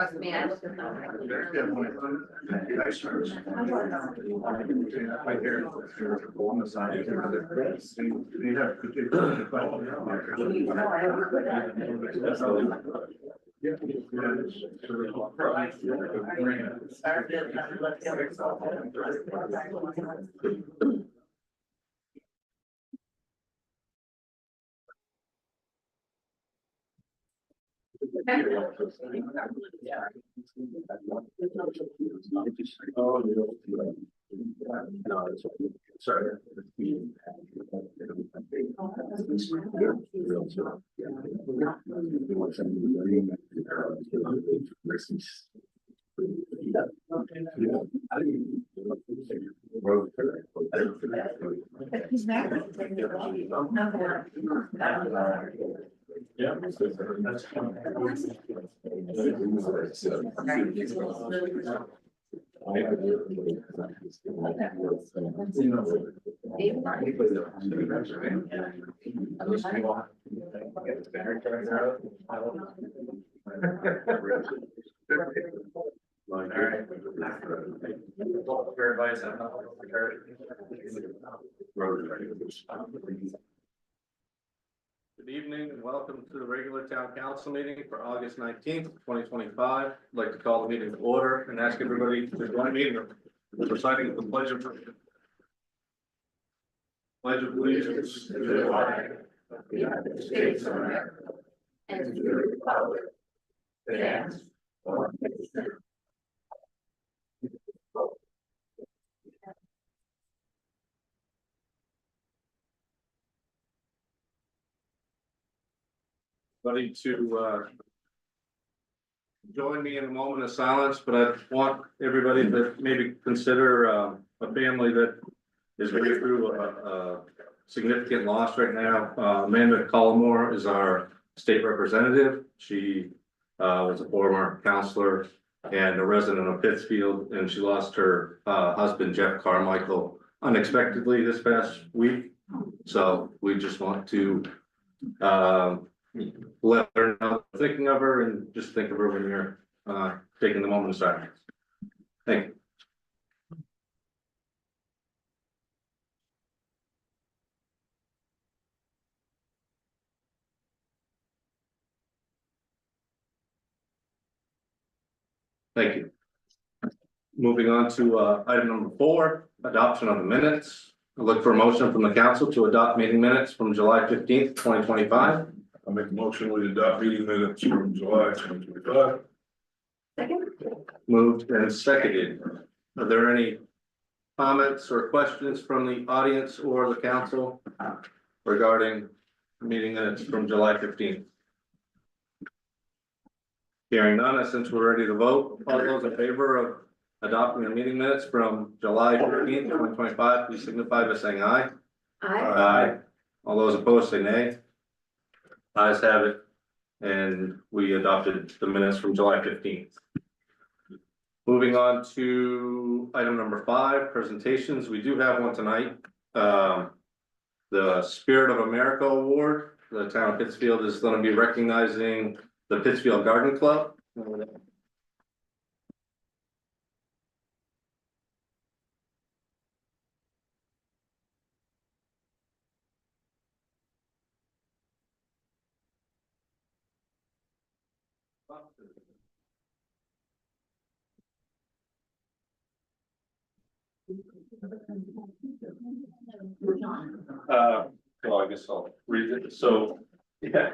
Trust me, I looked at them. Sorry. Yeah. Good evening and welcome to the regular town council meeting for August 19th, 2025. I'd like to call the meeting to order and ask everybody to join me in reciting the pledge of allegiance to the flag of the United States of America and to the republic that stands one nation. Buddy to join me in a moment of silence, but I want everybody to maybe consider a family that is going through a significant loss right now. Amanda Collmore is our state representative. She was a former counselor and a resident of Pittsfield, and she lost her husband, Jeff Carmichael, unexpectedly this past week. So we just want to let her know, thinking of her, and just think of her when you're taking the moment of silence. Thank you. Thank you. Moving on to item number 4, adoption of the minutes. I look for a motion from the council to adopt meeting minutes from July 15th, 2025. I'll make a motion we adopt meeting minutes from July 2025. Second. Moved and seconded. Are there any comments or questions from the audience or the council regarding meeting minutes from July 15th? Hearing none, since we're ready to vote, all those in favor of adopting the meeting minutes from July 15th, 2025, please signify by saying aye. Aye. All those opposed say nay. Ayes have it, and we adopted the minutes from July 15th. Moving on to item number 5, presentations. We do have one tonight. The Spirit of America Award. The town of Pittsfield is going to be recognizing the Pittsfield Garden Club. Well, I guess I'll read it. So, yeah,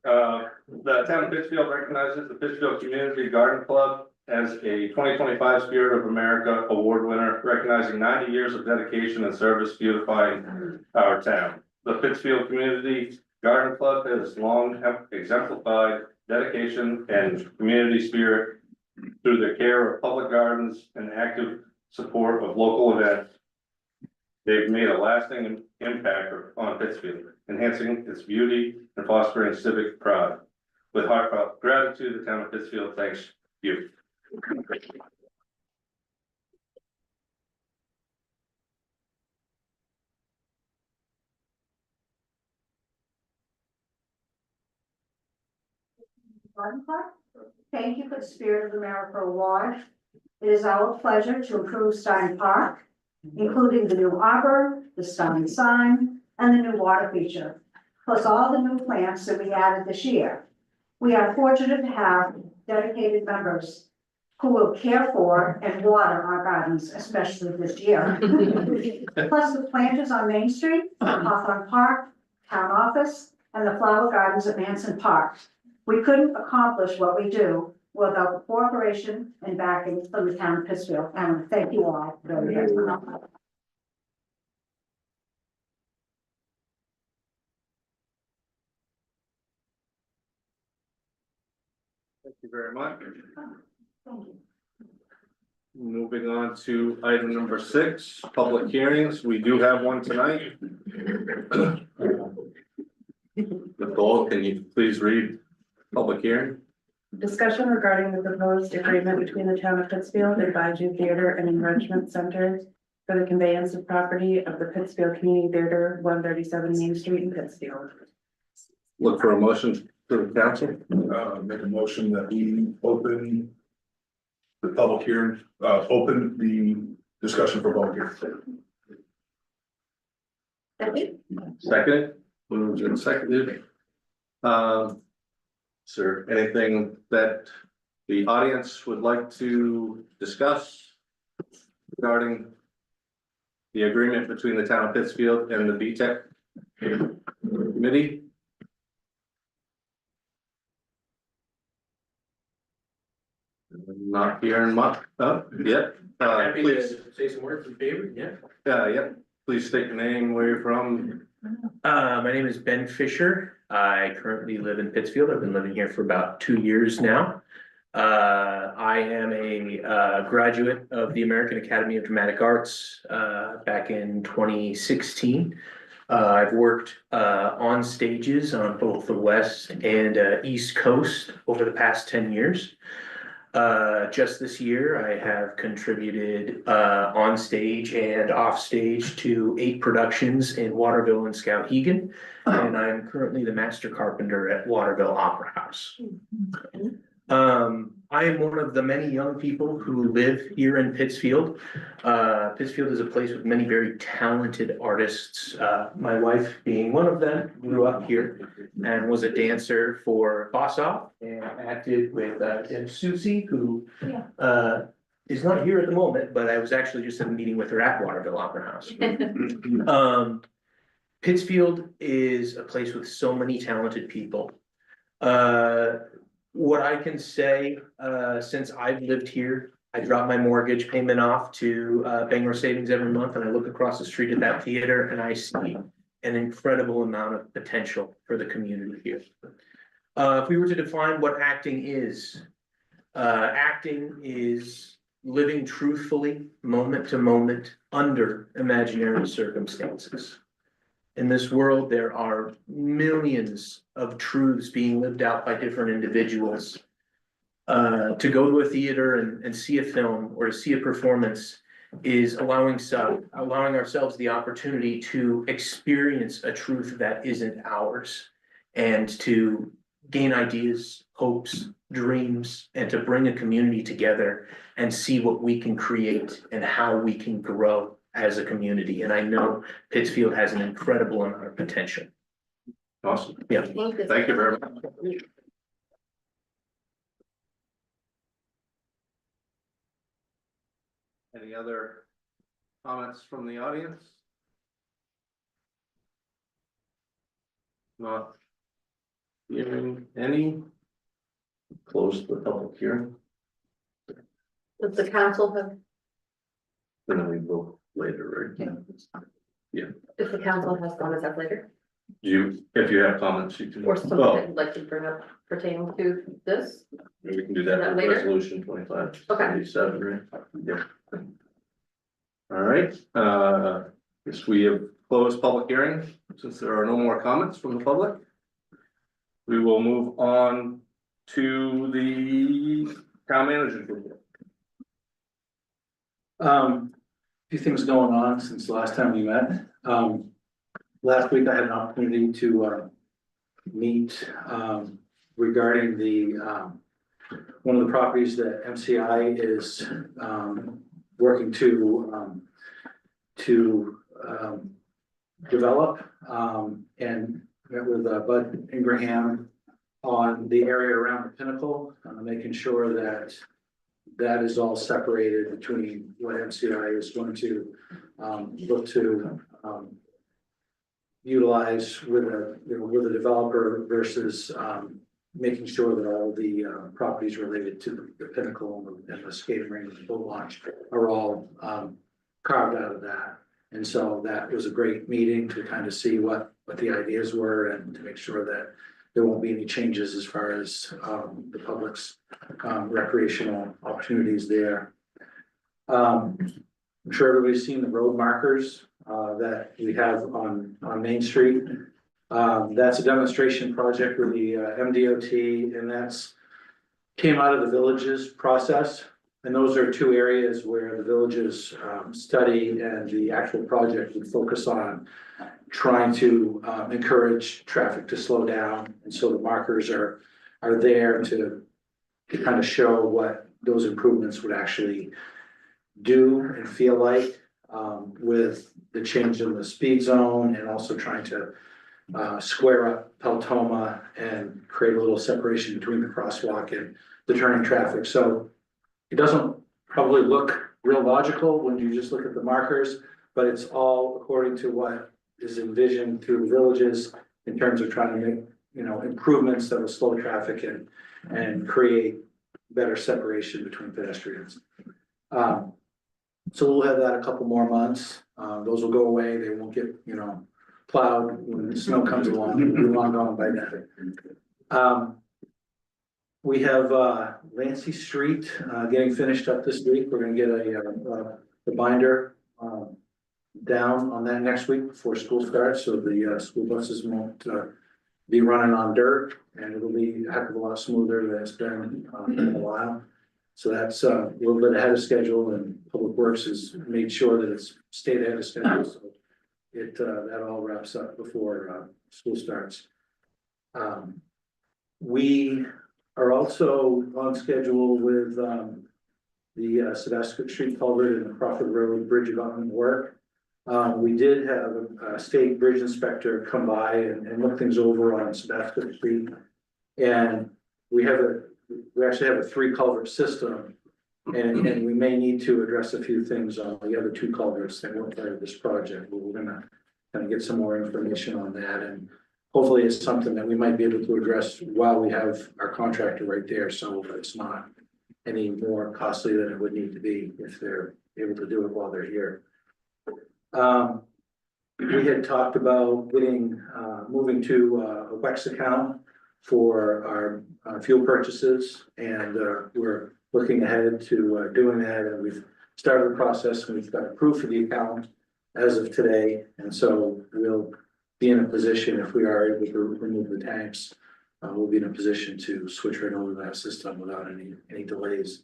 the town of Pittsfield recognizes the Pittsfield Community Garden Club as a 2025 Spirit of America Award winner, recognizing 90 years of dedication and service beautifying our town. The Pittsfield Community Garden Club has long exemplified dedication and community spirit through the care of public gardens and active support of local events. They've made a lasting impact on Pittsfield, enhancing its beauty and fostering civic pride. With heartfelt gratitude, the town of Pittsfield thanks you. Thank you for the Spirit of America Award. It is our pleasure to improve Stein Park, including the new arbor, the Stein sign, and the new water feature, plus all the new plants that we added this year. We are fortunate to have dedicated members who will care for and water our gardens, especially this year. Plus the planters on Main Street, Hawthorne Park, Town Office, and the flower gardens at Manson Park. We couldn't accomplish what we do without the cooperation and backing from the town of Pittsfield. And I want to thank you all very, very much. Thank you very much. Thank you. Moving on to item number 6, public hearings. We do have one tonight. Nicole, can you please read public hearing? Discussion regarding the proposed agreement between the town of Pittsfield and Bayou Theater and Enrichment Center for the conveyance of property of the Pittsfield Community Theater, 137 Main Street in Pittsfield. Look for a motion to the council. Make a motion that we open the public hearing, open the discussion for public hearing. Second, moved and seconded. Is there anything that the audience would like to discuss regarding the agreement between the town of Pittsfield and the BTEC committee? Not hearing much, yep, Happy please, to say some words in favor, yeah. yep, please state your name, where you're from. My name is Ben Fisher. I currently live in Pittsfield. I've been living here for about 2 years now. I am a graduate of the American Academy of Dramatic Arts back in 2016. I've worked on stages on both the West and East Coast over the past 10 years. Just this year, I have contributed on stage and off stage to 8 productions in Waterville and Skowhegan, and I'm currently the master carpenter at Waterville Opera House. I am one of the many young people who live here in Pittsfield. Pittsfield is a place with many very talented artists. My wife being one of them, grew up here and was a dancer for Boss Off and acted with Deb Susie, who is not here at the moment, but I was actually just at a meeting with her at Waterville Opera House. Pittsfield is a place with so many talented people. What I can say, since I've lived here, I drop my mortgage payment off to Bangor Savings every month, and I look across the street at that theater and I see an incredible amount of potential for the community here. If we were to define what acting is living truthfully, moment to moment, under imaginary circumstances. In this world, there are millions of truths being lived out by different individuals. To go to a theater and see a film or to see a performance is allowing ourselves the opportunity to experience a truth that isn't ours, and to gain ideas, hopes, dreams, and to bring a community together and see what we can create and how we can grow as a community. And I know Pittsfield has an incredible amount of potential. Awesome. Yeah. Thank you very much. Any other comments from the audience? Not hearing any. Close the public hearing, Does the council have, and then we go later, right? if the council has comments up later, If you have comments, you can. or something Oh, that you'd like to bring up pertaining to this? we can do that that with later? resolution 25. Okay. 77, right? Yep. All right, guess we have closed public hearing, since there are no more comments from the public. We will move on to the town manager's report. Few things going on since the last time we met. Last week I had an opportunity to meet regarding the one of the properties that MCI is, working to develop, and met with Bud Ingraham on the area around the Pinnacle, making sure that that is all separated between what MCI is going to, look to, utilize with a, with a developer versus, making sure that all the, properties related to the Pinnacle and the skating rink and the boat launch are all, carved out of that. And so that was a great meeting to kind of see what the ideas were and to make sure that there won't be any changes as far as, the public's, recreational opportunities there. I'm sure everybody's seen the road markers, that we have on Main Street. That's a demonstration project with the MDOT, and that's came out of the villages process. And those are two areas where the villages study and the actual project would focus on trying to encourage traffic to slow down. And so the markers are there to kind of show what those improvements would actually do and feel like, with the change in the speed zone and also trying to square up Peltoma and create a little separation between the crosswalk and the turning traffic. So it doesn't probably look real logical when you just look at the markers, but it's all according to what is envisioned through the villages in terms of trying to make, improvements that will slow traffic and create better separation between pedestrians. So we'll have that a couple more months. Those will go away. They won't get, plowed when the snow comes along. It'll be long gone by then. We have Lancy Street getting finished up this week. We're gonna get the binder down on that next week before school starts, so the school buses won't be running on dirt, and it'll be a heck of a lot smoother than it's been in a while. So that's a little bit ahead of schedule, and Public Works has made sure that it's stayed ahead of schedule, so it that all wraps up before school starts. We are also on schedule with the Sebasket Street culvert and the Crawford Road Bridge abutment work. We did have a state bridge inspector come by and look things over on Sebasket Street. And we actually have a 3 culvert system, and we may need to address a few things on the other 2 culverts that weren't part of this project, but we're gonna kind of get some more information on that, and hopefully it's something that we might be able to address while we have our contractor right there, so it's not any more costly than it would need to be if they're able to do it while they're here. We had talked about getting, moving to a WEX account for our fuel purchases, and we're looking ahead to doing that, and we've started the process, and we've got approved for the account as of today, and so we'll be in a position, if we are able to remove the tanks, we'll be in a position to switch right over to that system without any delays.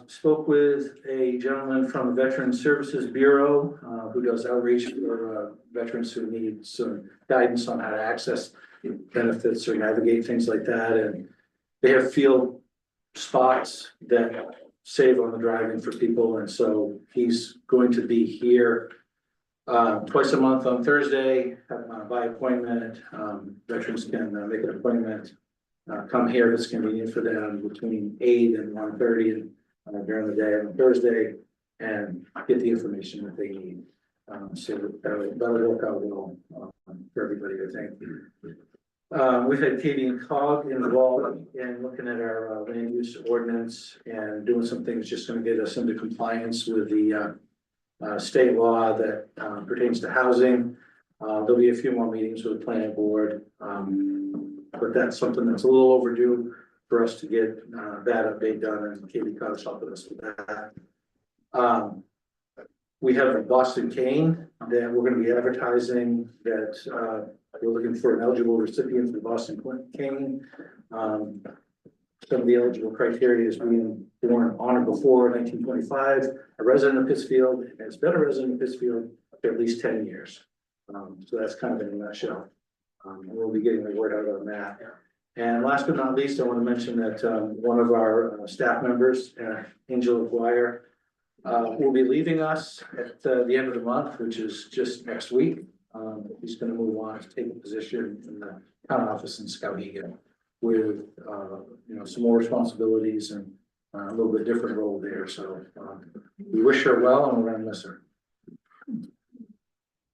Spoke with a gentleman from the Veteran Services Bureau who does outreach for veterans who need some guidance on how to access benefits or navigate things like that. And they have field spots that save on the driving for people. And so he's going to be here twice a month on Thursday by appointment. Veterans can make an appointment. Come here if it's convenient for them between 8 and 1:30 during the day on Thursday, and get the information that they need. So that'll work out well for everybody, I think. We've had Katie and Cog involved in looking at our land use ordinance and doing some things just going to get us into compliance with the state law that pertains to housing. There'll be a few more meetings with the planning board. But that's something that's a little overdue for us to get that update done, and Katie caught us helping us with that. We have a Boston cane that we're going to be advertising that we're looking for an eligible recipient for the Boston cane. Some of the eligible criteria is being born on or before 1925, a resident of Pittsfield, and has been a resident of Pittsfield for at least 10 years. So that's kind of in a nutshell. We'll be getting the word out on that. And last but not least, I want to mention that one of our staff members, Angel Aguirre, will be leaving us at the end of the month, which is just next week. He's going to move on to take a position in the town office in Skowhegan with, some more responsibilities and a little bit different role there. So we wish her well and we're going to miss her.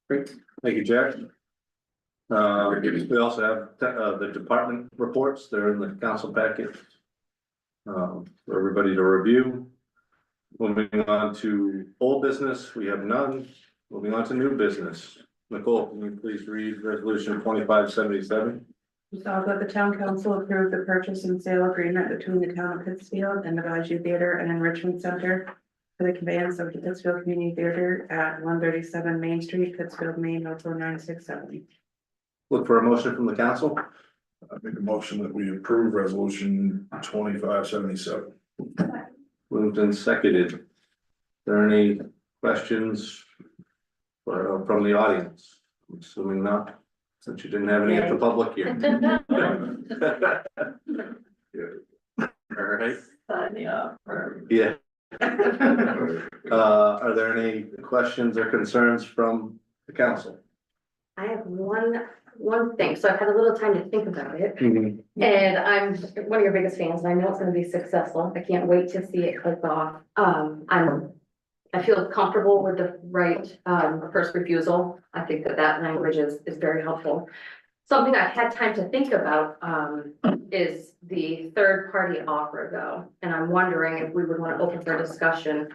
Great, thank you, Jack. We also have the department reports, they're in the council packet. For everybody to review. Moving on to old business, we have none. Moving on to new business. Nicole, can you please read resolution 2577? Resolved that the town council approve the purchase and sale agreement between the town of Pittsfield and the Bijou Theater and Enrichment Center for the conveyance of the Pittsfield Community Theater at 137 Main Street, Pittsfield, Maine, 04967. Look for a motion from the council. I make a motion that we approve resolution 2577. Moved and seconded. Are there any questions from the audience? I'm assuming not, since you didn't have any at the public hearing. All right, yeah. Are there any questions or concerns from the council? I have one thing, so I've had a little time to think about it, and I'm one of your biggest fans, and I know it's gonna be successful. I can't wait to see it click off. I feel comfortable with the right, first refusal. I think that language is very helpful. Something I've had time to think about, is the third party offer though, and I'm wondering if we would want to open for discussion.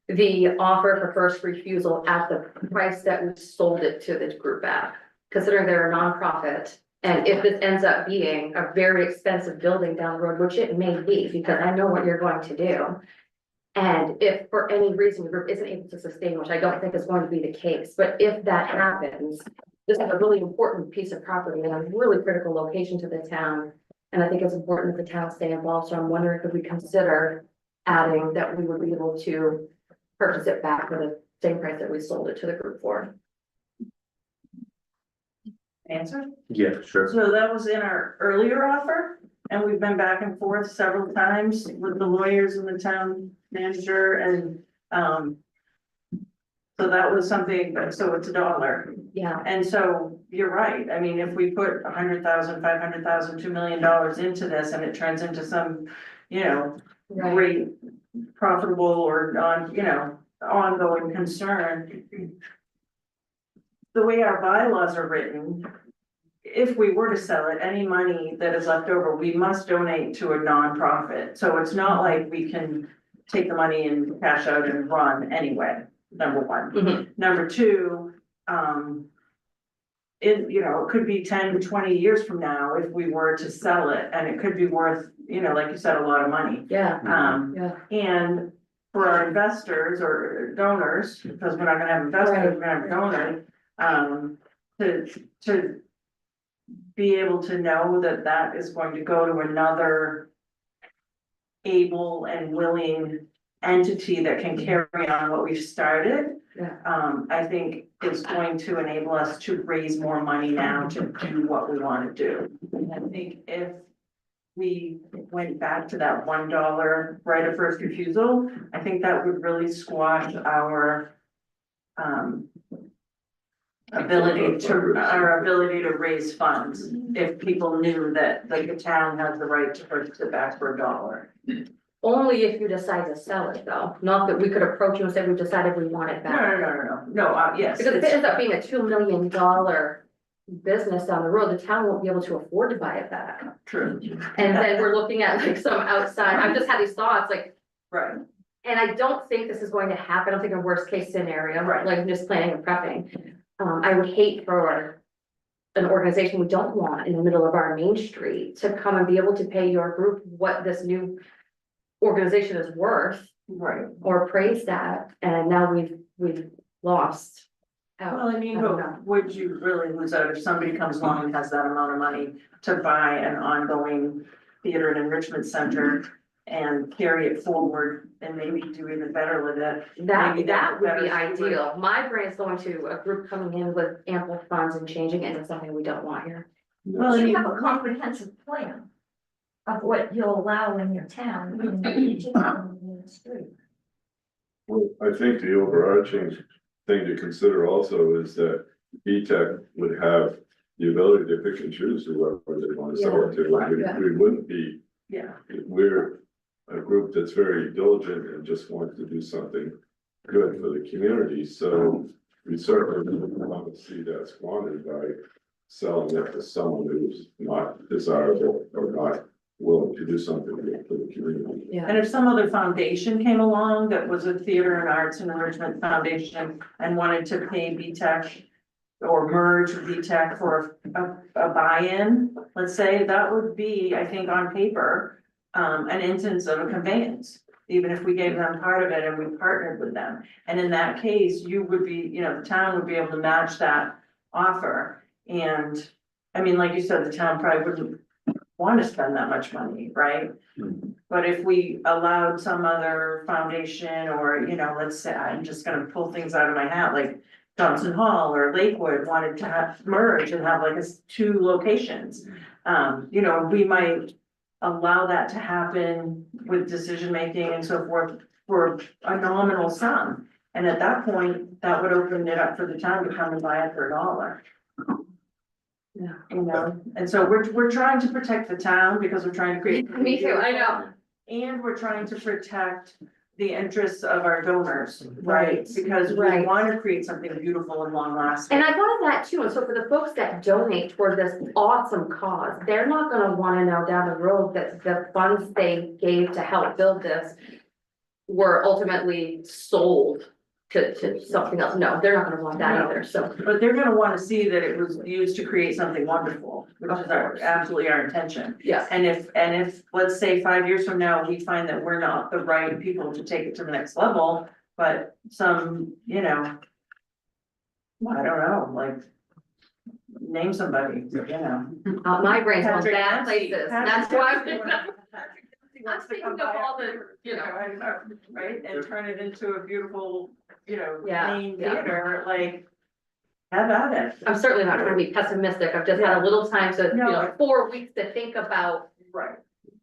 The offer for first refusal at the price that we sold it to the group at. Considering they're a nonprofit, and if this ends up being a very expensive building down the road, which it may be, because I know what you're going to do. And if for any reason the group isn't able to sustain, which I don't think is going to be the case, but if that happens, this is a really important piece of property and a really critical location to the town. And I think it's important that the town stay involved, so I'm wondering if we consider adding that we would be able to purchase it back for the same price that we sold it to the group for. Answer? Yeah, sure. So that was in our earlier offer, and we've been back and forth several times with the lawyers and the town manager and, so that was something, so it's $1. Yeah, And so you're right. I mean, if we put 100,000, 500,000, $2 million into this and it turns into some, right. great profitable or ongoing concern. The way our bylaws are written, if we were to sell it, any money that is left over, we must donate to a nonprofit. So it's not like we can take the money and cash out and run anyway, number one. Mhm. Number two, it could be 10 to 20 years from now if we were to sell it, and it could be worth, like you said, a lot of money. Yeah, yeah. And for our investors or donors, because we're not gonna have investors, we're gonna have donors, to be able to know that that is going to go to another able and willing entity that can carry on what we've started. Yeah. I think it's going to enable us to raise more money now to do what we want to do. And I think if we went back to that $1 right of first refusal, I think that would really squash our ability to raise funds if people knew that the town has the right to purchase it back for $1. Only if you decide to sell it though, not that we could approach you and say we've decided we want it back. No, yes. Because if it ends up being a $2 million business down the road, the town won't be able to afford to buy it back. True. And then we're looking at like some outside, I've just had these thoughts like, Right, and I don't think this is going to happen. I don't think a worst case scenario, Right. like just planning and prepping. I would hate for an organization we don't want in the middle of our main street to come and be able to pay your group what this new organization is worth right. or praise that, and now we've lost out. Well, I mean, I don't know. but would you really lose out if somebody comes along and has that amount of money to buy an ongoing theater and enrichment center and carry it forward and maybe do even better with it? Maybe That would be better steward. ideal. My brain's going to a group coming in with ample funds and changing it into something we don't want here. Well, I We mean, have a comprehensive plan. of what you'll allow in your town, in each on the street. Well, I think the overarching thing to consider also is that E-Tech would have the ability to pick and choose whoever they want to sell it to. Yeah. We wouldn't be, Yeah, we're a group that's very diligent and just wants to do something good for the community, so we certainly don't want to see that squandered by selling it to someone who's not desirable or not willing to do something good for the community. Yeah. and if some other foundation came along that was a theater and arts and enrichment foundation and wanted to pay VTech or merge VTech for a buy-in, let's say, that would be, I think, on paper, an instance of a conveyance, even if we gave them part of it and we partnered with them. And in that case, you would be, you know, the town would be able to match that offer. And, I mean, like you said, the town probably wouldn't want to spend that much money, right? But if we allowed some other foundation or, you know, let's say, I'm just gonna pull things out of my hat, like Johnson Hall or Lakewood wanted to have merge and have like two locations. You know, we might allow that to happen with decision-making and so forth for a nominal sum. And at that point, that would open it up for the town to come and buy it for $1. Yeah. You know, and so we're trying to protect the town because we're trying to create. Me too, I know. And we're trying to protect the interests of our donors, right? Because we Right. want to create something beautiful and long lasting. And I thought of that too, and so for the folks that donate toward this awesome cause, they're not gonna wanna know down the road that the funds they gave to help build this were ultimately sold to something else. No, they're not gonna want that No. either, so. But they're gonna want to see that it was used to create something wonderful, which Of is our, course. absolutely our intention. Yes. And if, let's say 5 years from now, we find that we're not the right people to take it to the next level, but some, you know. I don't know, like. Name somebody, you know. My brain's on Patrick bad Dempsey. places, Patrick that's why. Dempsey wants I'm to thinking come of by all the, after, you know. I know, right, and turn it into a beautiful, you know, Yeah, main yeah. theater, like. Have at it. I'm certainly not trying to be pessimistic, I've just had a little time to, No. 4 weeks to think about. Right.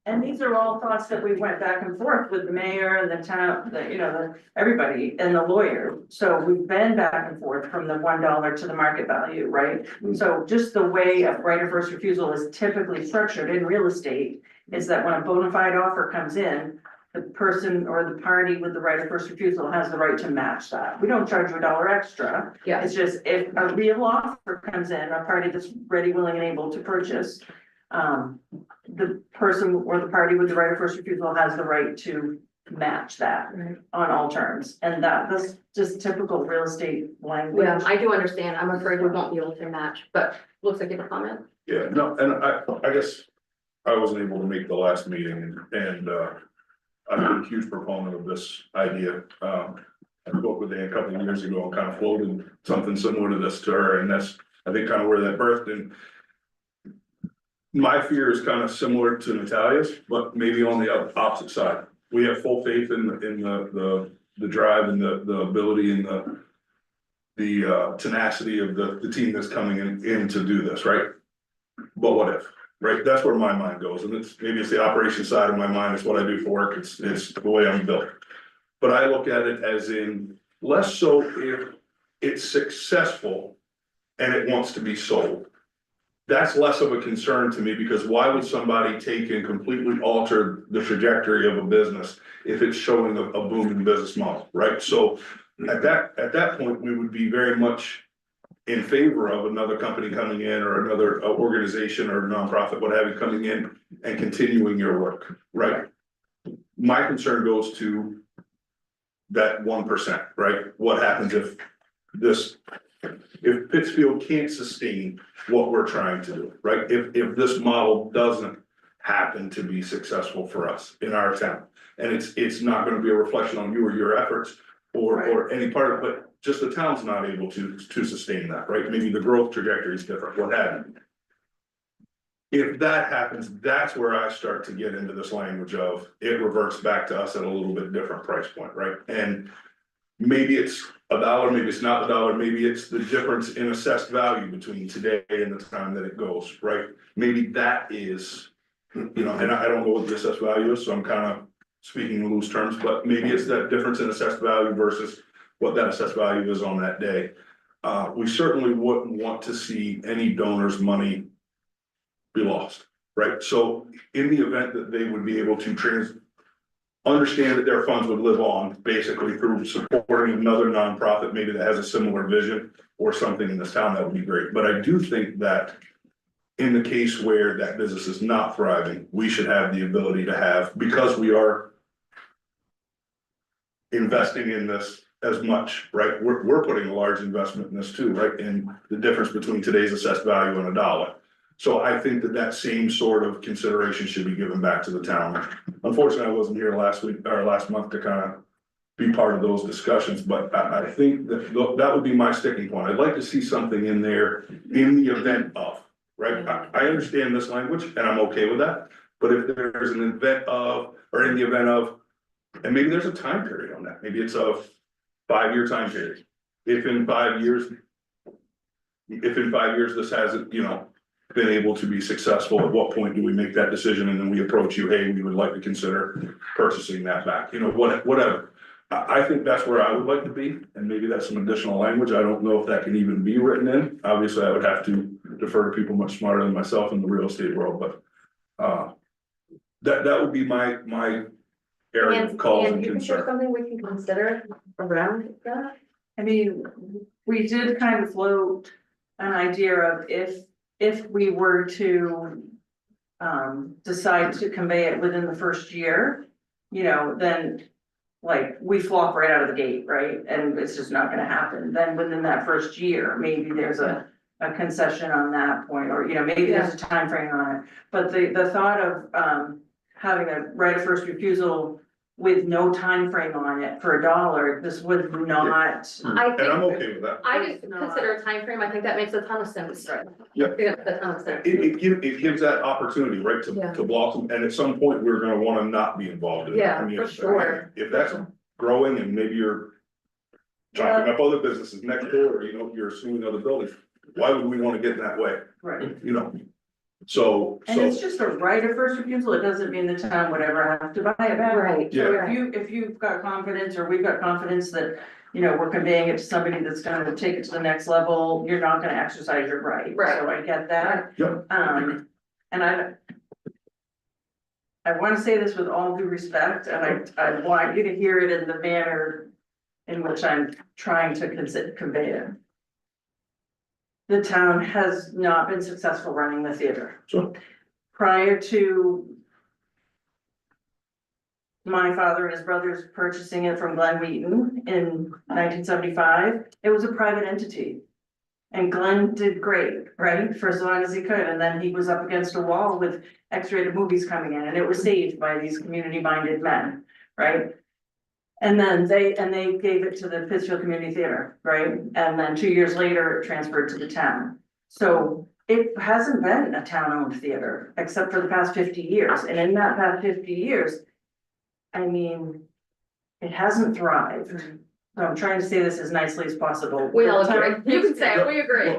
And these are all thoughts that we went back and forth with the mayor and the town, the, you know, everybody and the lawyer. So we've been back and forth from the $1 to the market value, right? So just the way a right of first refusal is typically structured in real estate is that when a bona fide offer comes in, the person or the party with the right of first refusal has the right to match that. We don't charge you $1 extra. Yeah. It's just if a real offer comes in, a party that's ready, willing and able to purchase, the person or the party with the right of first refusal has the right to match that Right. on all terms. And that's just typical real estate language. Yeah, I do understand, I'm afraid we won't be able to match, but looks like you have a comment. Yeah, no, and I guess I wasn't able to make the last meeting and I'm a huge proponent of this idea. I spoke with Ann a couple of years ago and kind of floated something similar to this to her, and that's, I think, kind of where that birthed. And my fear is kind of similar to Natalia's, but maybe on the opposite side. We have full faith in the drive and the ability and the tenacity of the team that's coming in to do this, right? But what if, right? That's where my mind goes, and maybe it's the operation side of my mind, it's what I do for work, it's the way I'm built. But I look at it as in, less so if it's successful and it wants to be sold. That's less of a concern to me, because why would somebody take and completely alter the trajectory of a business if it's showing a booming business model, right? So at that point, we would be very much in favor of another company coming in or another organization or nonprofit, what have you, coming in and continuing your work, right? My concern goes to that 1%, right? What happens if Pittsfield can't sustain what we're trying to do, right? If this model doesn't happen to be successful for us in our town, and it's not gonna be a reflection on you or your efforts or any part of it, but just the town's not able to sustain that, right? Maybe the growth trajectory is different, what have you. If that happens, that's where I start to get into this language of it reverts back to us at a little bit different price point, right? And maybe it's $1, maybe it's not $1, maybe it's the difference in assessed value between today and the time that it goes, right? Maybe that is You know, and I don't know what the assessed value is, so I'm kind of speaking in loose terms, but maybe it's that difference in assessed value versus what that assessed value is on that day. We certainly wouldn't want to see any donor's money be lost, right? So in the event that they would be able to understand that their funds would live on, basically through supporting another nonprofit, maybe that has a similar vision or something in this town, that would be great. But I do think that in the case where that business is not thriving, we should have the ability to have, because we are investing in this as much, right? We're putting a large investment in this too, right? In the difference between today's assessed value and a dollar. So I think that that same sort of consideration should be given back to the town. Unfortunately, I wasn't here last week or last month to kind of be part of those discussions, but I think that that would be my sticking point. I'd like to see something in there in the event of, right? I understand this language and I'm okay with that, but if there's an event of, or in the event of, and maybe there's a time period on that, maybe it's a 5-year time period. If in 5 years this hasn't, you know, been able to be successful, at what point do we make that decision? And then we approach you, hey, we would like to consider purchasing that back, you know, whatever. I think that's where I would like to be, and maybe that's some additional language. I don't know if that can even be written in. Obviously, I would have to defer to people much smarter than myself in the real estate world, but that would be my area of calls and you think there's concern. something we can consider around that? I mean, we did kind of float an idea of if we were to decide to convey it within the first year, you know, then like we flop right out of the gate, right? And it's just not gonna happen. Then within that first year, maybe there's a concession on that point, or, you know, maybe there's a time frame on it. But the thought of having a right of first refusal with no time frame on it for $1, this would not. I And I'm think, okay with that. I just consider a time frame. I think that makes a ton of sense, right? Yeah. I think that makes a ton of sense. It gives that opportunity, right, Yeah. to blossom, and at some point, we're gonna wanna not be involved in it. Yeah, I mean, for sure. If that's growing and maybe you're chopping up other businesses next door, or you know, you're assuming other buildings, why would we wanna get in that way, Right. you know? So, And it's just a right of first refusal, it doesn't mean the town would ever have to buy it back. Right. So Yeah. if you've got confidence, or we've got confidence that, you know, we're conveying it to somebody that's gonna take it to the next level, you're not gonna exercise your right. Right. So I get that. Yep. And I wanna say this with all due respect, and I want you to hear it in the manner in which I'm trying to convey it. The town has not been successful running the theater. Sure. Prior to my father and his brothers purchasing it from Glenn Wheaton in 1975, it was a private entity. And Glenn did great, right, for as long as he could, and then he was up against a wall with X-rated movies coming in, and it was saved by these community-minded men, right? And then they gave it to the Pittsfield Community Theater, right? And then 2 years later, it transferred to the town. So it hasn't been a town-owned theater, except for the past 50 years, and in that past 50 years, I mean, it hasn't thrived. So I'm trying to say this as nicely as possible. We all The town agree. of You can say it, we agree.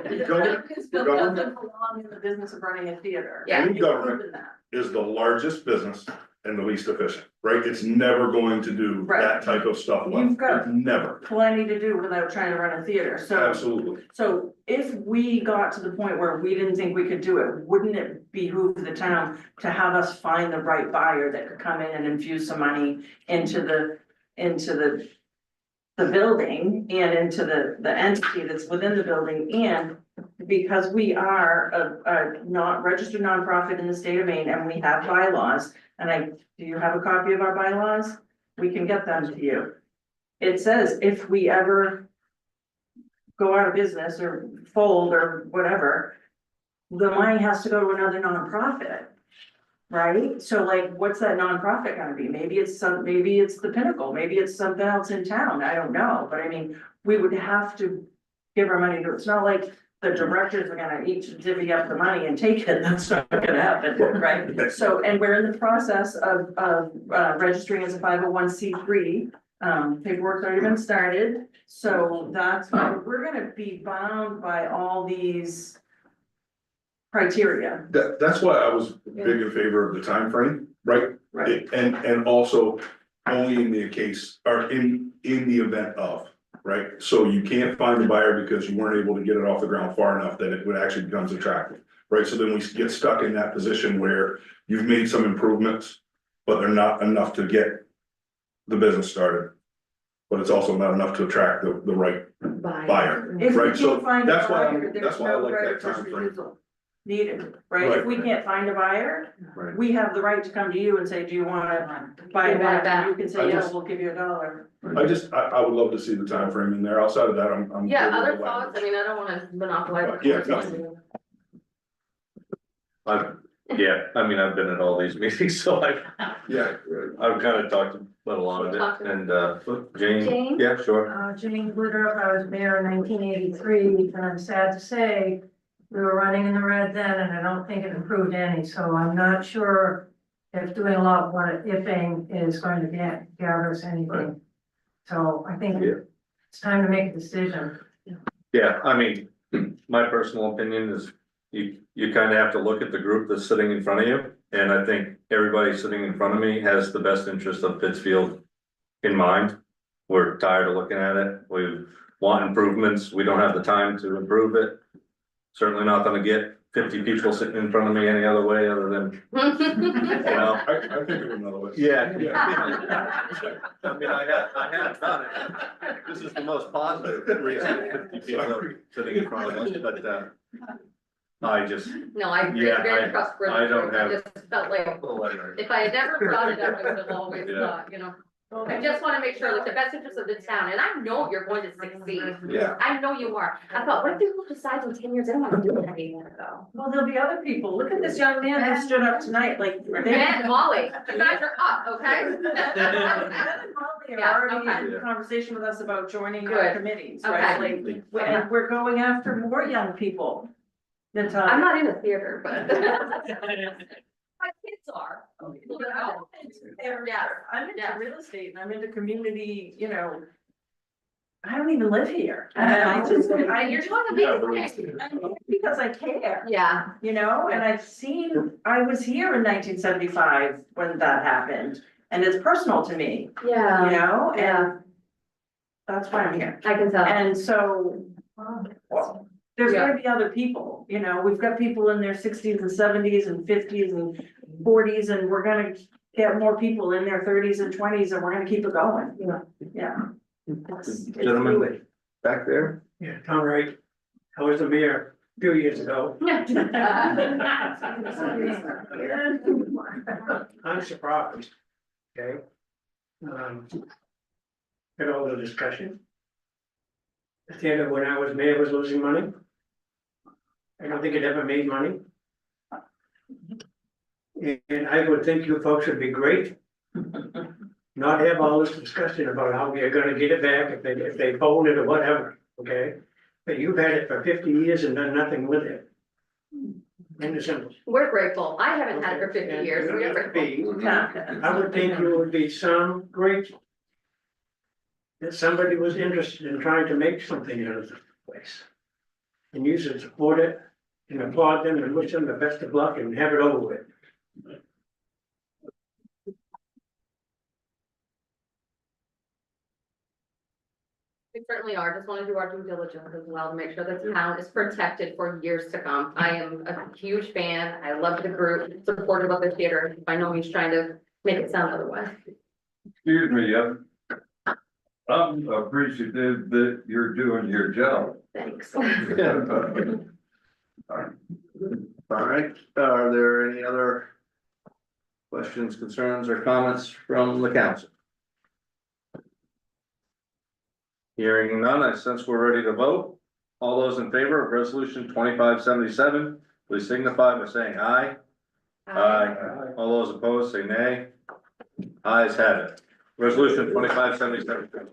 Pittsfield doesn't belong in the business of running a theater. Yeah. Any It's government proven that. is the largest business and the least efficient, right? It's never going to do Right. that type of stuff well. You've got- Never, Plenty to do without trying to run a theater, so. absolutely. So if we got to the point where we didn't think we could do it, wouldn't it behoove the town to have us find the right buyer that could come in and infuse some money into the building and into the entity that's within the building? And because we are a not registered nonprofit in the state of Maine, and we have bylaws, and do you have a copy of our bylaws? We can get them to you. It says if we ever go out of business or fold or whatever, the money has to go to another nonprofit. Right? So like, what's that nonprofit gonna be? Maybe it's the Pinnacle, maybe it's something else in town, I don't know, but I mean, we would have to give our money to, it's not like the directors are gonna each divvy up the money and take it, that's not gonna happen, right? So, and we're in the process of registering as a 501c3, paperwork's already been started, so that's, we're gonna be bound by all these criteria, That's why I was big in favor of the time frame, right? right? And also only in the case, or in the event of, right? So you can't find the buyer because you weren't able to get it off the ground far enough that it would actually becomes attractive, right? So then we get stuck in that position where you've made some improvements, but they're not enough to get the business started. But it's also not enough to attract the right buyer. If we Right, so can't find a that's why buyer, there's that's why I no like right that of first timeframe. refusal needed, right? If we Right. can't find a buyer, Right. we have the right to come to you and say, do you wanna buy You it want it back? back. You can I say, yeah, just- we'll give you $1. I would love to see the time frame in there. Outside of that, I'm. Yeah, good with other the thoughts, I language. mean, I don't wanna monopolize. Yeah, Yeah, I mean, I've been at all these meetings, so Yeah, I've kind of talked about a lot of it, and, Jane, Jane? yeah, sure. Jane Woodruff, I was mayor in 1983, and I'm sad to say we were running in the red then, and I don't think it improved any, so I'm not sure if doing a lot more ifing is going to gather us anything. So I think Yeah. it's time to make a decision. Yeah, I mean, my personal opinion is you kind of have to look at the group that's sitting in front of you. And I think everybody sitting in front of me has the best interest of Pittsfield in mind. We're tired of looking at it. We want improvements. We don't have the time to improve it. Certainly not gonna get 50 people sitting in front of me any other way other than, you know. I think of another way. Yeah. I mean, I have done it. This is the most positive reason 50 people are sitting in front of us, but, I just. No, I agree, Yeah, very trustworthy. I don't have- I just felt like, if I had never brought it up, I would have always Yeah. thought, you know. I just wanna make sure, like, the best interest of the town, and I know you're going to succeed. Yeah. I know you are. I thought, what if people decide in 10 years, they don't wanna do it anymore, though? Well, there'll be other people. Look at this young man who stood up tonight, like. And Molly, you guys are up, okay? Ben and Molly Yeah, are already okay. in conversation with us about joining our Good. committees, Okay. right? Like, and we're going after more young people. I'm not in a theater, but. My kids are. Yeah, I'm into yeah. real estate and I'm into community, you know. I don't even live here. And I just, You're talking big things. because I care, Yeah, you know, and I was here in 1975 when that happened. And it's personal to me, you yeah, know, yeah. and that's why I'm here. I can tell. And so, there's gonna be other people, you know, we've got people in their 60s and 70s and 50s and 40s, and we're gonna get more people in their 30s and 20s, and we're gonna keep it going, you know, yeah. Gentlemen, back there. Yeah, Tom Wright, I was the mayor a few years ago. I'm surprised, okay? Got all the discussion. The theater when I was mayor was losing money. I don't think it ever made money. And I would think you folks would be great. Not have all this discussion about how we are gonna get it back if they fold it or whatever, okay? But you've had it for 50 years and done nothing with it. In the simple. We're grateful. I haven't had it for 50 years. We're grateful. I would think there would be some great. That somebody was interested in trying to make something out of the place. And you should support it and applaud them and wish them the best of luck and have it over with. We certainly are. Just want to do our due diligence as well to make sure the town is protected for years to come. I am a huge fan. I love the group, supportive of the theater. By no means trying to make it sound otherwise. Excuse me, I'm appreciative that you're doing your job. Thanks. All right, are there any other questions, concerns, or comments from the council? Hearing none, I sense we're ready to vote. All those in favor of resolution 2577, please signify by saying aye. Aye. All those opposed, say nay. Ayes have it. Resolution 2577.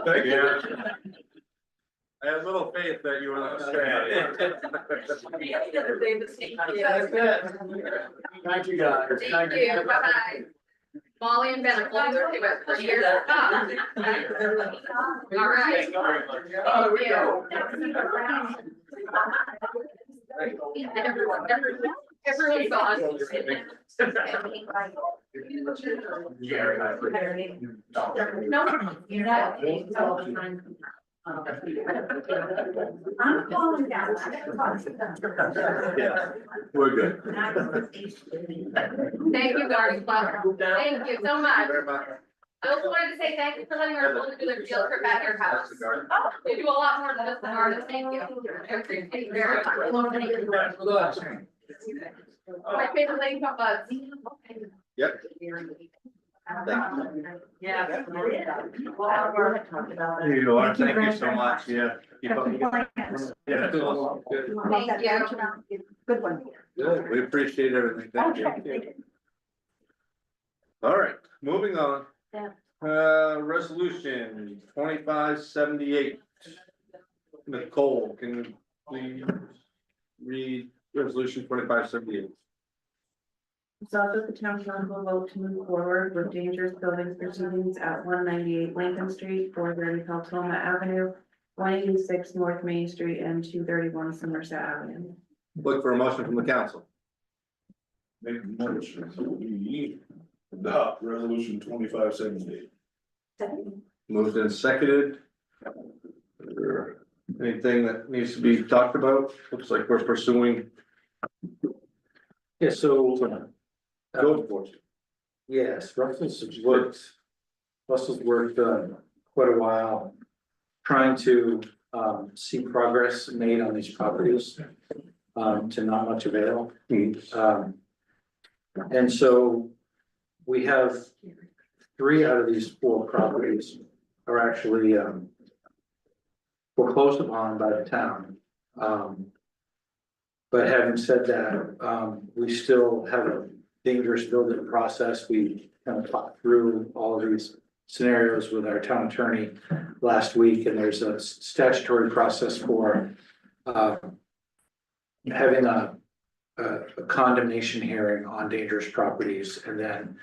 Thank you. I had little faith that you were gonna Thank you, guys. Thank you, bye-bye. Molly and Ben, I'm going to do it for years. All right. Everyone's gone. No, you're not. I'm calling down. Yeah, we're good. Thank you, Garden Club. Thank you so much. Very much. I also wanted to say thank you for letting our children do their field trip at your house. You do a lot more than just the garden. Thank you. I appreciate it very much. My favorite lady got bugs. Yep. Yeah. Here you are, thank you so much, yeah. Yeah. Thank you. Good one. Good, we appreciate everything, thank you. All right, moving on. Yeah. Resolution 2578. Nicole, can you please read resolution 2578? Resolved that the town council will vote to move forward with dangerous buildings proceedings at 198 Lincoln Street, 430 Peltoma Avenue, 186 North Main Street, and 231 Somerset Avenue. Look for a motion from the council. Make a motion, so we adopt resolution 2578. Moved and seconded. Is there anything that needs to be talked about? Looks like we're pursuing. Yeah, so. Go for it. Yes, Russell's worked quite a while trying to see progress made on these properties to not much avail. And so we have 3 out of these 4 properties are actually foreclosed upon by the town. But having said that, we still have a dangerous building process. We kind of talked through all of these scenarios with our town attorney last week, and there's a statutory process for having a condemnation hearing on dangerous properties, and then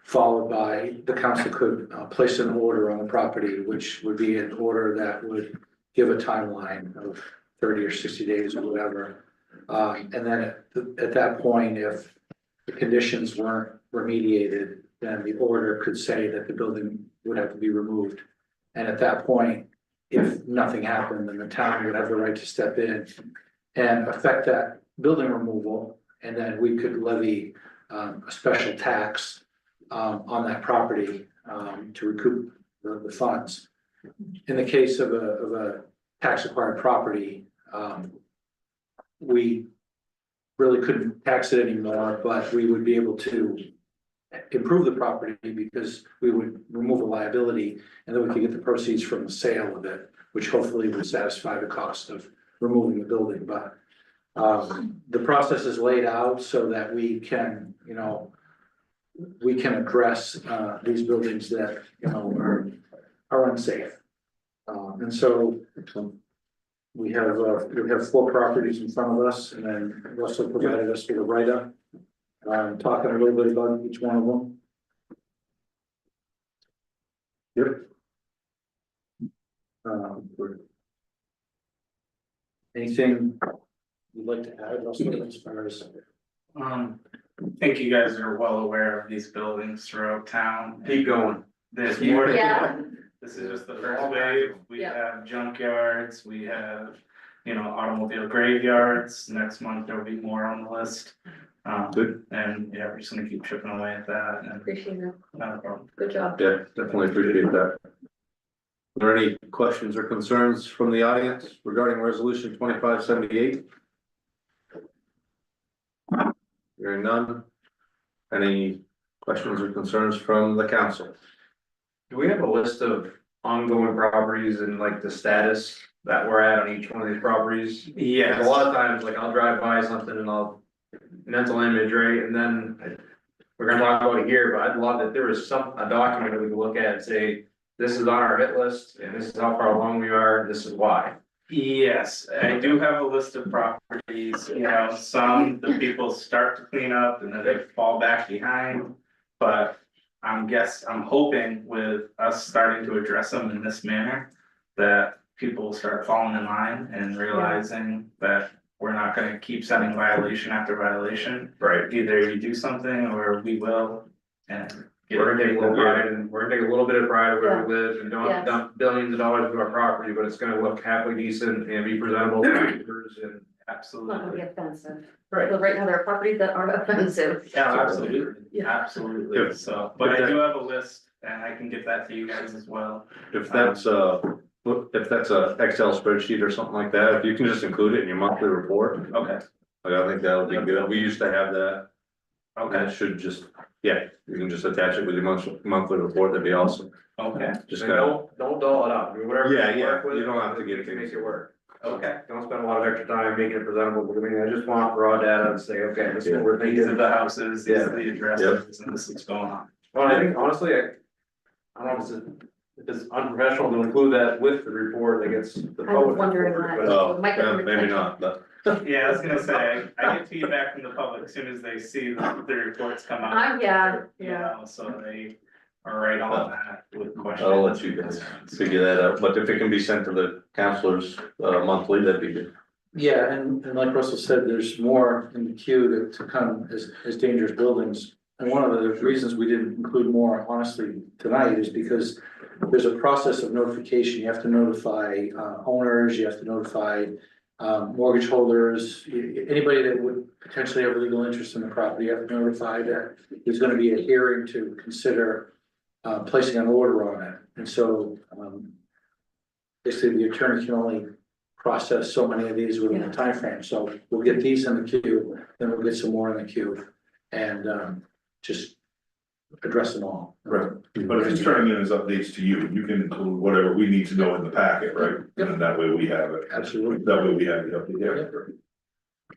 followed by the council could place an order on the property, which would be an order that would give a timeline of 30 or 60 days or whatever. And then at that point, if the conditions weren't remediated, then the order could say that the building would have to be removed. And at that point, if nothing happened, then the town would have the right to step in and affect that building removal. And then we could levy a special tax on that property to recoup the funds. In the case of a tax acquired property, we really couldn't tax it anymore, but we would be able to improve the property because we would remove a liability, and then we could get the proceeds from the sale of it, which hopefully would satisfy the cost of removing the building. But the process is laid out so that we can, we can address these buildings that, are unsafe. And so we have 4 properties in front of us, and then Russell provided us with a write-up, talking a little bit about each one of them. Yep. Anything you'd like to add, Russell, as far as? I think you guys are well aware of these buildings throughout town. Keep going. There's more. Yeah. This is just the first wave. We have junkyards, we have, automobile graveyards. Next month, there'll be more on the list. Good. And yeah, we're just gonna keep chipping away at that and Appreciate it. not a problem. Good job. Yeah, definitely appreciate that. Are there any questions or concerns from the audience regarding resolution 2578? Hearing none. Any questions or concerns from the council? Do we have a list of ongoing properties and like the status that we're at on each one of these properties? Yes. A lot of times, like I'll drive by something and I'll mental image, right? And then we're gonna talk about it here, but I'd love that there was a document that we could look at and say, this is on our hit list, and this is how far along we are, this is why. Yes, I do have a list of properties, you know, some the people start to clean up and then they fall back behind. But I'm hoping with us starting to address them in this manner, that people will start falling in line and realizing that we're not gonna keep sending violation after violation. Right. Either you do something or we will, and. We're gonna take a little pride, and we're gonna take a little bit of pride where we live, and don't Yes. dump billions of dollars into our property, but it's gonna look halfway decent and be presentable to neighbors and. It's not gonna be Absolutely. offensive. Right. But right now, there are properties that aren't offensive. Yeah, absolutely, Yeah. absolutely, so, but I do have a list and I can get that to you guys as well. If that's a Excel spreadsheet or something like that, if you can just include it in your monthly report, Okay, I think that would be good. We used to have that. And okay, it should just, yeah, you can just attach it with your monthly report, that'd be awesome. okay, Just And kind of, don't dull it up, I mean, whatever. Yeah, you yeah, work with, you don't have to get you can things- make it work. okay. Don't spend a lot of extra time making it presentable, because I mean, I just want raw data and say, okay, this is what we're These are thinking. the houses, these are the addresses, and this is what's going on. Well, I think honestly, I don't know if it's unprofessional to include that with the report that gets the I was public. wondering report, that. but- oh, Might get maybe not, but. Yeah, I was gonna say, I get feedback from the public as soon as they see the reports come out. Yeah. You know, so they are right on that with questions. I'll let you guys figure that out, but if it can be sent to the counselors, monthly, that'd be good. Yeah, and like Russell said, there's more in the queue to come as dangerous buildings. And one of the reasons we didn't include more honestly tonight is because there's a process of notification. You have to notify owners, you have to notify mortgage holders, anybody that would potentially have a legal interest in the property, you have to notify that there's gonna be a hearing to consider placing an order on it. And so basically the attorney can only process so many of these within a time frame. So we'll get these in the queue, then we'll get some more in the queue and just address them all. Right. But if it's turning in as updates to you, you can include whatever we need to know in the packet, right? And that way we have it. Absolutely. That way we have the update.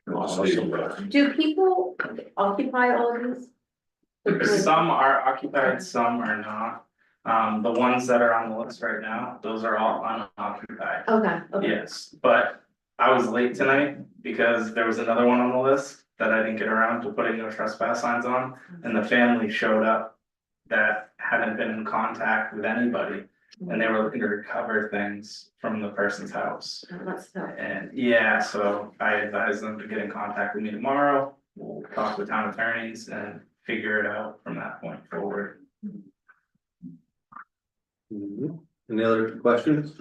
Yeah. Awesome. Do people occupy all of these? Some are occupied, some are not. The ones that are on the list right now, those are all unoccupied. Okay, okay. Yes, but I was late tonight because there was another one on the list that I didn't get around to putting no trespass signs on. And the family showed up that hadn't been in contact with anybody. And they were looking to recover things from the person's house. Oh, that's tough. And yeah, so I advised them to get in contact with me tomorrow. We'll talk with town attorneys and figure it out from that point forward. Any other questions?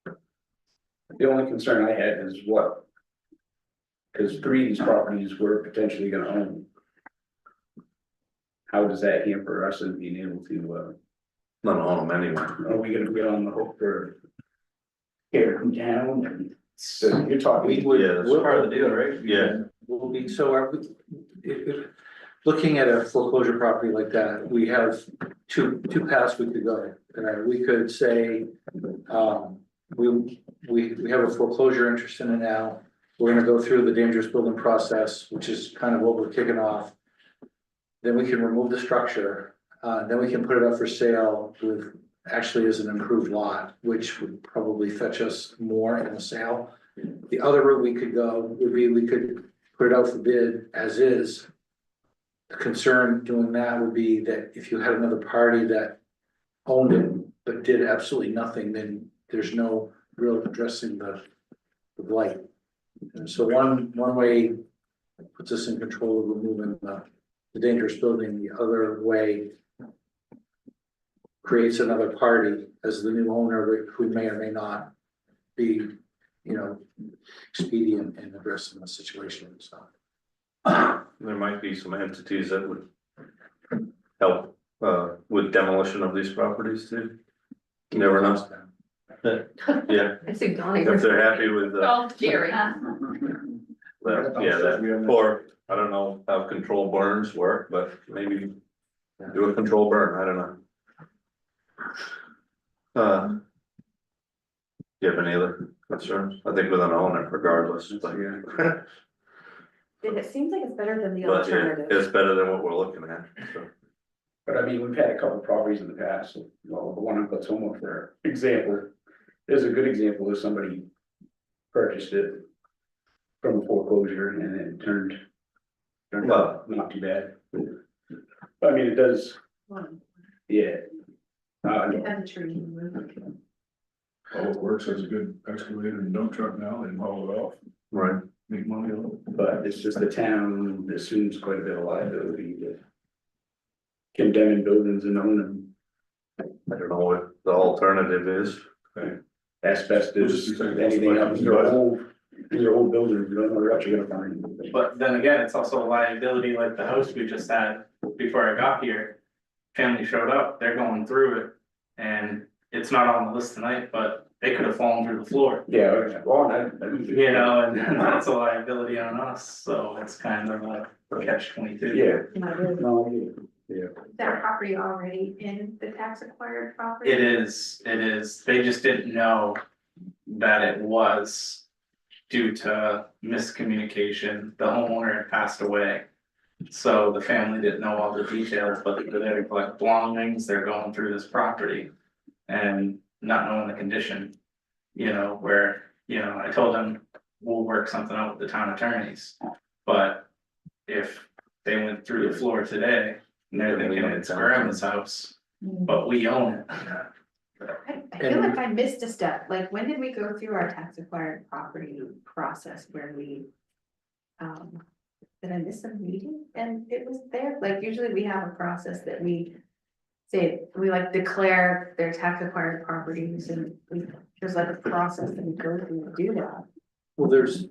The only concern I had is what? Cause 3 of these properties we're potentially gonna own. How does that hamper us in being able to, Not all of them anyway. are we gonna get on the hook for? Tear them down and, so you're talking. Yeah, that's Part of the deal, right? Yeah, Will be, so looking at a foreclosure property like that, we have two paths we could go. We could say, we have a foreclosure interest in it now. We're gonna go through the dangerous building process, which is kind of what we're kicking off. Then we can remove the structure, then we can put it up for sale with, actually as an improved lot, which would probably fetch us more in the sale. The other route we could go would be, we could put it out for bid as is. The concern doing that would be that if you had another party that owned it but did absolutely nothing, then there's no real addressing the blight. And so one way puts us in control of removing the dangerous building, the other way creates another party as the new owner who may or may not be, expedient in addressing the situation, so. there might be some entities that would help, with demolition of these properties too. You never know. Yeah, I see Donnie. if they're happy with the, Oh, Jerry. that, or I don't know how control burns work, but maybe do a control burn, I don't know. Do you have any other concerns? I think with an owner regardless, but It seems like it's better than the but yeah, alternative. it's better than what we're looking at, so. But I mean, we've had a couple of properties in the past, well, the one on Platoma, for example, is a good example of somebody purchased it from a foreclosure and it turned out not too bad. I mean, it does, yeah. And the tree removed. Public Works has a good excavator and dump truck now, they can haul it off, Right. make money on But it's just the town assumes quite a bit of liability with condemning buildings and owning them. I don't know what the alternative is. Asbestos, anything else, these are old buildings, you don't know what you're gonna find. But then again, it's also a liability like the house we just had before I got here. Family showed up, they're going through it, and it's not on the list tonight, but they could have fallen through the floor. Yeah, well, You know, and that's a liability on us, so it's kind of a catch 22. yeah. No, yeah. That property already in the tax acquired property? It is, they just didn't know that it was due to miscommunication, the homeowner had passed away. So the family didn't know all the details, but they were there to collect belongings, they're going through this property. And not knowing the condition, you know, where, you know, I told them, we'll work something out with the town attorneys. But if they went through the floor today, and they're thinking it's grandma's house, but we own it. I feel like I missed a step, like, when did we go through our tax acquired property process where we? Did I miss a meeting and it was there, like, usually we have a process that we. Say, we like declare their tax acquired properties and there's like a process that we go through to do that. Well, there's,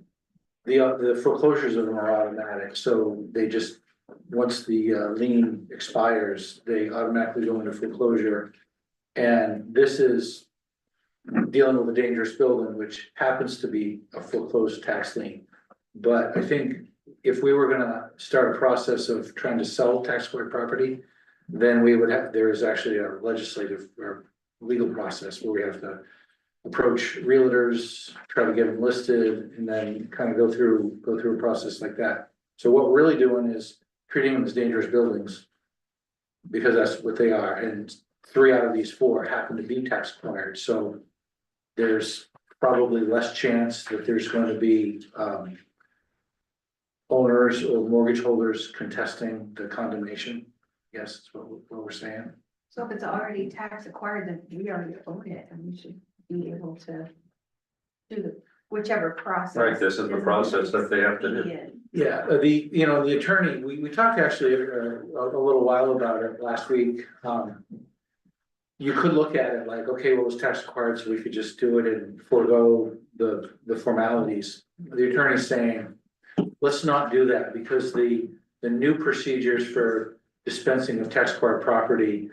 the foreclosures of them are automatic, so they just, once the lien expires, they automatically go into foreclosure. And this is dealing with a dangerous building, which happens to be a foreclosed tax lien. But I think if we were gonna start a process of trying to sell tax acquired property, then we would have, there is actually a legislative or legal process where we have to approach realtors, try to get them listed, and then kind of go through a process like that. So what we're really doing is treating them as dangerous buildings, because that's what they are, and 3 out of these 4 happen to be tax acquired, so there's probably less chance that there's going to be owners or mortgage holders contesting the condemnation. Yes, that's what we're saying. So if it's already tax acquired, then we already own it and we should be able to. Do the whichever process. Right, this is the process that they have to do. Yeah, the attorney, we talked actually a little while about it last week. You could look at it like, okay, well, it's tax acquired, so we could just do it and forego the formalities. The attorney's saying, let's not do that, because the new procedures for dispensing of tax acquired property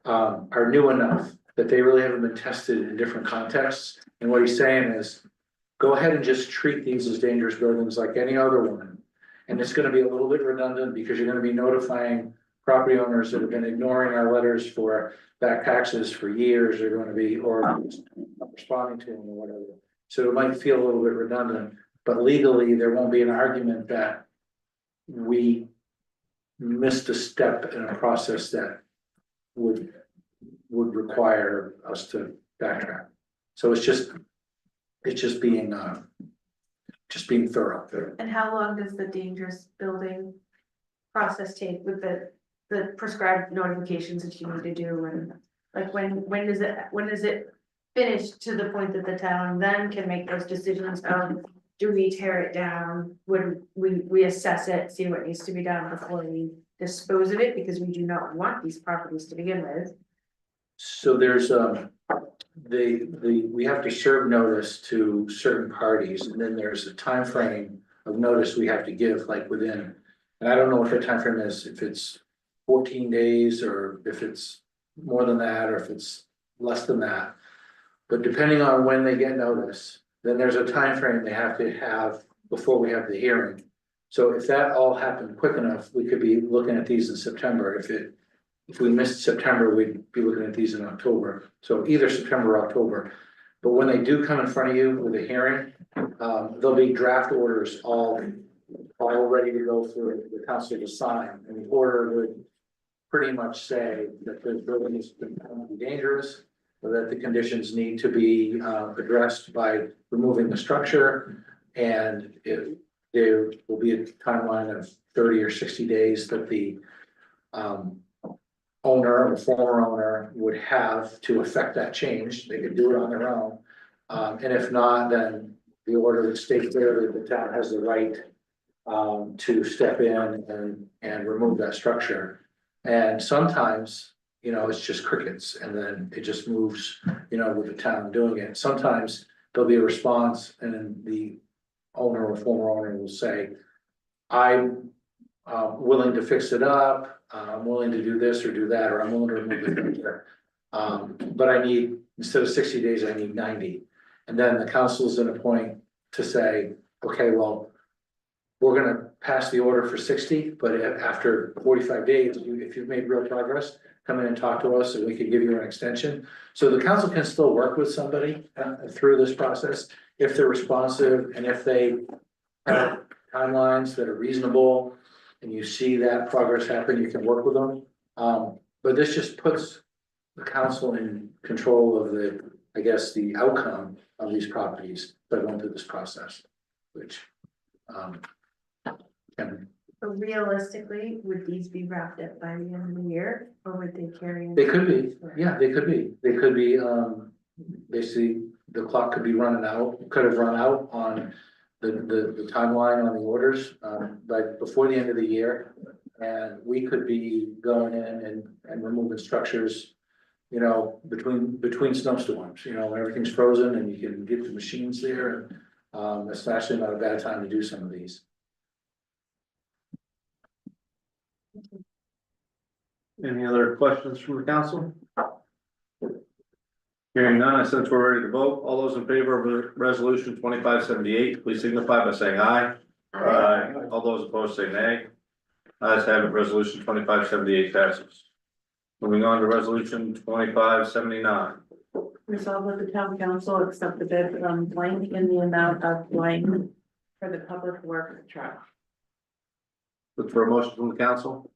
are new enough that they really haven't been tested in different contexts. And what he's saying is, go ahead and just treat these as dangerous buildings like any other one. And it's gonna be a little bit redundant, because you're gonna be notifying property owners that have been ignoring our letters for back taxes for years, are gonna be, or not responding to them or whatever. So it might feel a little bit redundant, but legally, there won't be an argument that we missed a step in a process that would require us to backtrack. So it's just being thorough there. And how long does the dangerous building process take with the prescribed notifications that you need to do, and like when does it finish to the point that the town then can make those decisions of, do we tear it down? Would we assess it, see what needs to be done before we dispose of it, because we do not want these properties to begin with. So there's we have to serve notice to certain parties, and then there's a time frame of notice we have to give, like within, and I don't know what the time frame is, if it's 14 days or if it's more than that, or if it's less than that. But depending on when they get notice, then there's a time frame they have to have before we have the hearing. So if that all happened quick enough, we could be looking at these in September. If we missed September, we'd be looking at these in October. So either September or October. But when they do come in front of you with a hearing, there'll be draft orders all ready to go through the council to sign, and the order would pretty much say that the building is dangerous, or that the conditions need to be addressed by removing the structure. And there will be a timeline of 30 or 60 days that the owner or former owner would have to affect that change. They could do it on their own. And if not, then the order would state clearly that the town has the right to step in and remove that structure. And sometimes, you know, it's just crickets, and then it just moves, you know, with the town doing it. Sometimes there'll be a response, and then the owner or former owner will say, I'm willing to fix it up, I'm willing to do this or do that, or I'm willing to remove the structure. But I need, instead of 60 days, I need 90. And then the council's in a point to say, okay, well, we're gonna pass the order for 60, but after 45 days, if you've made real progress, come in and talk to us and we can give you an extension. So the council can still work with somebody through this process if they're responsive and if they have timelines that are reasonable and you see that progress happen, you can work with them. But this just puts the council in control of the, I guess, the outcome of these properties that went through this process, which So realistically, would these be wrapped up by the end of the year, or would they carry? they could be, yeah, they could be, basically, the clock could be running out, could have run out on the timeline on the orders, but before the end of the year. And we could be going in and removing structures, you know, between snowstorms, you know, when everything's frozen and you can get the machines there. It's actually not a bad time to do some of these. Any other questions from the council? Hearing none, since we're ready to vote, all those in favor of resolution 2578, please signify by saying aye. Aye. All those opposed say nay. Ayes have it, resolution 2578 passes. Moving on to resolution 2579. Resolved that the town council accept the bid from blank in the amount of blank for the public works truck. Look for a motion from the council.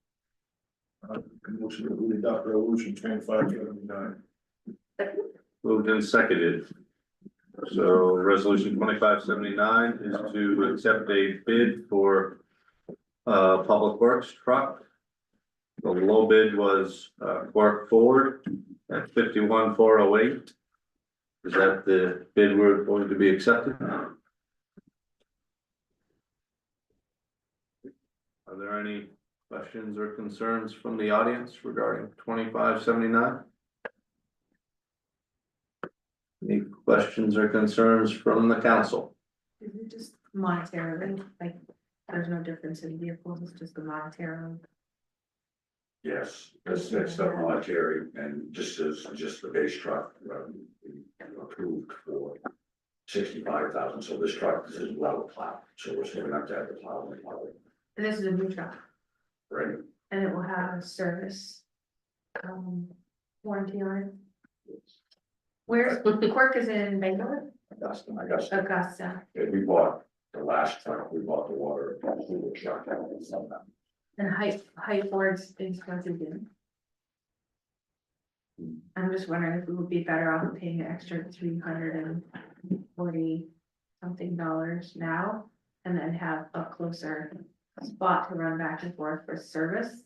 Motion to adopt resolution 2579. Moved and seconded. So resolution 2579 is to accept a bid for public works truck. The low bid was Clark Ford at 51,408. Is that the bid we're going to be accepting? Are there any questions or concerns from the audience regarding 2579? Any questions or concerns from the council? Is it just monetarily, like, there's no difference in vehicles, it's just the monetary? Yes, that's the monetary and just the base truck, approved for 65,000, so this truck is well plowed, so we're still gonna have to have the plow and plow it, And this is a new truck, right? and it will have a service warranty on it. Where's Quirk is in Bangor, Augusta, Augusta, we bought the last truck, we bought the water truck. and height boards is what it did. I'm just wondering if we would be better off paying an extra $340 something now, and then have a closer spot to run back and forth for service.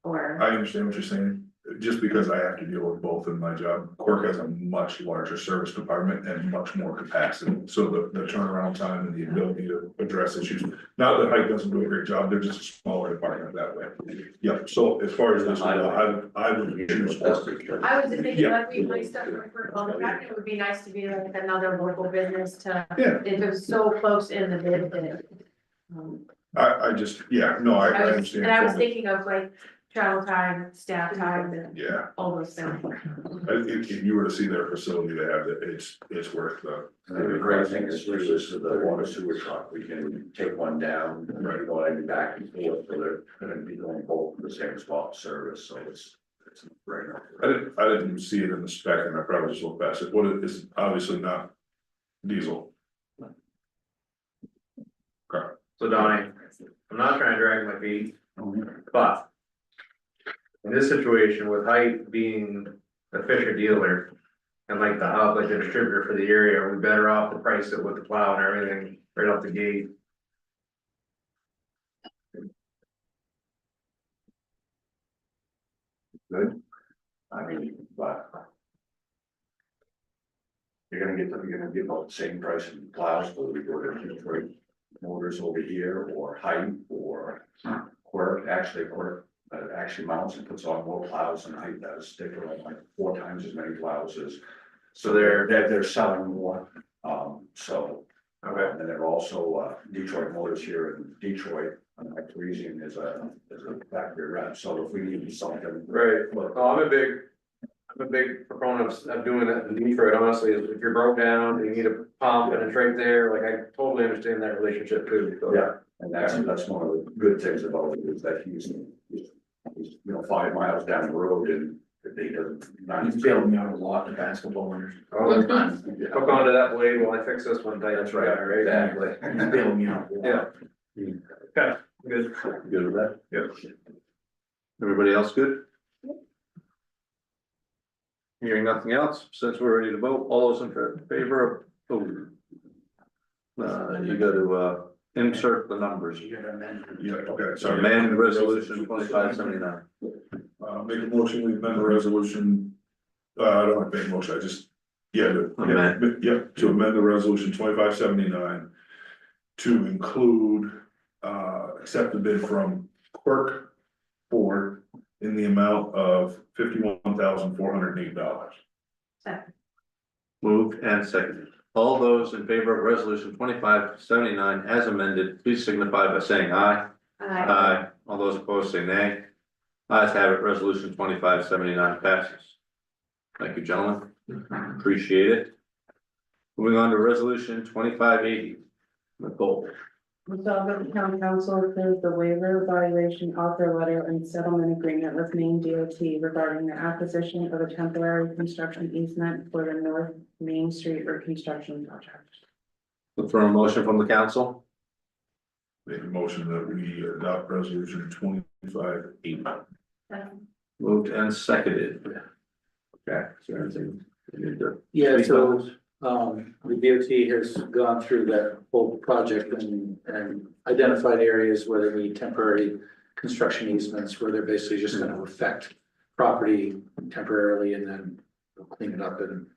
Or, I understand what you're saying, just because I have to deal with both in my job. Quirk has a much larger service department and much more capacity, so the turnaround time and the ability to address issues. Not that Hike doesn't do a great job, they're just a smaller department that way. Yep, so as far as this, I would choose Quirk. I was just thinking, Yeah. like, we nice stuff for contract, it would be nice to be like another local business to, Yeah. if it was so close in the bid that it. I just, yeah, no, I understand. And I was fully. thinking of like travel time, staff time, and Yeah, all those things. if you were to see their facility, they have it, it's worth the. The great thing is too, is the water sewer truck, we can take one down, right, going back and forth, so they're gonna be going both to the same spot service, so it's right. I didn't see it in the spec and I probably just looked past it. What it is, obviously not diesel. So Donnie, I'm not trying to drag my feet, but In this situation with Height being the Fisher dealer. And like the hub, like the distributor for the area, are we better off to price it with the plow and everything right off the gate? I mean, but. You're gonna get about the same price in plows, whether we go to Detroit Motors over here, or Height, or Quirk, actually Quirk. Actually mounts and puts on more plows than Height does, they put on like 4 times as many plows as. So they're selling more, so. Okay. And they're also, Detroit Motors here in Detroit, and like Parisian is a factory rep, so if we need something. Right, well, I'm a big proponent of doing that in Detroit, honestly, if you're broke down, you need a pump and it's right there, like I totally understand that relationship too. So. Yeah, and that's one of the good things about it, is that he's 5 miles down the road and they doesn't. He's bailing me out a lot in basketball winners. All the time. Hook onto that blade while I fix this one tight. That's right, Right, exactly. He's bailing me out. Yeah. Okay, good. Good with that? Yep. Everybody else good? Hearing nothing else, since we're ready to vote, all those in favor of, you gotta, insert the numbers. You gotta amend. Yeah, okay, sorry. Amend resolution 2579. Make a motion, we amend the resolution, I don't want to make a motion, I just, to amend the resolution 2579. To include, accept the bid from Quirk Ford in the amount of $51,408. Moved and seconded. All those in favor of resolution 2579 as amended, please signify by saying aye. Aye. All those opposed say nay. Ayes have it, resolution 2579 passes. Thank you, gentlemen. Appreciate it. Moving on to resolution 2580. Nicole. Resolved that the town council approve the waiver evaluation offer letter and settlement agreement with Maine DOT regarding the acquisition of a temporary construction easement for the North Main Street reconstruction project. Look for a motion from the council. Make a motion that we adopt resolution 2580. Moved and seconded. Okay, is there anything you need to? Yeah, speak so, on? the DOT has gone through that whole project and identified areas where they need temporary construction easements, where they're basically just gonna affect property temporarily and then they'll clean it up and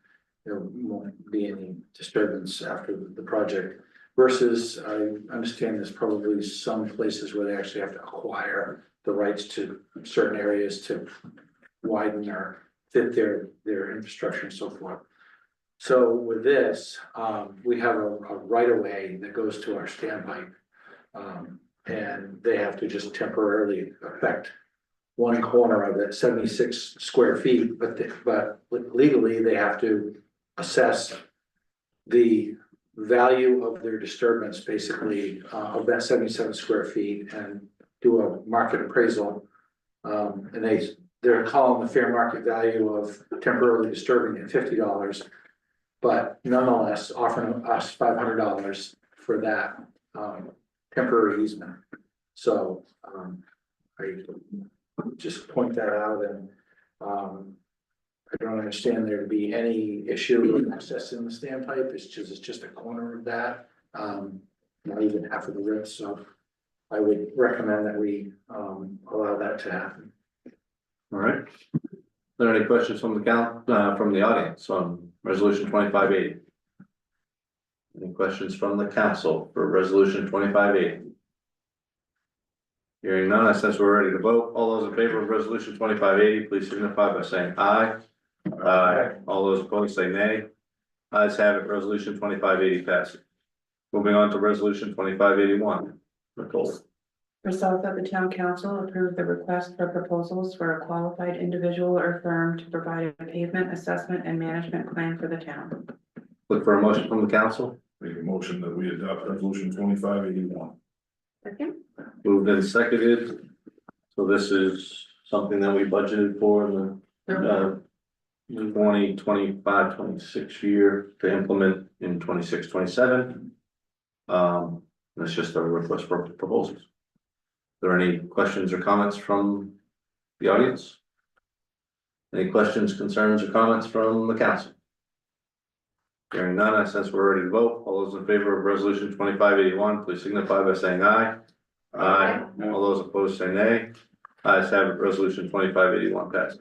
there won't be any disturbance after the project. Versus, I understand there's probably some places where they actually have to acquire the rights to certain areas to widen or fit their infrastructure and so forth. So with this, we have a right of way that goes to our standpipe. And they have to just temporarily affect one corner of it, 76 square feet, but legally they have to assess the value of their disturbance, basically, of that 77 square feet and do a market appraisal. And they're calling the fair market value of temporarily disturbing at $50. But nonetheless, offering us $500 for that temporary easement. So I just point that out and I don't understand there to be any issue with accessing the standpipe. It's just a corner of that, not even half of the width. So I would recommend that we allow that to happen. All right. Are there any questions from the audience on resolution 2580? Any questions from the council for resolution 2580? Hearing none, since we're ready to vote, all those in favor of resolution 2580, please signify by saying aye. Aye. All those opposed say nay. Ayes have it, resolution 2580 passes. Moving on to resolution 2581. Nicole. Resolved that the town council approve the request for proposals for a qualified individual or firm to provide a pavement assessment and management plan for the town. Look for a motion from the council. Make a motion that we adopt resolution 2581. Second. Moved and seconded. So this is something that we budgeted for in the 2025-26 year to implement in 26-27. That's just a request for proposals. Are there any questions or comments from the audience? Any questions, concerns, or comments from the council? Hearing none, I sense we're ready to vote. All those in favor of resolution 2581, please signify by saying aye. Aye. All those opposed say nay. Ayes have it, resolution 2581 passes.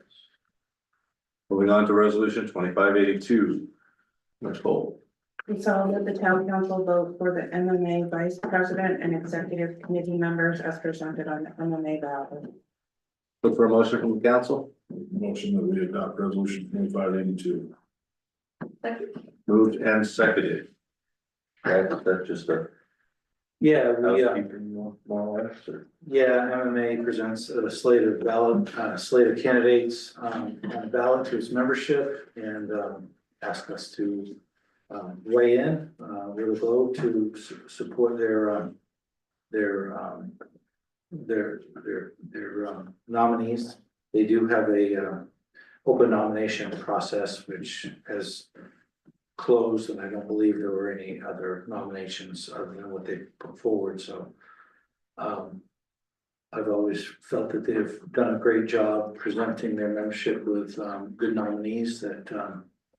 Moving on to resolution 2582. Nicole. Resolved that the town council vote for the MMA vice president and executive committee members as presented on the MMA ballot. Look for a motion from the council. Motion that we adopt resolution 2582. Moved and seconded. That's just a Yeah, housekeeping, more or less, or- yeah, MMA presents a slate of slate of candidates, on ballot to its membership and, ask us to weigh in, with a vote to support their nominees. They do have a, open nomination process, which has closed, and I don't believe there were any other nominations other than what they put forward, so. I've always felt that they've done a great job presenting their membership with, good nominees that,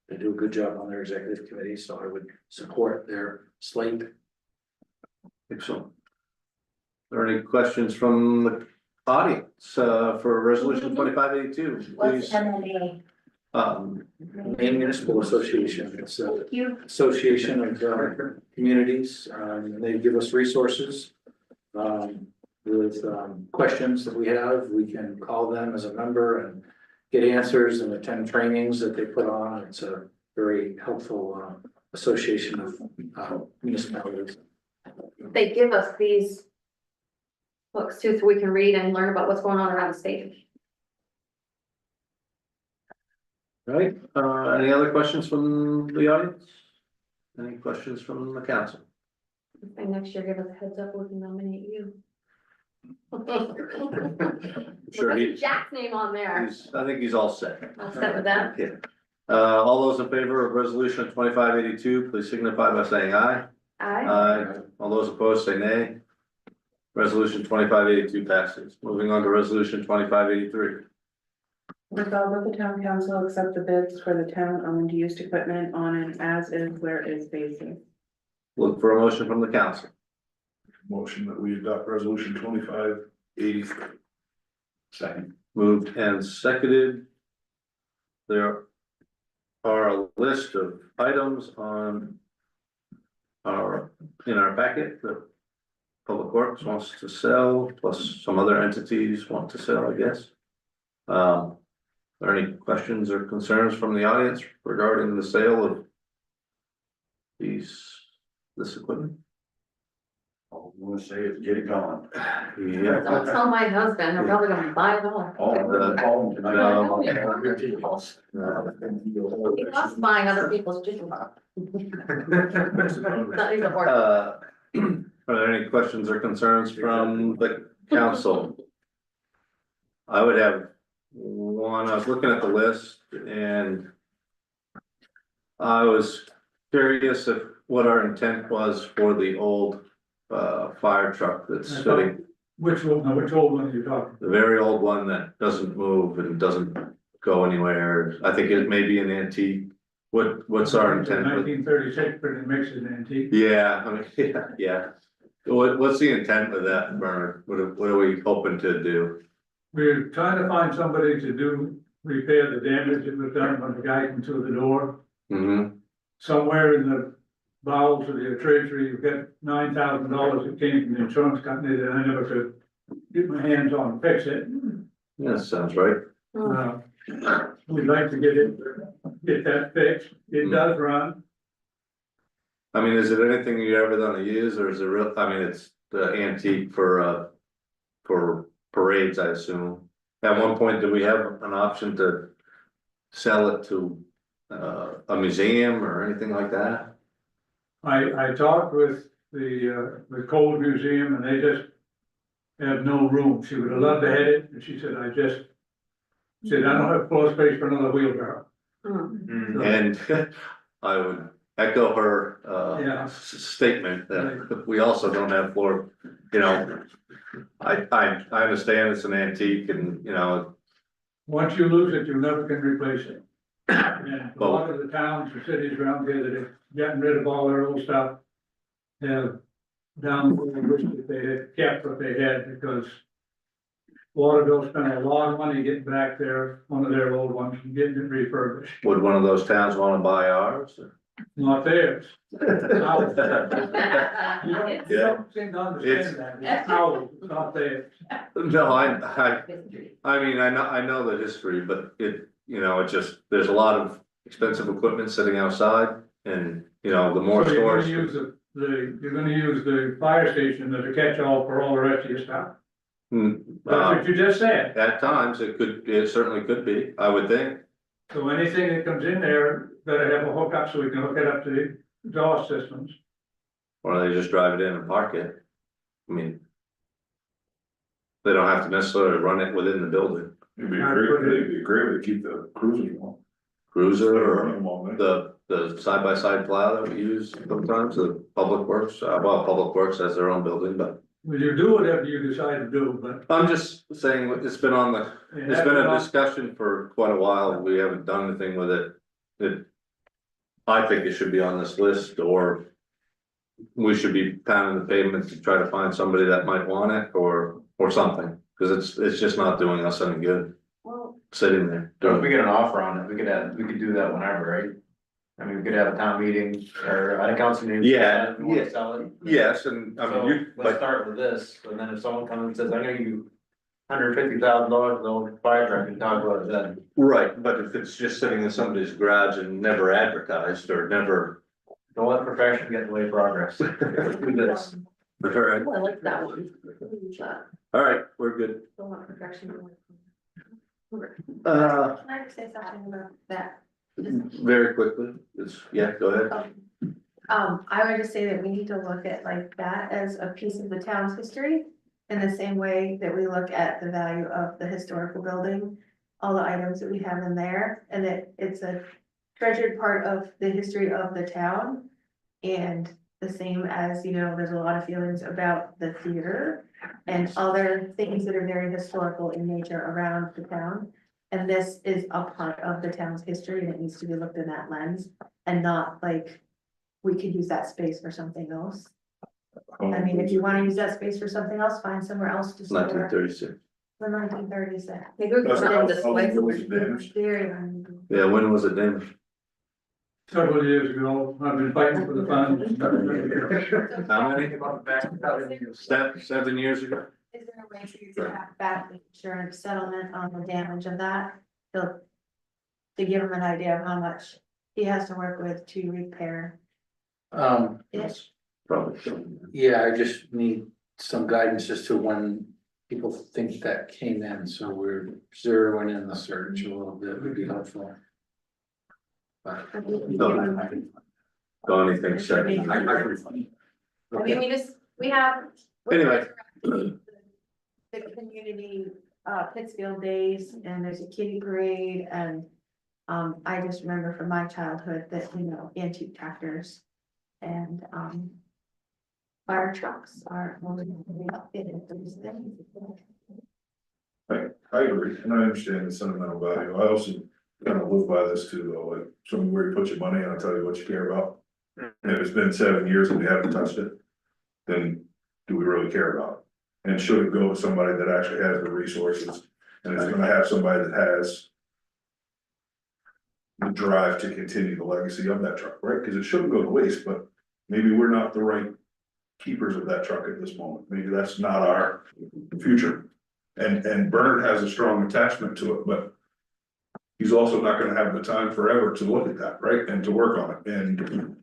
they do a good job on their executive committee, so I would support their slate. Excellent. Are there any questions from the audience, for resolution 2582? What's Please, MMA? Maine Municipal Association, it's a Thank you. association of, communities, they give us resources. With, questions that we have, we can call them as a member and get answers and attend trainings that they put on. It's a very helpful, association of, municipalities. They give us these books too, so we can read and learn about what's going on around the state. All right, any other questions from the audience? Any questions from the council? And next year, give us a heads up, we can nominate you. Sure, Put Jack's name on there. I think he's all set. I'll set with that. Yeah. All those in favor of resolution 2582, please signify by saying aye. Aye. All those opposed say nay. Resolution 2582 passes. Moving on to resolution 2583. Resolved that the town council accept the bids for the town owned used equipment on an as is where is basis. Look for a motion from the council. Motion that we adopt resolution 2583. Second. Moved and seconded. There are a list of items on in our packet that Public Works wants to sell, plus some other entities want to sell, I guess. Are there any questions or concerns from the audience regarding the sale of this equipment? All I'm gonna say is get it going. Yeah. Don't tell my husband, I'm probably gonna buy it all. Call them No. He loves buying other people's chicken. That is a horse. Are there any questions or concerns from the council? I would have one. I was looking at the list and I was curious if what our intent was for the old fire truck that's sitting, Which old one are you talking? the very old one that doesn't move and doesn't go anywhere. I think it may be an antique. What's our intent? 1936, but it makes it antique. Yeah, I mean, yeah. What's the intent with that, Bernard? What are we hoping to do? We're trying to find somebody to repair the damage that was done when the guy came through the door. Mm-hmm. Somewhere in the bowels of the treasury, you've got $9,000 that came from the insurance company that I never could get my hands on and fix it. Yeah, sounds right. We'd like to get that fixed. It does run. I mean, is it anything you ever gonna use, or is it real, I mean, it's the antique for parades, I assume. At one point, did we have an option to sell it to a museum or anything like that? I talked with the Coal Museum and they just have no room. She would have loved to have it, and she said, I don't have floor space for another wheelbarrow. And I would echo her statement that we also don't have floor, you know. I understand it's an antique and, you know, Once you lose it, you never can replace it. And a lot of the towns or cities around here that have gotten rid of all their old stuff have down, wish that they had kept what they had, because Waterville spent a lot of money getting back there, one of their old ones, and getting it refurbished. Would one of those towns wanna buy ours? Not theirs. Ours. Yeah. You don't seem to understand that. It's ours, it's not theirs. No, I mean, I know the history, but it, it just, there's a lot of expensive equipment sitting outside and, the more So you're stores. gonna use you're gonna use the fire station as a catch-all for all the rest of your stuff. That's what you just said. At times, it certainly could be, I would think. So anything that comes in there, better have a hookup so we can hook it up to the exhaust systems. Or they just drive it in and park it. I mean. They don't have to necessarily run it within the building. It'd be great to keep the cruisers warm. Cruiser Running or them all night. the side-by-side plow that we use sometimes, the Public Works, Public Works has their own building, but. Well, you do whatever you decide to do, but. I'm just saying, it's been a discussion for quite a while, we haven't done anything with it. I think it should be on this list, or. We should be pounding the pavement to try to find somebody that might want it, or something, cause it's just not doing us any good. Well, Sitting there. So if we get an offer on it, we could do that whenever, right? I mean, we could have a town meeting or at a council meeting. Yeah, If we wanna sell it. Yes, and I So mean, let's start with this, and then if someone comes and says, I know you. $150,000, no fire truck, and talk about it then. right, but if it's just sitting in somebody's garage and never advertised or never. Don't let perfection get in the way of progress. Do this. Alright, Oh, I like that one. alright, we're good. Don't want perfection. Uh, Can I just say something about that? very quickly, go ahead. I would just say that we need to look at like that as a piece of the town's history. In the same way that we look at the value of the historical building, all the items that we have in there, and that it's a treasured part of the history of the town. And the same as, there's a lot of feelings about the theater and other things that are very historical in nature around the town. And this is a part of the town's history, and it needs to be looked in that lens, and not like we could use that space for something else. I mean, if you wanna use that space for something else, find somewhere else to store. 1936. The 1930s. Maybe we can put in this way. Very unusual. Yeah, when was it damaged? Several years ago, I've been fighting for the funds. How many? 7 years ago? Is there a way for you to have back the insurance settlement on the damage of that? To give him an idea of how much he has to work with to repair it. Probably. Yeah, I just need some guidance as to when people think that came in, so we're zeroing in the search a little bit would be helpful. But Don't anything said. I mean, we have. Anyway. The community, Pittsfield Days, and there's a kitty parade, and, I just remember from my childhood that, antique tractors and, fire trucks are only outfitted for these things. I agree, and I understand the sentimental value, I also kind of live by this too, though, like, somewhere you put your money, and I'll tell you what you care about. And if it's been 7 years and we haven't touched it, then do we really care about it? And should it go to somebody that actually has the resources, and it's gonna have somebody that has the drive to continue the legacy of that truck, right? Cause it shouldn't go to waste, but maybe we're not the right keepers of that truck at this moment, maybe that's not our future. And Bernard has a strong attachment to it, but he's also not gonna have the time forever to look at that, right, and to work on it, and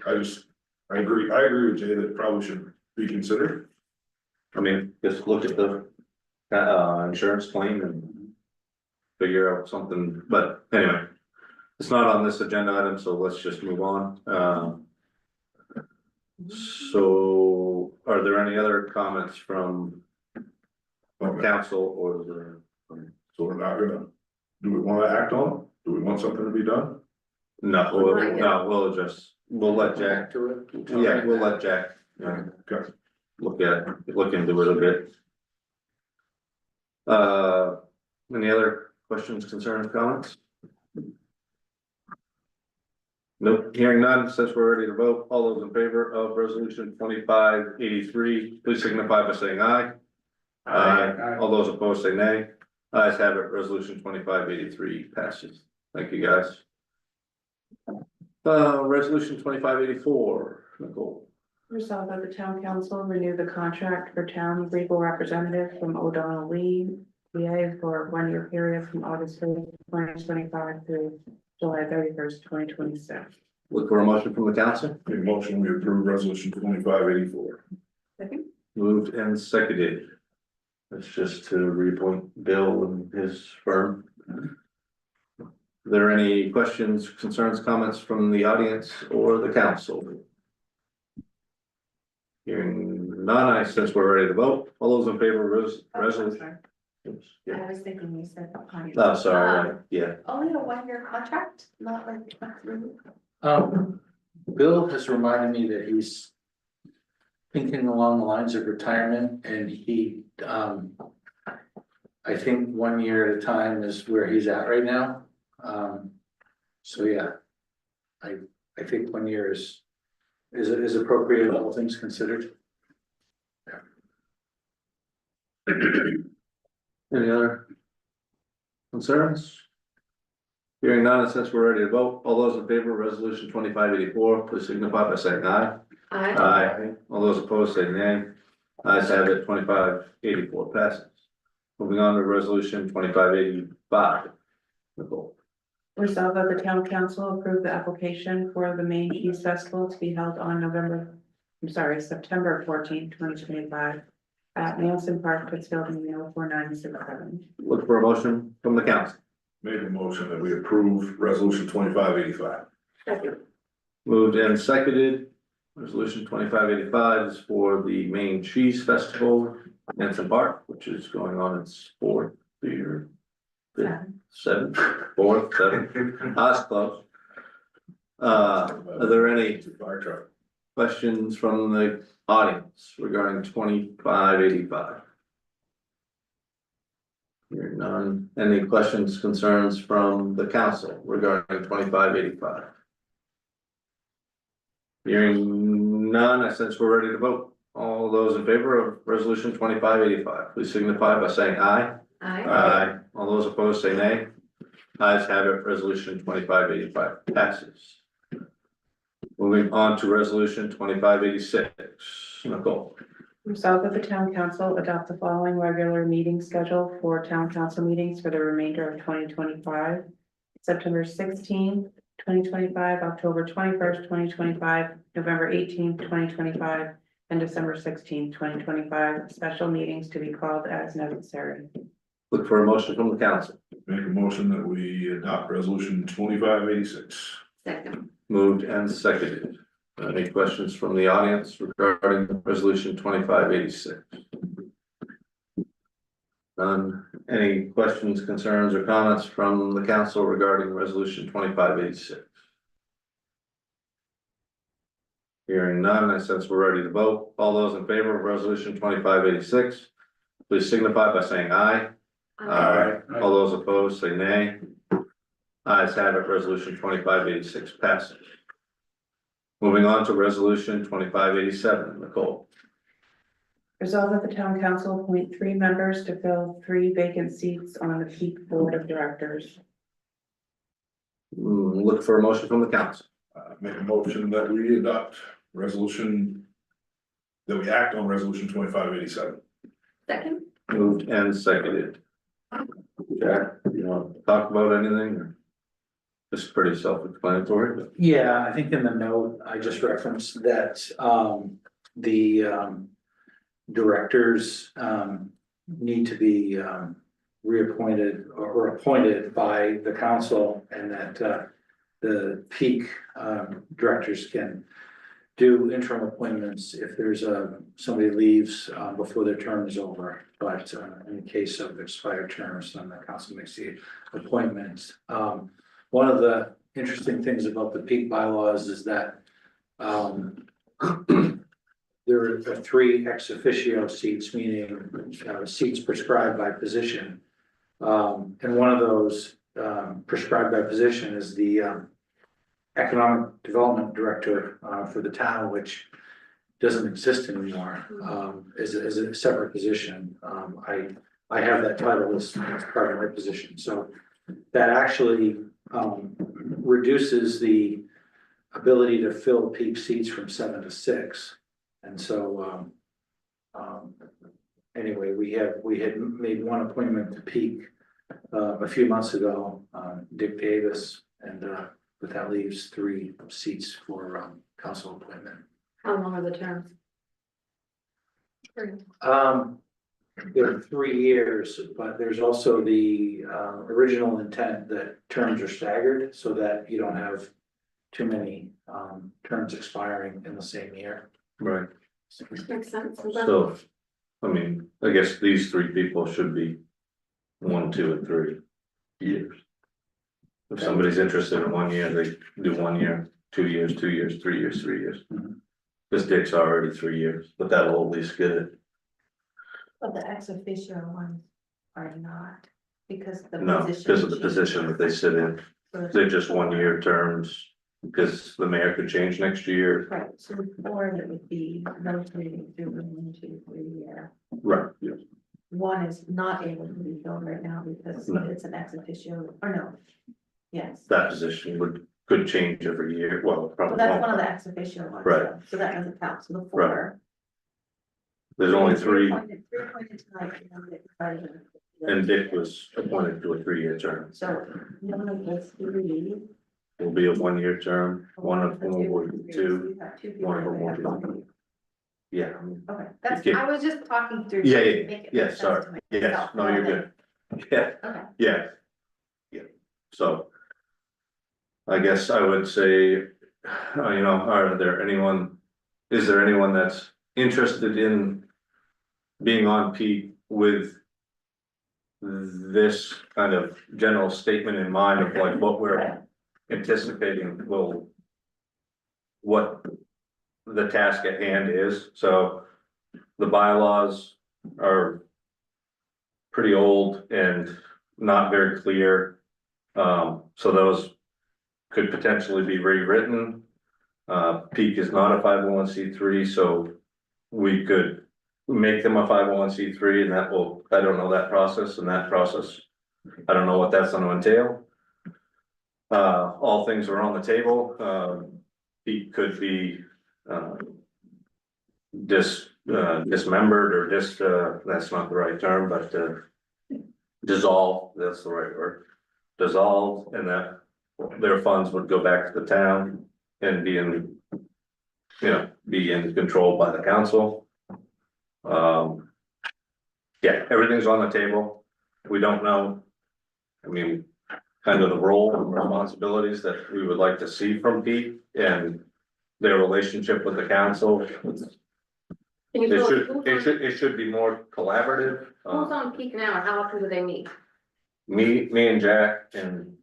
I agree with Jay that it probably should be considered. I mean, just look at the, insurance claim and. Figure out something, but anyway, it's not on this agenda item, so let's just move on. So are there any other comments from council or So we're not gonna, do we wanna act on it? Do we want something to be done? No, we'll just, we'll let Jack do it. Yeah, we'll let Jack, Okay. look into it a bit. Any other questions, concerns, comments? Nope, hearing none, since we're ready to vote, all those in favor of resolution 2583, please signify by saying aye. Aye. All those opposed say nay. Ayes have it, resolution 2583 passes. Thank you, guys. Resolution 2584, Nicole. Resolved that the town council renew the contract for town legal representative from O'Donnell Lee, PA for a 1-year period from August 1st, 2025 through July 31st, 2026. Look for a motion from the council. Make a motion, we approve resolution 2584. Second. Moved and seconded. That's just to reappoint Bill and his firm. Are there any questions, concerns, comments from the audience or the council? Hearing none, I since we're ready to vote, all those in favor of resolution. Oops, yeah. I was thinking you said. Oh, sorry, yeah. Only a 1-year contract, not like. Bill has reminded me that he's thinking along the lines of retirement, and he, I think 1 year at a time is where he's at right now. So yeah, I think 1 year is appropriate, all things considered. Any other concerns? Hearing none, since we're ready to vote, all those in favor of resolution 2584, please signify by saying aye. Aye. All those opposed say nay. Ayes have it, 2584 passes. Moving on to resolution 2585. Nicole. Resolved that the town council approve the application for the Main Cheese Festival to be held on September 14th, 2025 at Nielsen Park, Pittsfield, New York, 4967. Look for a motion from the council. Make a motion that we approve resolution 2585. Second. Moved and seconded. Resolution 2585 is for the Main Cheese Festival, Nielsen Park, which is going on its 4th year. 7th, 4th, 7th, that's close. Are there any Fire truck. questions from the audience regarding 2585? Hearing none. Any questions, concerns from the council regarding 2585? Hearing none, I sense we're ready to vote. All those in favor of resolution 2585, please signify by saying aye. Aye. All those opposed say nay. Ayes have it, resolution 2585 passes. Moving on to resolution 2586. Nicole. Resolved that the town council adopt the following regular meeting schedule for town council meetings for the remainder of 2025. September 16th, 2025, October 21st, 2025, November 18th, 2025, and December 16th, 2025. Special meetings to be called as necessary. Look for a motion from the council. Make a motion that we adopt resolution 2586. Second. Moved and seconded. Any questions from the audience regarding resolution 2586? None. Any questions, concerns, or comments from the council regarding resolution 2586? Hearing none, I sense we're ready to vote. All those in favor of resolution 2586, please signify by saying aye. Aye. All those opposed say nay. Ayes have it, resolution 2586 passes. Moving on to resolution 2587, Nicole. Resolved that the town council appoint 3 members to fill 3 vacant seats on the Peak Board of Directors. Look for a motion from the council. Make a motion that we adopt resolution, that we act on resolution 2587. Second. Moved and seconded. Jack, you want to talk about anything? Or just pretty self-explanatory, but Yeah, I think in the note, I just referenced that, the, directors, need to be, reappointed or appointed by the council, and that, the peak, directors can do interim appointments if there's somebody leaves, before their term is over. But, in the case of expired terms, then the council makes the appointments. One of the interesting things about the peak bylaws is that, there are 3 ex officio seats, meaning seats prescribed by position. And one of those, prescribed by position is the, economic development director, for the town, which doesn't exist anymore, is a separate position. I have that title as part of my position, so that actually, reduces the ability to fill peak seats from 7 to 6. And so, anyway, we had made one appointment to peak, a few months ago, Dick Davis, and, but that leaves 3 seats for, council appointment. How long are the terms? There are 3 years, but there's also the, original intent that terms are staggered so that you don't have too many, terms expiring in the same year. Right, Makes sense. so, I mean, I guess these 3 people should be 1, 2, and 3 years. If somebody's interested in 1 year, they do 1 year, 2 years, 2 years, 3 years, 3 years. This Dick's already 3 years, but that'll at least get it. But the ex officio ones are not, because the No, position. because of the position that they sit in, changes. they're just 1 year terms. Because the mayor could change next year. Right, so before it would be rotating through 1, 2, 3 year. Right, yes. One is not able to be filled right now because No. it's an ex officio, or no. Yes, That position could change every year, well, but probably that's one of won't. the ex officio ones. Right. So that doesn't count, so the Right. 4. There's only 3, Three appointed tonight, and then Dick Sargent. and Dick was appointed to a 3-year term. So one of those 3. Will be a 1 year term, one of them will be So 2, you have 2 people. one of them that will have be 1. yeah. I mean, Okay, that's, Okay. I was just talking through. Yeah, to yeah, make it yeah, make sense sorry, to yes, myself no, more you're than- good. Yeah, Okay. yeah. Yeah, so. I guess I would say, you know, is there anyone that's interested in being on peak with this kind of general statement in mind of like what we're anticipating what the task at hand is, so the bylaws are pretty old and not very clear. So those could potentially be rewritten. Peak is not a 501c3, so we could make them a 501c3, and I don't know that process, I don't know what that's gonna entail. All things are on the table. Peak could be dismembered or that's not the right term, but dissolved, that's the right word. Dissolved, and that their funds would go back to the town and be in control by the council. Yeah, everything's on the table. We don't know. I mean, kind of the role and responsibilities that we would like to see from Pete and their relationship with the council. Can you tell us who's on- It should be more collaborative. Who's on peak now, and how often do they meet? Me and Jack and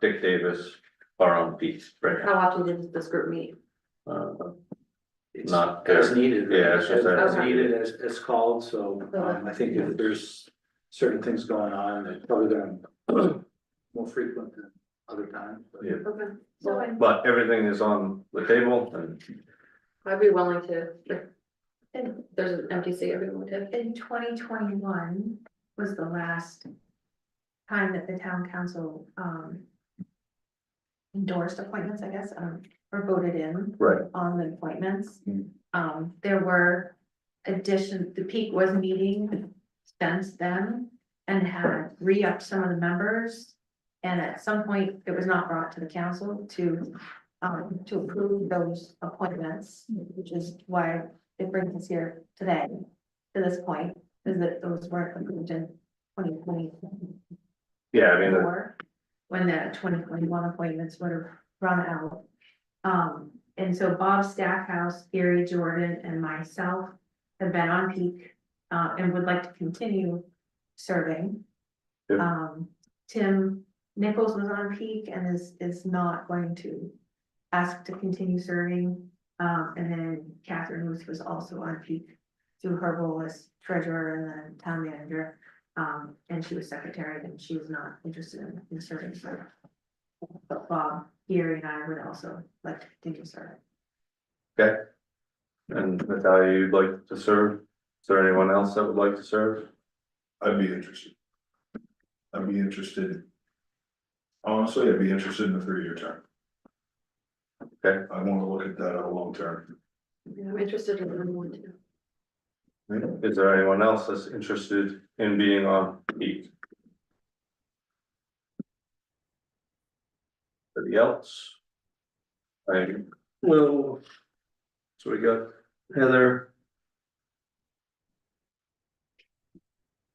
Dick Davis are on Pete right now. How often does this group meet? It's Not as needed. Yeah, it's just As that. needed as called, so, I think if there's certain things going on, it's probably gonna more frequent than other times. But Yeah. Okay, so But everything is on the table and I'd be willing to, if there's an empty seat, I'd be willing to. In 2021 was the last time that the town council, endorsed appointments, I guess, or voted in. Right. On the appointments. Mm. There were the peak was meeting since then and had re-upped some of the members. And at some point, it was not brought to the council to approve those appointments, which is why it brings us here today, to this point, is that those weren't approved in 2020. yeah, I mean, When the 2021 appointments would have run out. And so Bob Stackhouse, Gary Jordan, and myself have been on peak, and would like to continue serving. Yeah. Tim Nichols was on peak and is not going to ask to continue serving. And then Catherine Luce was also on peak through her role as treasurer and then town manager. And she was secretary and she was not interested in serving, so. But Bob, Gary and I would also like to continue serving. Okay. And Natalia, you'd like to serve? Is there anyone else that would like to serve? I'd be interested. I'd be interested. Honestly, I'd be interested in a 3-year term. Okay. I wanna look at that a long term. Yeah, I'm interested in learning more too. Is there anyone else that's interested in being on peak? Anybody else? Well, so we got Heather.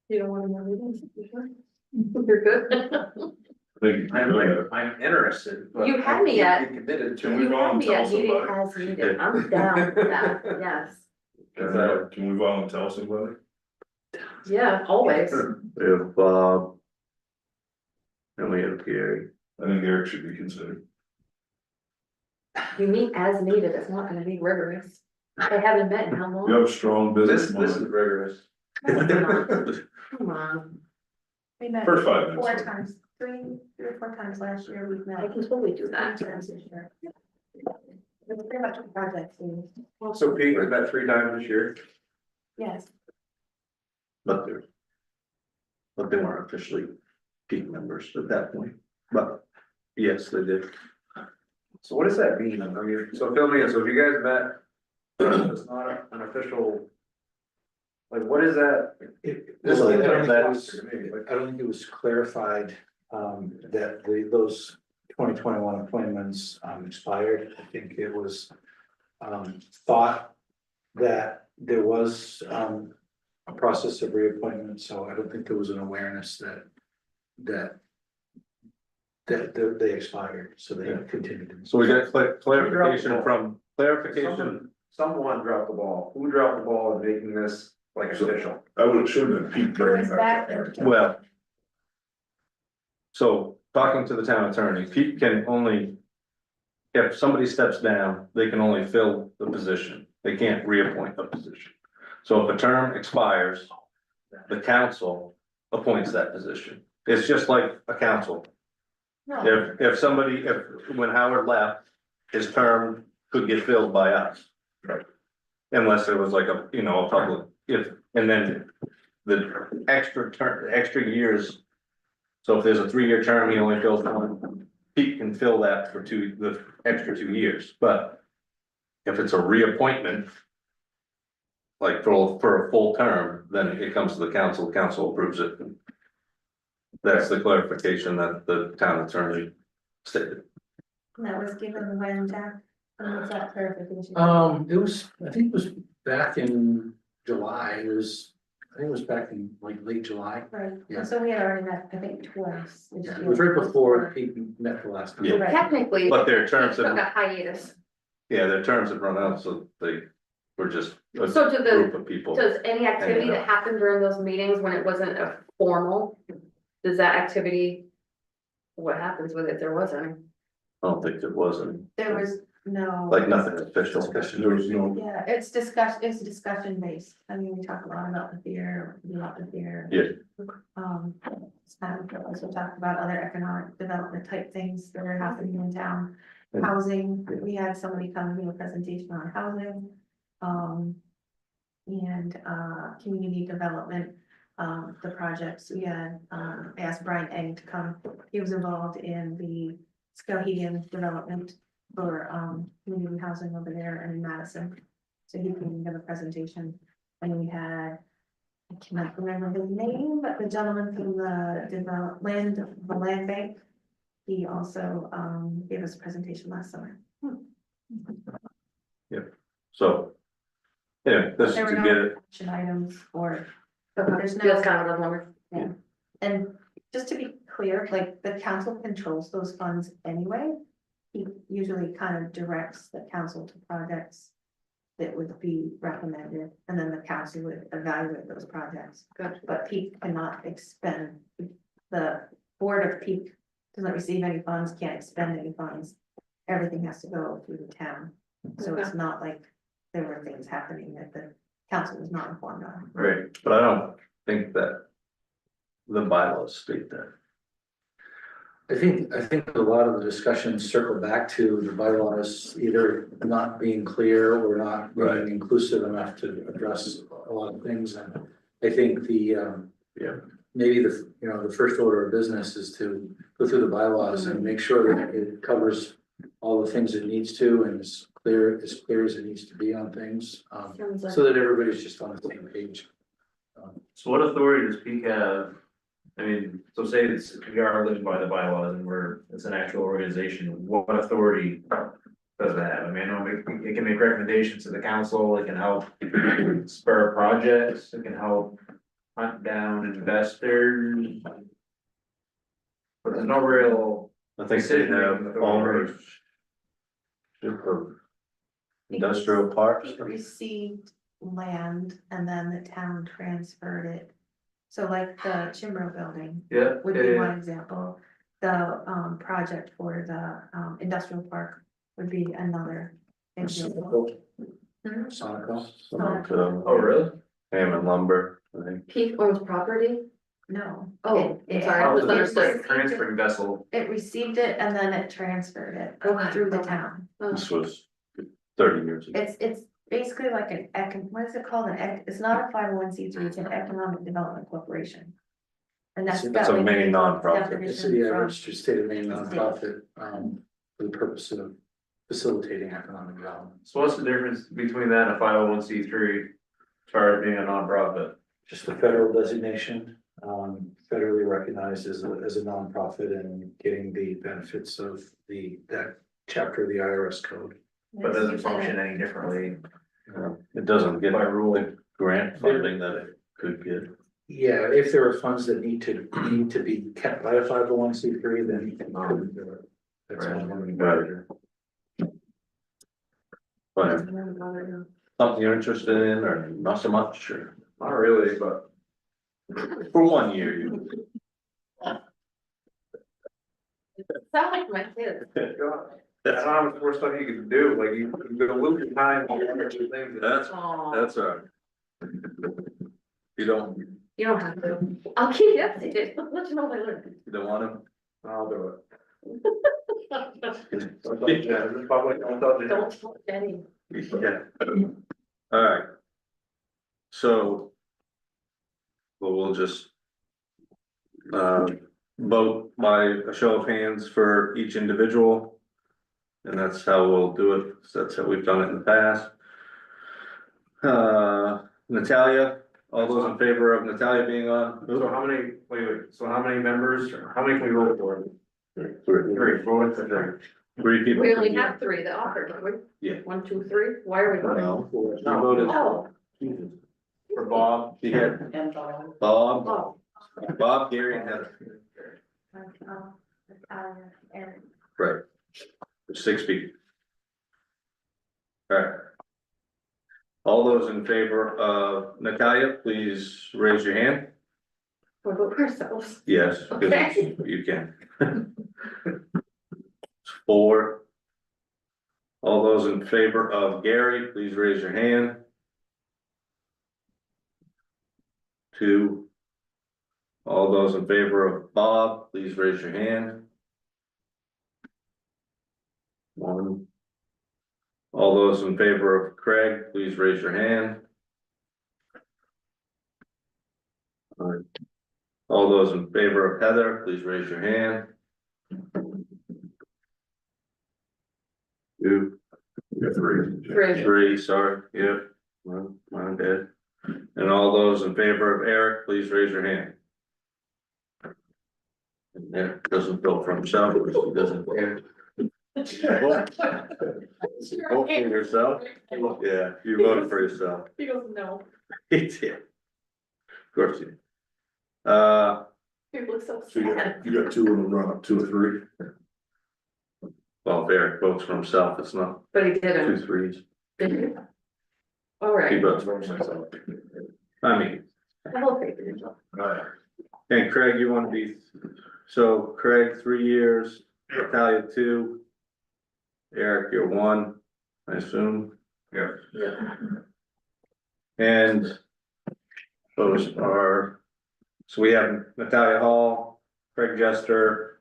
You don't want to know meetings? You're good. I'm interested. but You had me at- you Committed to. Can we You have me at volunteer meeting somebody? as needed, I'm down with that, yes, Can we volunteer somebody? yeah, always. We have Bob. And we have Gary. I think Eric should be considered. You meet as needed, it's not gonna be rigorous. I haven't met in how long? You have a strong business This is mind. rigorous. Come on, We met First 5 minutes. 4 times, 3 or 4 times last year, we've met. I can totally do that. 3 times this year. It's pretty much a project, so, So Pete was met 3 times this year. yes. But they weren't officially peak members at that point, but yes, they did. So what does that mean? I mean, so fill me in, so if you guys met, it's not an official. Like, what is that? This Well, I don't think it that's- was- I don't think it was clarified, that those 2021 appointments, expired. I think it was, thought that there was, a process of reappointment, so I don't think there was an awareness that they expired, so they continued. So we got clarification from, Someone dropped the ball. Who dropped the ball in making this like official? I would, should have been Pete bringing back. well. So talking to the town attorney, Pete can only. If somebody steps down, they can only fill the position, they can't reappoint the position. So if a term expires, the council appoints that position. It's just like a council. No, If when Howard left, his term could get filled by us. Right. Unless there was like a public, and then the extra years. So if there's a 3-year term, he only fills 1, Pete can fill that for the extra 2 years, but. If it's a reappointment. Like for a full term, then it comes to the council approves it. That's the clarification that the town attorney stated. that was given when Jack, what's that clarification? It was, I think it was back in July, I think it was back in like late July. Right, Yeah. so we had already met, I think, twice. this Yeah, it year. was right before people met for last time. Yeah. Right. Technically. But their terms Took have, a hiatus. yeah, their terms have run out, so they were just a So to group the, of people. does any activity Hanging that happened during those meetings when it wasn't a formal, does that activity? What happens with it if there was any? I don't think it was any, There was no. like nothing official. There was no, Yeah, it's discussion based. I mean, we talk a lot about the fear, about the fear. Yeah. It's kind of, also talk about other economic development type things that are happening in town. And- Housing, we had somebody come and do a presentation on housing. And community development, the projects, we had, I asked Brian Eng to come, he was involved in the Skowhegan development for, community housing over there in Madison. So he can give a presentation, and we had, I cannot remember his name, but the gentleman from the land bank. He also, gave us a presentation last summer. So. Yeah, this is There to were get no it, action items or, Okay, There's no- that's kind of what I was wondering. yeah. And just to be clear, like, the council controls those funds anyway. He usually kind of directs the council to projects that would be recommended, and then the council would evaluate those projects. Gotcha. But Peak cannot expend, the board of Peak doesn't receive any funds, can't expend any funds. Everything has to go through the town, so it's not like there were things happening that the council was not informed on. right, but I don't think that. the bylaws state that. I think a lot of the discussions circle back to the bylaws either not being clear or not Right. being inclusive enough to address a lot of things. And I think Yeah. maybe the first order of business is to go through the bylaws and make sure that it covers all the things it needs to and is clear as it needs to be on things. Sounds like- So that everybody's just on the same page. So what authority does Peak have? I mean, so say we are living by the bylaws and it's an actual organization, what authority does that have? I mean, I know it can make recommendations to the council, it can help spur projects, it can help hunt down investors. But there's no real, I think they have ownership of industrial parks. It received land and then the town transferred it. So like the Chimbrow building yeah, would be one example. The project for the industrial park would be another example. Sonical. oh, really? Hammond lumber, I think. Keith owns property? No. Oh, It- I'm sorry, I it- was it understood. received it- Transferring vessel. It received it and then it transferred it Okay. through the town. This was 30 years ago. It's basically like what is it called? It's not a 501(c)(3), it's an economic development corporation. And that's. It's a main nonprofit. It's definition the from- registered state of Maine nonprofit, for the purpose of facilitating economic development. So what's the difference between that and a 501(c)(3) as far as being a nonprofit? Just the federal designation, federally recognized as a nonprofit and getting the benefits of that chapter of the IRS code. But doesn't function any differently It doesn't get by rule. the grant funding that it could get. Yeah, if there are funds that need to be kept by a 501(c)(3), then. That's Right. one competitor. But something you're interested in or not so much, or Not really, but for 1 year, you. Sound like my kids. I don't know how much more stuff you can do, like you can lose your time on one or two things. That's all right. You don't have to. I'll keep you updated, let you know what I learned. You don't want I'll do it. him? Yeah, it's public, don't touch it. Don't tell Jenny. Yeah. All right. So. We'll just. Vote by a show of hands for each individual. And that's how we'll do it, that's how we've done it in the past. Natalia, all those in favor of Natalia being on? So how many, so how many members, how many can we vote for? Three, vote for three. 3 people. We only have 3 that offered, don't we? Yeah. 1, 2, 3, why are we voting? No. No. Voted. Oh, For Bob. Yeah, And Bob, oh, Bob, Gary and Heather, And right, 6 people. All right. All those in favor of Natalia, please raise your hand. we'll vote for ourselves. Yes, because Okay. you can. 4. All those in favor of Gary, please raise your hand. 2. All those in favor of Bob, please raise your hand. 1. All those in favor of Craig, please raise your hand. All right. All those in favor of Heather, please raise your hand. 2. 3. 3, sorry, yeah, well, my bad. And all those in favor of Eric, please raise your hand. And Eric doesn't vote for himself, because he doesn't care. Vote for yourself? Yeah, you voted for yourself. He goes, no, He did. Of course you did. people look so So sad. you got 2 in the run up, 2 or 3. Well, if Eric votes for himself, it's not But he 2 didn't. 3s. Did he? All He right. votes for himself. I mean, I will pay for your job. and Craig, you wanna be, so Craig, 3 years, Natalia 2. Eric, you're 1, I assume. Yeah. And those are So we have Natalia Hall, Craig Jester,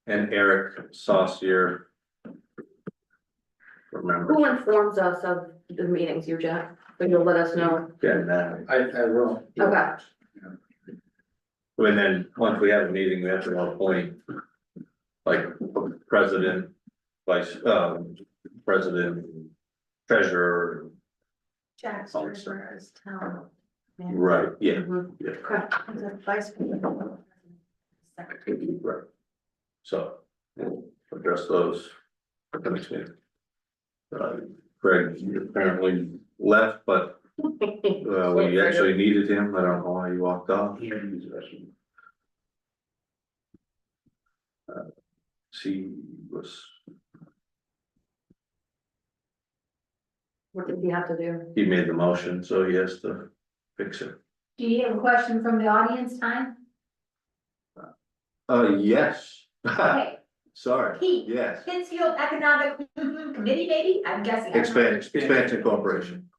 and Eric Saucier. Remember. Who informs us of the meetings, you, Jeff? So you'll let us know. Yeah, I will. Okay. and then, once we have a meeting, we have to appoint. Like, president, vice, president, treasurer. Jack's treasurer is town. manager. Right, yeah, Mhm. yeah, Okay. He's a vice president. Secretary. right. So, we'll address those at the next meeting. Greg apparently left, but we actually needed him, I don't know why he walked off. He had to use the restroom. She was, What did he have to do? he made the motion, so he has to fix it. Do you have a question from the audience time? Yes. Okay, Sorry, Pete. yes, Pittsfield Economic Committee, maybe, I'm guessing. I don't know. expansion corporation,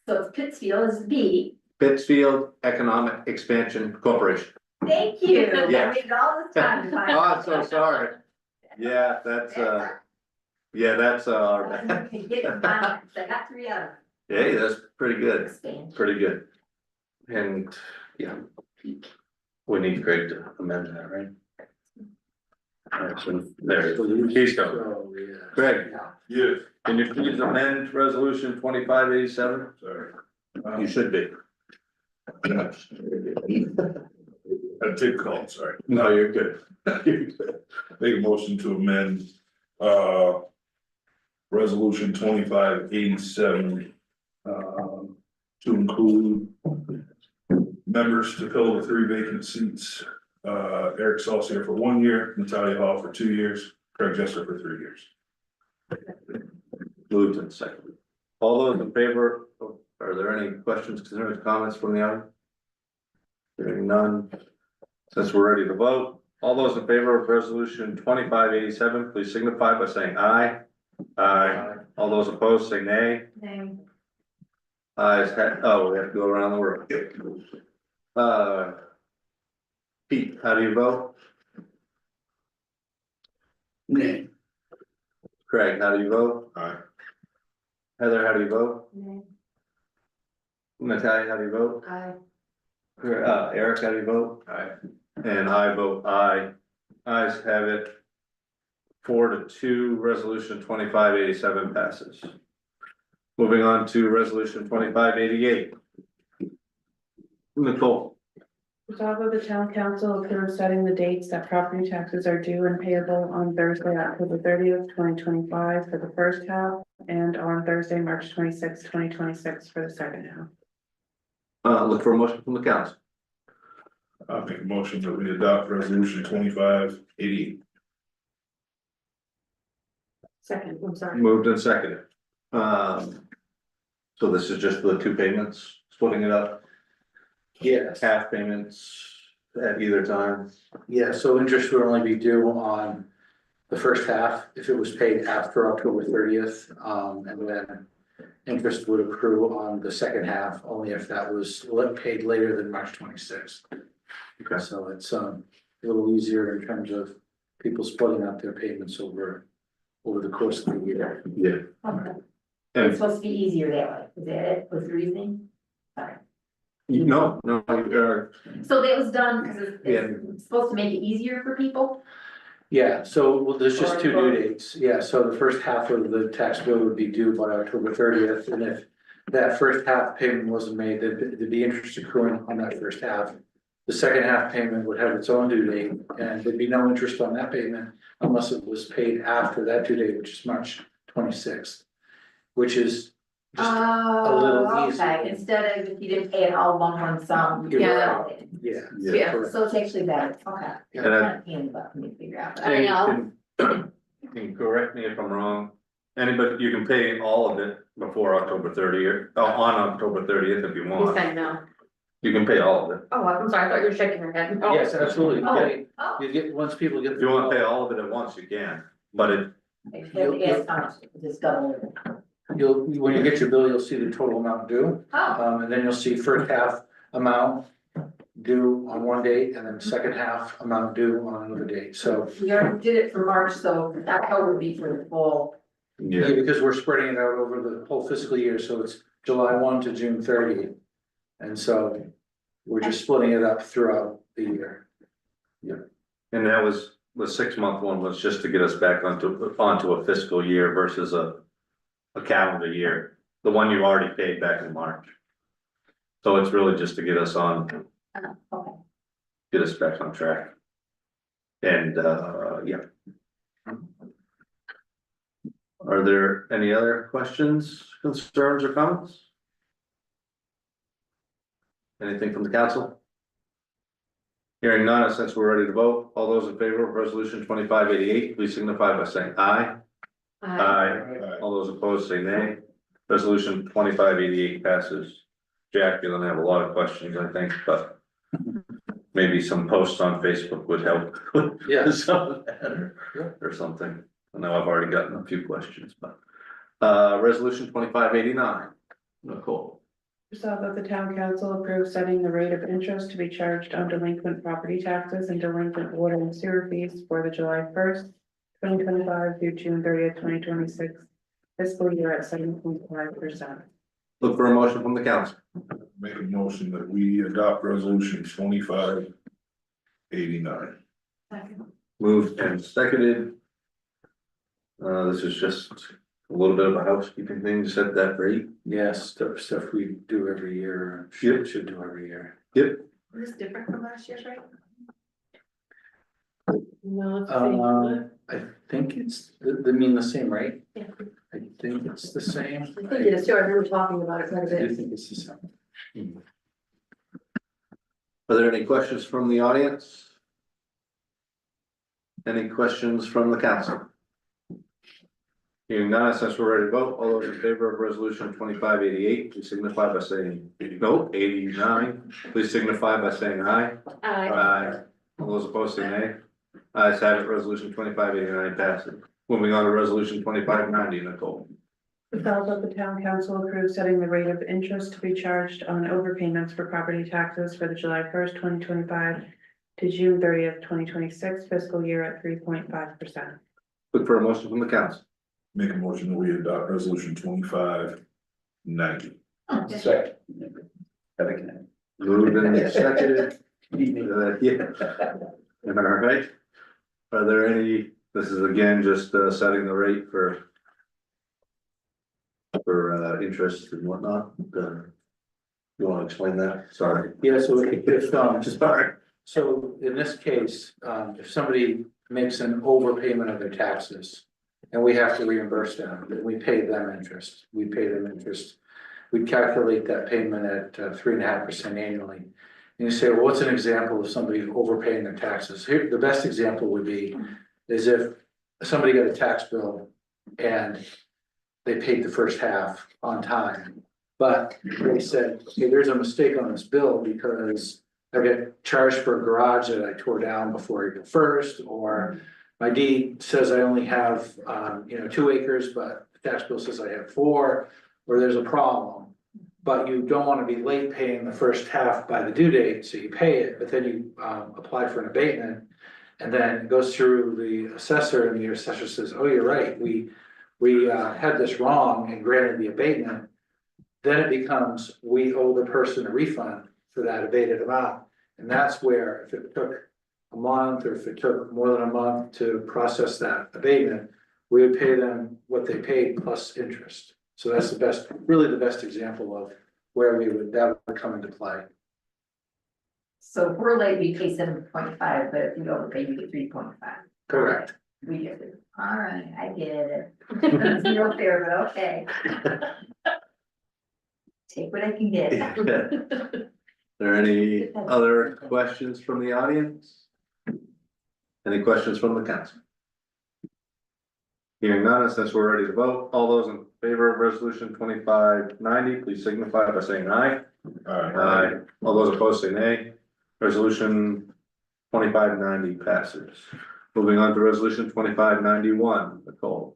So it's Pittsfield is B. Pittsfield Economic Expansion Corporation. Thank you. Yeah. I waited all this time to find Oh, out. I'm so sorry. Yeah, that's our bad. Get it done. I got 3 of them. Hey, that's pretty good, Expansion. pretty good. And, yeah. We need Greg to amend that, right? Alright, so there, he's going. Oh, yeah. Greg, Yes, can you please amend resolution 2587? sorry. You should be. I did call, sorry. No, you're good. Make a motion to amend, resolution 2587. To include. Members to fill the 3 vacant seats, Eric Saucier for 1 year, Natalia Hall for 2 years, Craig Jester for 3 years. Moved and seconded. All those in favor, are there any questions, concerns, comments from the audience? Hearing none. Since we're ready to vote, all those in favor of resolution 2587, please signify by saying aye. Aye. All those opposed, say nay. Name. Ayes we have to go around the world. Pete, how do you vote? Nay. Craig, how do you vote? Aye. Heather, how do you vote? Nay. Natalia, how do you vote? Aye. Eric, how do you vote? Aye. And I vote aye. Ayes have it. 4-2, resolution 2587 passes. Moving on to resolution 2588. Nicole. Resolved that the town council approves setting the dates that property taxes are due and payable on Thursday, October 30th, 2025 for the first half, and on Thursday, March 26th, 2026 for the second half. Look for a motion from the council. I'll make a motion that we adopt resolution 2588. Second, I'm sorry. Moved and seconded. So this is just the 2 payments, splitting it up, Yes, half payments at either time. yeah, so interest would only be due on the first half if it was paid after October 30th. And then interest would accrue on the second half only if that was paid later than March 26th. Okay. So it's a little easier in terms of people splitting up their payments over the course of the year. Yeah. Okay. And It's supposed to be easier that way. Is that it? Was the reasoning? Sorry. no, So that was done because Yeah. it's supposed to make it easier for people? Yeah, so well, there's just 2 due dates. Yeah, so the first half of the tax bill would be due by October 30th. And if that first half payment wasn't made, there'd be interest accruing on that first half. The second half payment would have its own due date, and there'd be no interest on that payment unless it was paid after that due date, which is March 26th. Which is just a little easier. Okay, instead of if you didn't pay it all one sum. You're Yeah. right. Yeah. Yeah. correct. So it's actually better, okay. And Kind of pain in the butt for me to figure out. I know. Can correct me if I'm wrong. Anybody, you can pay all of it before October 30th, on October 30th if you He's want. saying no. You can pay all of it. Oh, I'm sorry, I thought you were shaking your head. Oh. Yes, absolutely. Oh. Yeah, Oh. you get, once people get. If you wanna pay all of it at once, you can, but it, It's how much, just double it. When you get your bill, you'll see the total amount due. Oh, And then you'll see first half amount, due on one date and then second half amount due on another date, so. You already did it for March, so that would be for the fall. Yeah, because we're spreading it out over the whole fiscal year, so it's July 1 to June 30. And so we're just splitting it up throughout the year. And that was, the 6-month one was just to get us back onto a fiscal year versus a calendar year. The one you already paid back in March. So it's really just to get us on, Okay. get us back on track. And, yeah. Are there any other questions, concerns, or comments? Anything from the council? Hearing none, since we're ready to vote, all those in favor of resolution 2588, please signify by saying aye. Aye. All those opposed say nay. Resolution 2588 passes. Jack, you're gonna have a lot of questions, I think, but maybe some posts on Facebook would help. Yeah. Some of that or something. I know I've already gotten a few questions, but, resolution 2589. Nicole. Resolved that the town council approves setting the rate of interest to be charged on delinquent property taxes and delinquent water and sewer fees for the July 1st, 2025 through June 30th, 2026 fiscal year at 7.5%. Look for a motion from the council. Make a motion that we adopt resolution 2589. Moved and seconded. This is just a little bit of a housekeeping thing to set that rate. Yes, stuff we do every year, Yep. should do every year. Yep. Is this different from last year's, right? No, it's the same. I think it's, I mean, the same, right? Yeah. I think it's the same. I think it is too. I remember talking about it quite a I do bit. think it's the same. Are there any questions from the audience? Any questions from the council? Hearing none, since we're ready to vote, all those in favor of resolution 2588, please signify by saying, no, 89, please signify by saying aye. Aye. All those opposed say nay. Ayes have it, resolution 2589 passes. Moving on to resolution 2590, Nicole. Resolved that the town council approves setting the rate of interest to be charged on overpayments for property taxes for the July 1st, 2025 to June 30th, 2026 fiscal year at 3.5%. Look for a motion from the council. Make a motion that we adopt resolution 2590. Second. Moved and seconded. Yeah. All right. Are there any, this is again, just setting the rate for interest and whatnot. You wanna explain that? Sorry. Yeah, so if, Sorry. so in this case, if somebody makes an overpayment of their taxes and we have to reimburse them, then we pay them interest. We pay them interest. We calculate that payment at 3.5% annually. And you say, well, what's an example of somebody overpaying their taxes? Here, the best example would be is if somebody got a tax bill and they paid the first half on time, but they said, okay, there's a mistake on this bill because I get charged for a garage that I tore down before April 1st, or my deed says I only have, 2 acres, but the tax bill says I have 4, or there's a problem. But you don't want to be late paying the first half by the due date, so you pay it, but then you apply for an abatement. And then it goes through the assessor and the assessor says, oh, you're right, we had this wrong and granted the abatement. Then it becomes, we owe the person a refund for that abated amount. And that's where if it took a month or if it took more than a month to process that abatement, we would pay them what they paid plus interest. So that's the best, really the best example of where that would come into play. So if we're late, we pay 7.5, but if we overpay, you get 3.5. Correct. We get it. All right, I get it. It's no fair, but okay. Take what I can get. There any other questions from the audience? Any questions from the council? Hearing none, since we're ready to vote, all those in favor of resolution 2590, please signify by saying aye. Aye. All those opposed say nay. Resolution 2590 passes. Moving on to resolution 2591, Nicole.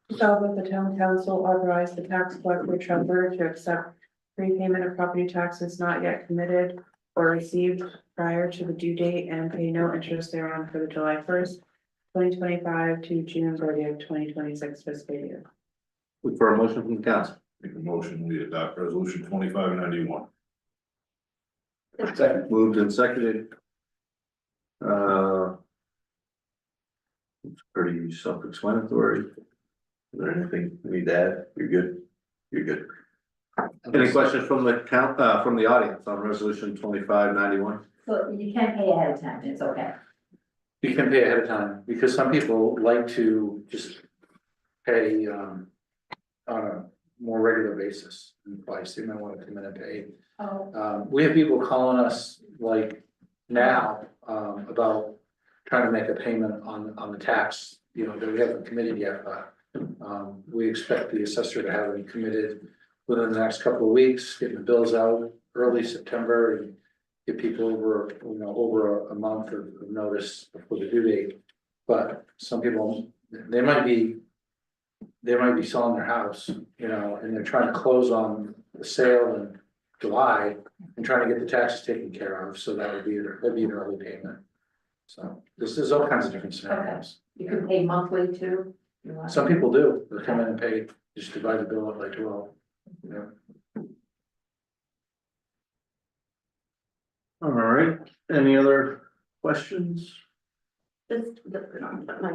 Resolved that the town council authorize the tax collector treasurer to accept prepayment of property taxes not yet committed or received prior to the due date and pay no interest thereon for the July 1st, 2025 to June 30th, 2026 fiscal year. Look for a motion from the council. Make a motion, we adopt resolution 2591. Second. Moved and seconded. It's pretty self-explanatory. Is there anything we need to add? You're good? You're good. Any questions from the from the audience on resolution 2591? So you can pay ahead of time, it's okay. You can pay ahead of time, because some people like to just pay, on a more regular basis. And twice, they might want to come in and pay. Oh. We have people calling us like now, about trying to make a payment on the tax, you know, that we haven't committed yet, but. We expect the assessor to have it committed within the next couple of weeks, getting the bills out early September and. Give people over, you know, over a month of notice before the due date. But some people, they might be selling their house, you know, and they're trying to close on the sale in July. And trying to get the taxes taken care of, so that'd be an early payment. So there's all kinds of different scenarios. You can pay monthly too. Some people do, they come in and pay, just divide the bill up by 12, you know. All right, any other questions? I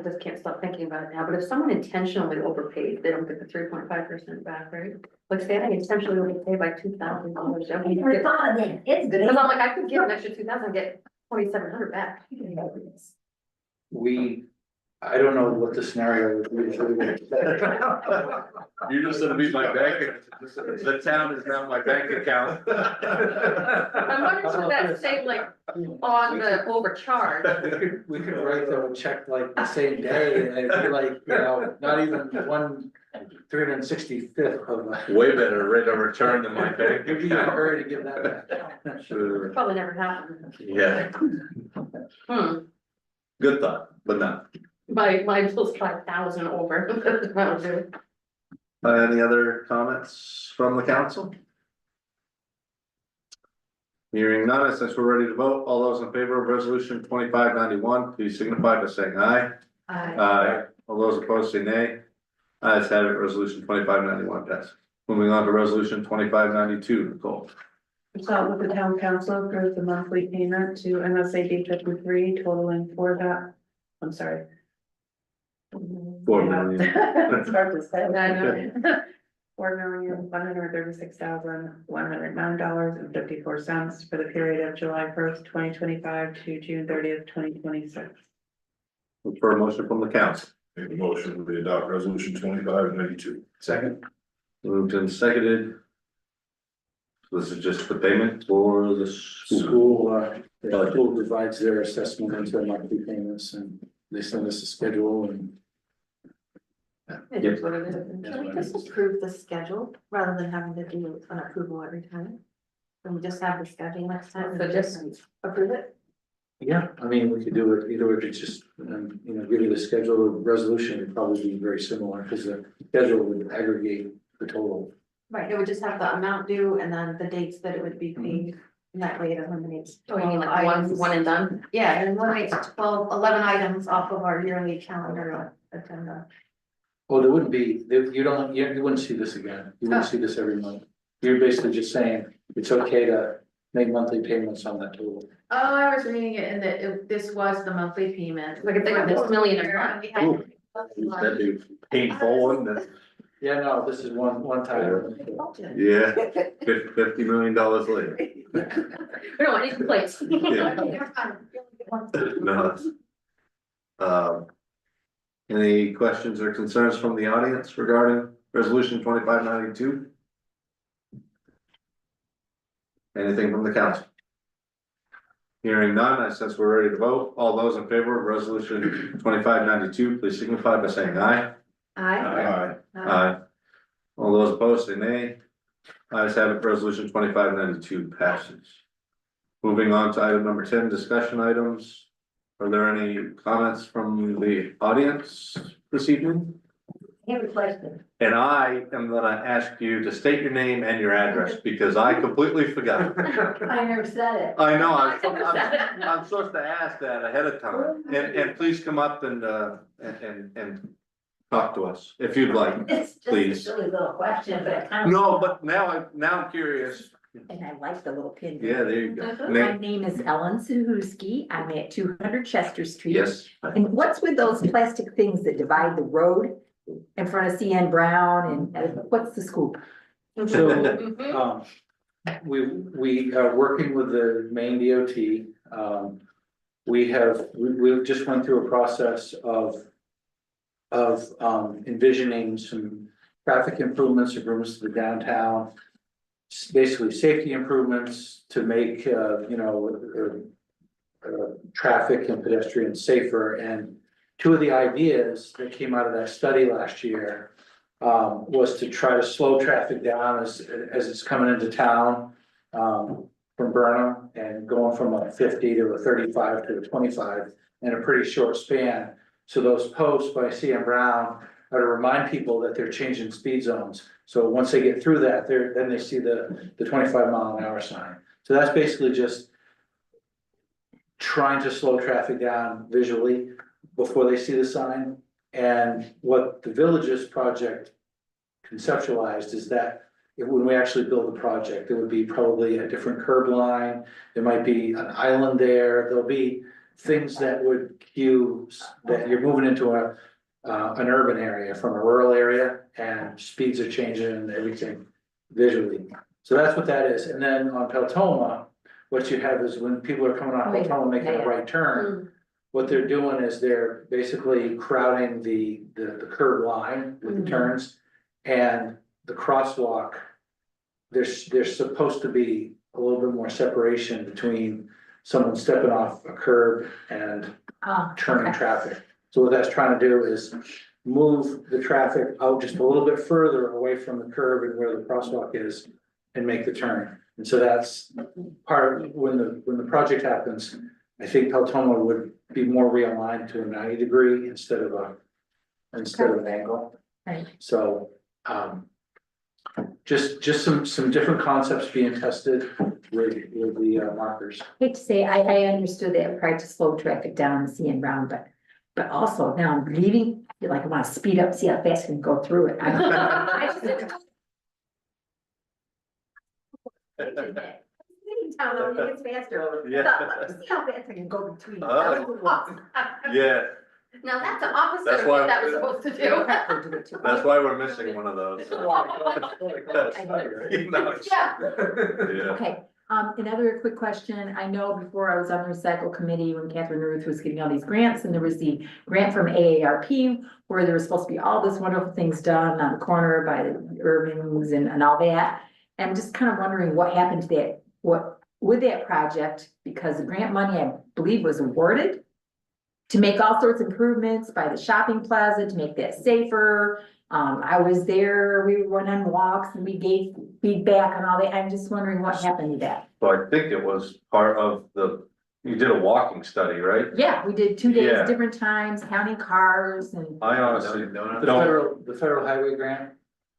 just can't stop thinking about it now, but if someone intentionally overpaid, they don't get the 3.5% back, right? Like say I intentionally overpaid by $2,000. I never thought of that, it's good. Because I'm like, I could give an extra 2,000 and get 2,700 back. I don't know what the scenario would be. You're just gonna be my bank, the town is now my bank account. I'm wondering should that say like on the overcharge? We could write them a check like the same day, and it'd be like, you know, not even 1/365th of a. Way better rate of return than my bank You'd be in a account. hurry to give that back. Sure. Probably never happened. Yeah, good thought, but not. My bill's 5,000 over. That'll do. Any other comments from the council? Hearing none, since we're ready to vote, all those in favor of resolution 2591, please signify by saying aye. Aye. All those opposed say nay. Ayes have it, resolution 2591 passes. Moving on to resolution 2592, Nicole. Resolved that the town council approves the monthly payment to MSAD 53 totaling $4 million. It's hard to say. I know. $4,136,109.54 for the period of July 1st, 2025 to June 30th, 2026. Look for a motion from the council. Make a motion, we adopt resolution 2592. Second. Moved and seconded. So this is just the payment for the School, the school divides their assessment into monthly payments, and they send us a schedule and. It is what it is. Can we just approve the schedule rather than having to do an approval every time? Can we just have the schedule next time, so just approve it? Yeah, I mean, we could do it, either we could just, you know, give you the schedule, the resolution would probably be very similar, because the schedule would aggregate the total. Right, it would just have the amount due and then the dates that it would be paid, and that way it eliminates. Oh, you mean like one and done? Yeah, it eliminates 11 items off of our yearly calendar agenda. Well, there wouldn't be, you wouldn't see this again, you wouldn't see this every month. You're basically just saying, it's okay to make monthly payments on that total. Oh, I was reading it and that this was the monthly payment. Like if they got this million a month. Ooh. That'd be painful, wouldn't it? Yeah, no, this is one time. Yeah, $50 million later. We don't want any complaints. No. Any questions or concerns from the audience regarding resolution 2592? Anything from the council? Hearing none, since we're ready to vote, all those in favor of resolution 2592, please signify by saying aye. Aye. Aye. All those opposed say nay. Ayes have it, resolution 2592 passes. Moving on to item number 10, discussion items. Are there any comments from the audience this evening? I have a question. And I am gonna ask you to state your name and your address, because I completely forgot. I never said it. I know, I'm supposed to ask that ahead of time, and please come up and talk to us, if you'd like. It's just a Please. silly little question, but it kind of. No, but now I'm curious. And I like the little pin. Yeah, there you go. My name is Ellen Sahuski. I'm at 200 Chester Street. Yes, And what's with those plastic things that divide the road in front of CN Brown and what's the scoop? So, we are working with the Maine DOT. We've just went through a process of envisioning some traffic improvements to the downtown. Basically, safety improvements to make, traffic and pedestrians safer. And two of the ideas that came out of that study last year was to try to slow traffic down as it's coming into town from Burnham and going from a 50 to a 35 to a 25 in a pretty short span. So those posts by CM Brown are to remind people that they're changing speed zones. So once they get through that, then they see the 25-mile-an-hour sign. So that's basically just trying to slow traffic down visually before they see the sign. And what the Villages project conceptualized is that when we actually build the project, there would be probably a different curb line. There might be an island there. There'll be things that would cue that you're moving into an urban area from a rural area, and speeds are changing and everything visually. So that's what that is. And then on Peltoma, what you have is when people are coming off Peltoma making a right turn, what they're doing is they're basically crowding the curb line with the turns, and the crosswalk. There's supposed to be a little bit more separation between someone stepping off a curb and turning traffic. So what that's trying to do is move the traffic out just a little bit further away from the curb and where the crosswalk is and make the turn. And so that's part of when the project happens. I think Peltoma would be more realigned to a 90-degree instead of an angle. Right. So just some different concepts being tested with the markers. Hate to say, I understood that part to slow traffic down and CN Brown, but also now I'm leaving, I feel like I want to speed up, see how fast I can go through it. I just didn't- Town though, it gets faster. Yeah. Let me see how fast I can go between. yeah, Now that's the opposite That's of why- what that was supposed to do. that's why we're missing one of those. Yeah. Yeah. Okay, another quick question. I know before I was on the recycle committee when Catherine Ruth was getting all these grants, and there was the grant from AARP where there was supposed to be all this wonderful things done on the corner by the Irvings and all that. And I'm just kind of wondering what happened to that, with that project, because the grant money, I believe, was awarded to make all sorts of improvements by the shopping plaza to make that safer. I was there, we went on walks and we gave feedback and all that. I'm just wondering what happened to that. So I think it was part of you did a walking study, right? Yeah, we did 2 days, Yeah. different times, counting cars and I honestly The federal highway grant.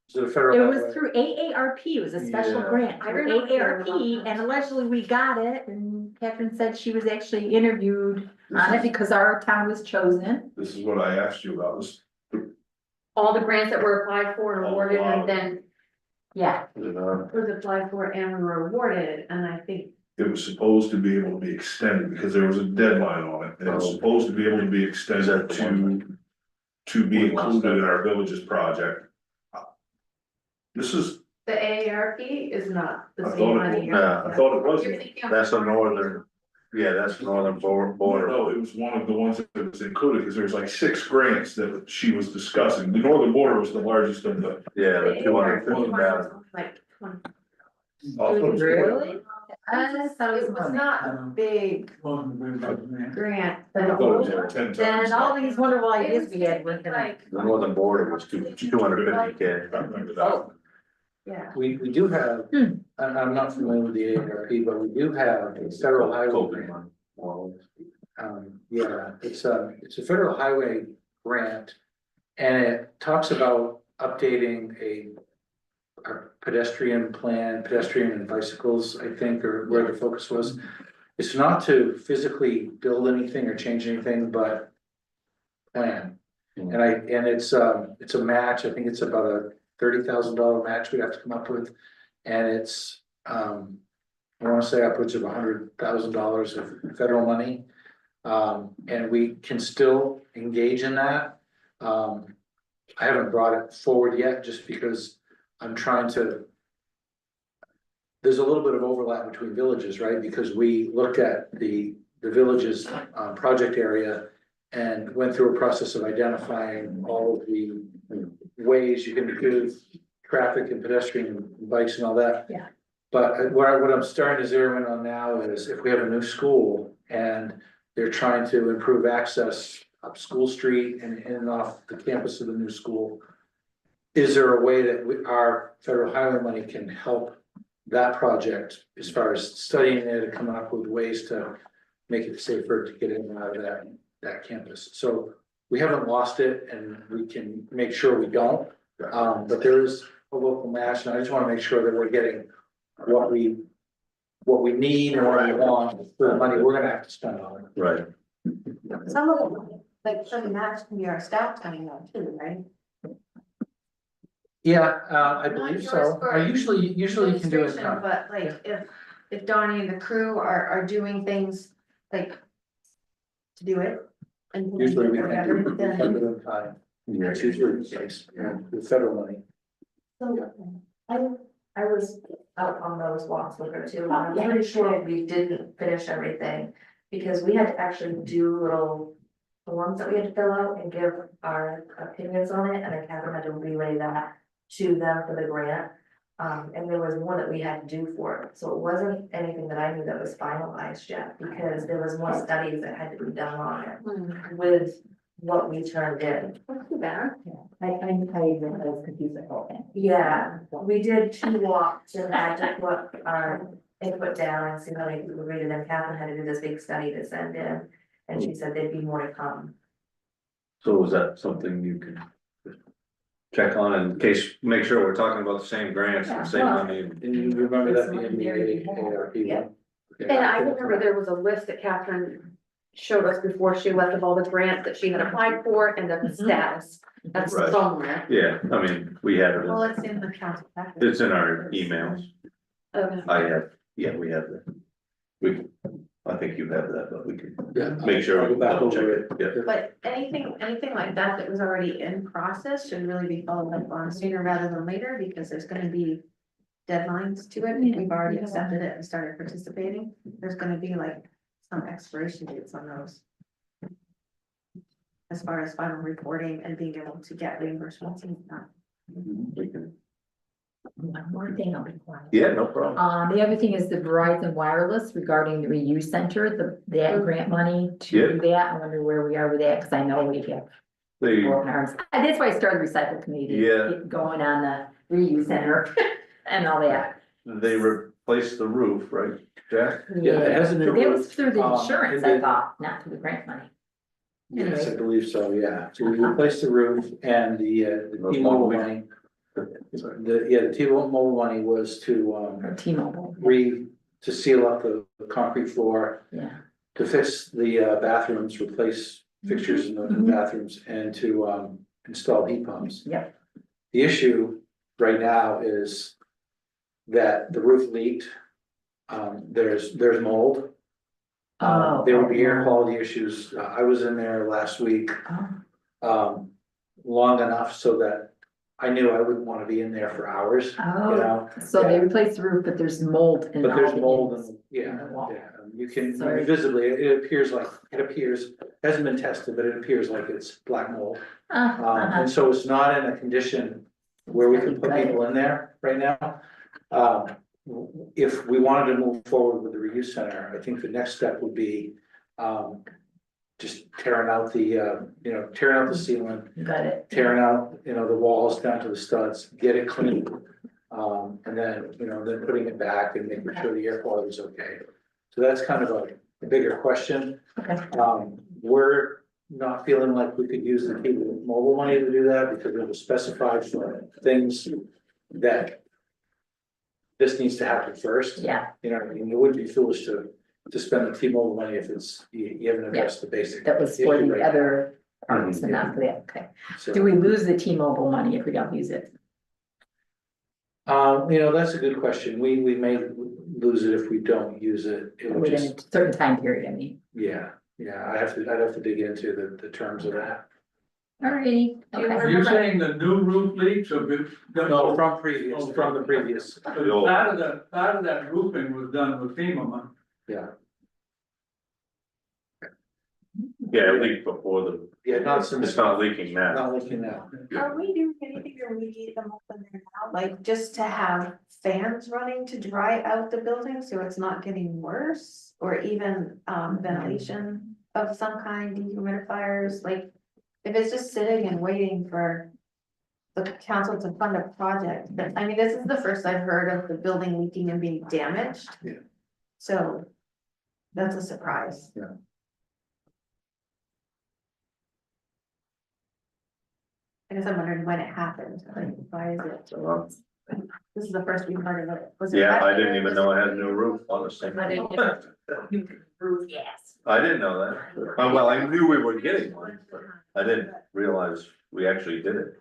Is it a federal? it highway? was through AARP. It was a special Yeah. grant I through remember hearing about AARP, that. and allegedly we got it. And Catherine said she was actually interviewed on it because our town was chosen. This is what I asked you about, this, All the grants that were applied for and Oh, awarded, wow. and then Yeah, Was applied for and were awarded, and I think it was supposed to be able to be extended because there was a deadline on it. And it was supposed to be able to be extended to be included in our villages project. This is, the AARP is not I the thought same it money. was, I thought it was. you're thinking of- That's a northern, that's northern border. No, it was one of the ones that was included, because there's like 6 grants that she was discussing. The northern border was the largest of the. Yeah, the The 250,000. Like 20. really? I thought It was not a big grant. I thought it was like 10 times. And all these wonderful ideas we had were gonna. Like, The northern border was 250K. I remember that. yeah. We do have, I'm not familiar with the AARP, but we do have a federal highway grant. Yeah, it's a federal highway grant And it talks about updating our pedestrian plan, pedestrian and bicycles, I think, or where the focus was. It's not to physically build anything or change anything, but plan. And it's a match, I think it's about a $30,000 match we'd have to come up with. And it's, I wanna say upwards of $100,000 of federal money. And we can still engage in that. I haven't brought it forward yet, just because I'm trying to. There's a little bit of overlap between villages, right? Because we looked at the villages, project area. And went through a process of identifying all of the ways you can do traffic and pedestrian and bikes and all that. Yeah. But what I'm starting to zero in on now is if we have a new school and they're trying to improve access up School Street and in and off the campus of the new school. Is there a way that our federal highway money can help that project as far as studying it and coming up with ways to make it safer to get in and out of that campus? So we haven't lost it and we can make sure we don't. But there is a local match, and I just want to make sure that we're getting what we need and what we want for the money we're gonna have to spend on it. Right. Some of them, like some match can be our staff time though too, right? Yeah, I believe yours so. for I usually you can do it. Illustration, But like if Donnie and the crew are doing things like to do it. And Usually we whatever, can then- do time. Yeah, it's usually the case, with federal money. So I was out on those walks with her too, and I'm pretty sure we didn't finish everything. Because we had to actually do little forms that we had to fill out and give our opinions on it, and then Catherine had to relay that to them for the grant. And there was more that we had to do for it, so it wasn't anything that I knew that was finalized yet, because there was more studies that had to be done on it with what we turned in. That's too bad. I was confused at all. Yeah, we did 2 walks and had to put our input down and see how they would read it, and Catherine had to do this big study to send in, and she said there'd be more to come. So is that something you can check on in case, make sure we're talking about the same grants and the same money? And you remember that being the ARP one? And I remember there was a list that Catherine showed us before she left of all the grants that she had applied for and the status. That's Right. somewhere. Yeah, I mean, we had Well, it, it's in the council package. it's in our emails. Okay. We have that. I think you have that, but we can Yeah. make sure. I'll go back double check over it. Yeah. But anything like that was already in process should really be followed up on sooner rather than later, because there's gonna be deadlines to it. We've already accepted it and started participating. There's gonna be like some expiration dates on those. As far as final reporting and being able to get reimbursements and stuff. We can- One more thing, I'll be quiet. Yeah, no problem. The other thing is the Verizon Wireless regarding the reuse center, that grant money to do that. I wonder where we are with that, because I know we have They, open arms. That's why I started recycle committee. Yeah. Get going on the reuse center and all that. they replaced the roof, right, Jack? Yeah, it hasn't been That was approved. through the insurance, I and thought, not through the grant money. Yes, I believe so, yeah. So we replaced the roof and the T-Mobile money. The T-Mobile money was to, Or T-Mobile. to seal up the concrete floor, Yeah. to fix the bathrooms, replace fixtures in the bathrooms, and to install heat pumps. Yep. The issue right now is that the roof leaked. There's mold. There would be air quality issues. I was in there last week, long enough so that I knew I wouldn't want to be in there for hours, you Oh, know? so they replaced the roof, but there's mold in. But all there's the mold units. and, yeah, the wall. yeah, you can Sorry. visibly, it appears, hasn't been tested, but it appears like it's black mold. And so it's not in a condition where we can put people in there right now. If we wanted to move forward with the reuse center, I think the next step would be, just tearing out the ceiling, Got it. tearing out, the walls down to the studs, get it clean. And then, then putting it back and making sure the air quality is okay. So that's kind of a bigger question. Okay. We're not feeling like we could use the T-Mobile money to do that because it was specified for things that this needs to happen first. Yeah, You know, what I mean, it would be foolish to spend the T-Mobile money if it's, you haven't addressed the basic. that was for issue the right now. other parts and not for the, okay. So, Do we lose the T-Mobile money if we don't use it? you know, that's a good question. We may lose it if we don't use it. It would Within just, a certain time period, I mean. yeah, I'd have to dig into the terms of that. Alrighty, okay. Are you saying the new roof leaks or? No, from the previous. Part of that roofing was done with FEMA money. Yeah, Yeah, it leaked before yeah, not since. it's not leaking now. Not leaking now. Are we doing anything to remediate them open there now, like just to have fans running to dry out the building so it's not getting worse? Or even ventilation of some kind, dehumidifiers, like if it's just sitting and waiting for the council to fund a project, but I mean, this is the first I've heard of the building leaking and being damaged. Yeah. So that's a surprise. Yeah. I guess I'm wondering when it happened, like, why is it? This is the first we've heard of it. Was it Yeah, last I year? didn't even know I had a new roof, honestly. Roof, yes. I didn't know that. Well, I knew we were getting one, but I didn't realize we actually did it.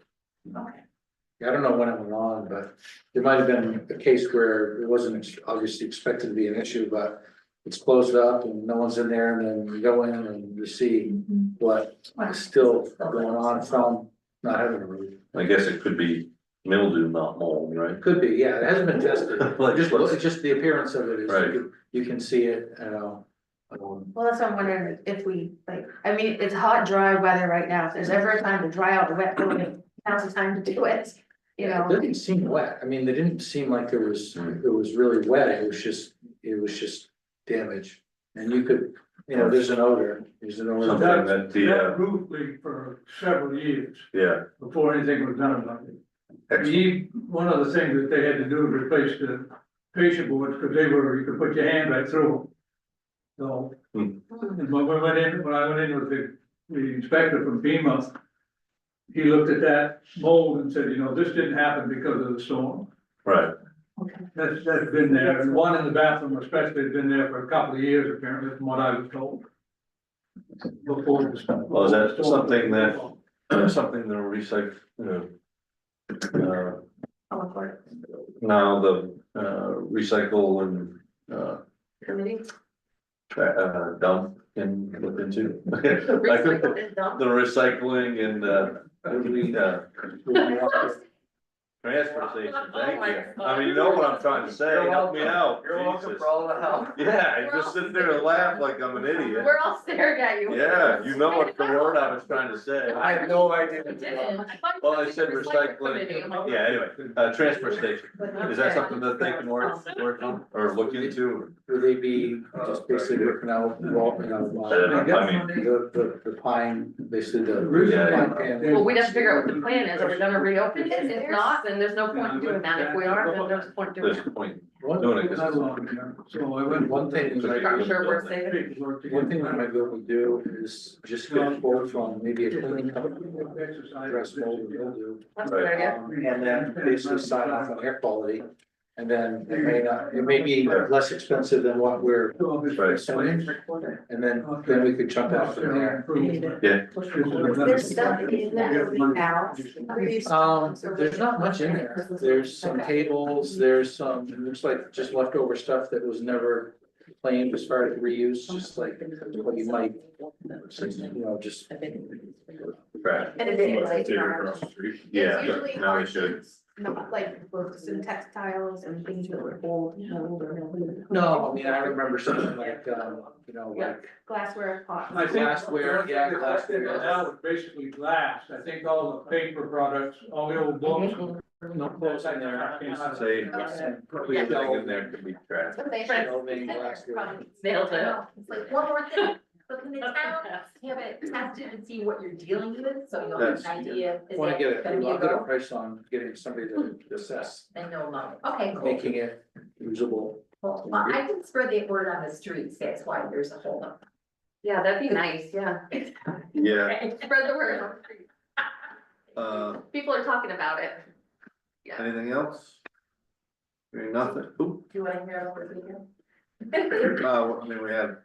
Yeah, I don't know when it went on, but there might have been a case where it wasn't obviously expected to be an issue, but it's closed up and no one's in there, and then you go in and you see what is still going on from not having a roof. I guess it could be mildew, not mold, right? Could be, yeah, it hasn't been tested. Like, Just the appearance of it is, Right. you can see it, you know. Well, that's what I'm wondering if we, like, I mean, it's hot, dry weather right now. If there's ever a time to dry out the wet building, now's the time to do it. You It know, didn't seem wet. I mean, it didn't seem like it was really wet. It was just damage. And you could, you know, there's an odor. Something that the, That roof leaked for several years yeah, before anything was done about it. One of the things that they had to do was replace the fascia boards, because you could put your hand right through them. So, and when I went in with the inspector from FEMA, he looked at that mold and said, you know, this didn't happen because of the storm. right. That's been there, and one in the bathroom especially has been there for a couple of years apparently, from what I was told. Before the storm. Well, is that something something to recycle, now the, recycle and, committee. dump can look into. Like the recycling and, transfer station, thank you. I mean, you know what I'm trying to say, help me out. You're welcome Jesus. for all the help. Yeah, I just sit there and laugh like I'm an idiot. We're all staring at you. Yeah, you know what the word I was trying to say. I have no idea. Well, I said recycling, yeah, anyway, transfer station, is that something that they can work on or look into? Would they be just basically working out, walking out, I mean, the pine, basically the. Yeah. pine pan. Well, we'd have to figure out what the plan is. Are we gonna reopen it? If not, then there's no point in doing that. If we are, then there's a point doing there's it. a point One doing it, 'cause So I went. One thing we might, I'm sure we're safe. one thing we might be able to do is just get a quote from maybe a cleaning company, address mold and mildew. That's a good idea. And then basically sign off on air quality. And then it may be less expensive than what we're assuming. And then we could jump off from there. yeah. There's stuff in that building now. There's not much in there. There's some tables, there's some, it looks like just leftover stuff that was never claimed as far as reuse, just like what you might, you know, just. Right. And it's usually, Across the street. it's Yeah, usually now we should. not like books and textiles and things that were old, mold or No, I mean, I remember something like, you know, like. glassware, pots. I think Glassware, yeah, glassware. Now it's basically glass. I think all the paper products, all the old books, No clothes in there. Say, everything in there could be trash. Shelving, glassware. Nailed it. It's like, one more thing, but can the town have it tested and see what you're dealing with, so you'll have an idea? Is Want to get it gonna be I'll a get a go? price on getting somebody to assess, And no amount, okay, cool. making it usable. Well, I can spread the word on the streets, that's why there's a hold up. Yeah, that'd be nice, yeah. Yeah, Spread the word. People are talking about it. Yeah. anything else? Hearing nothing, ooh, Do you want to hear over the weekend? I mean, we have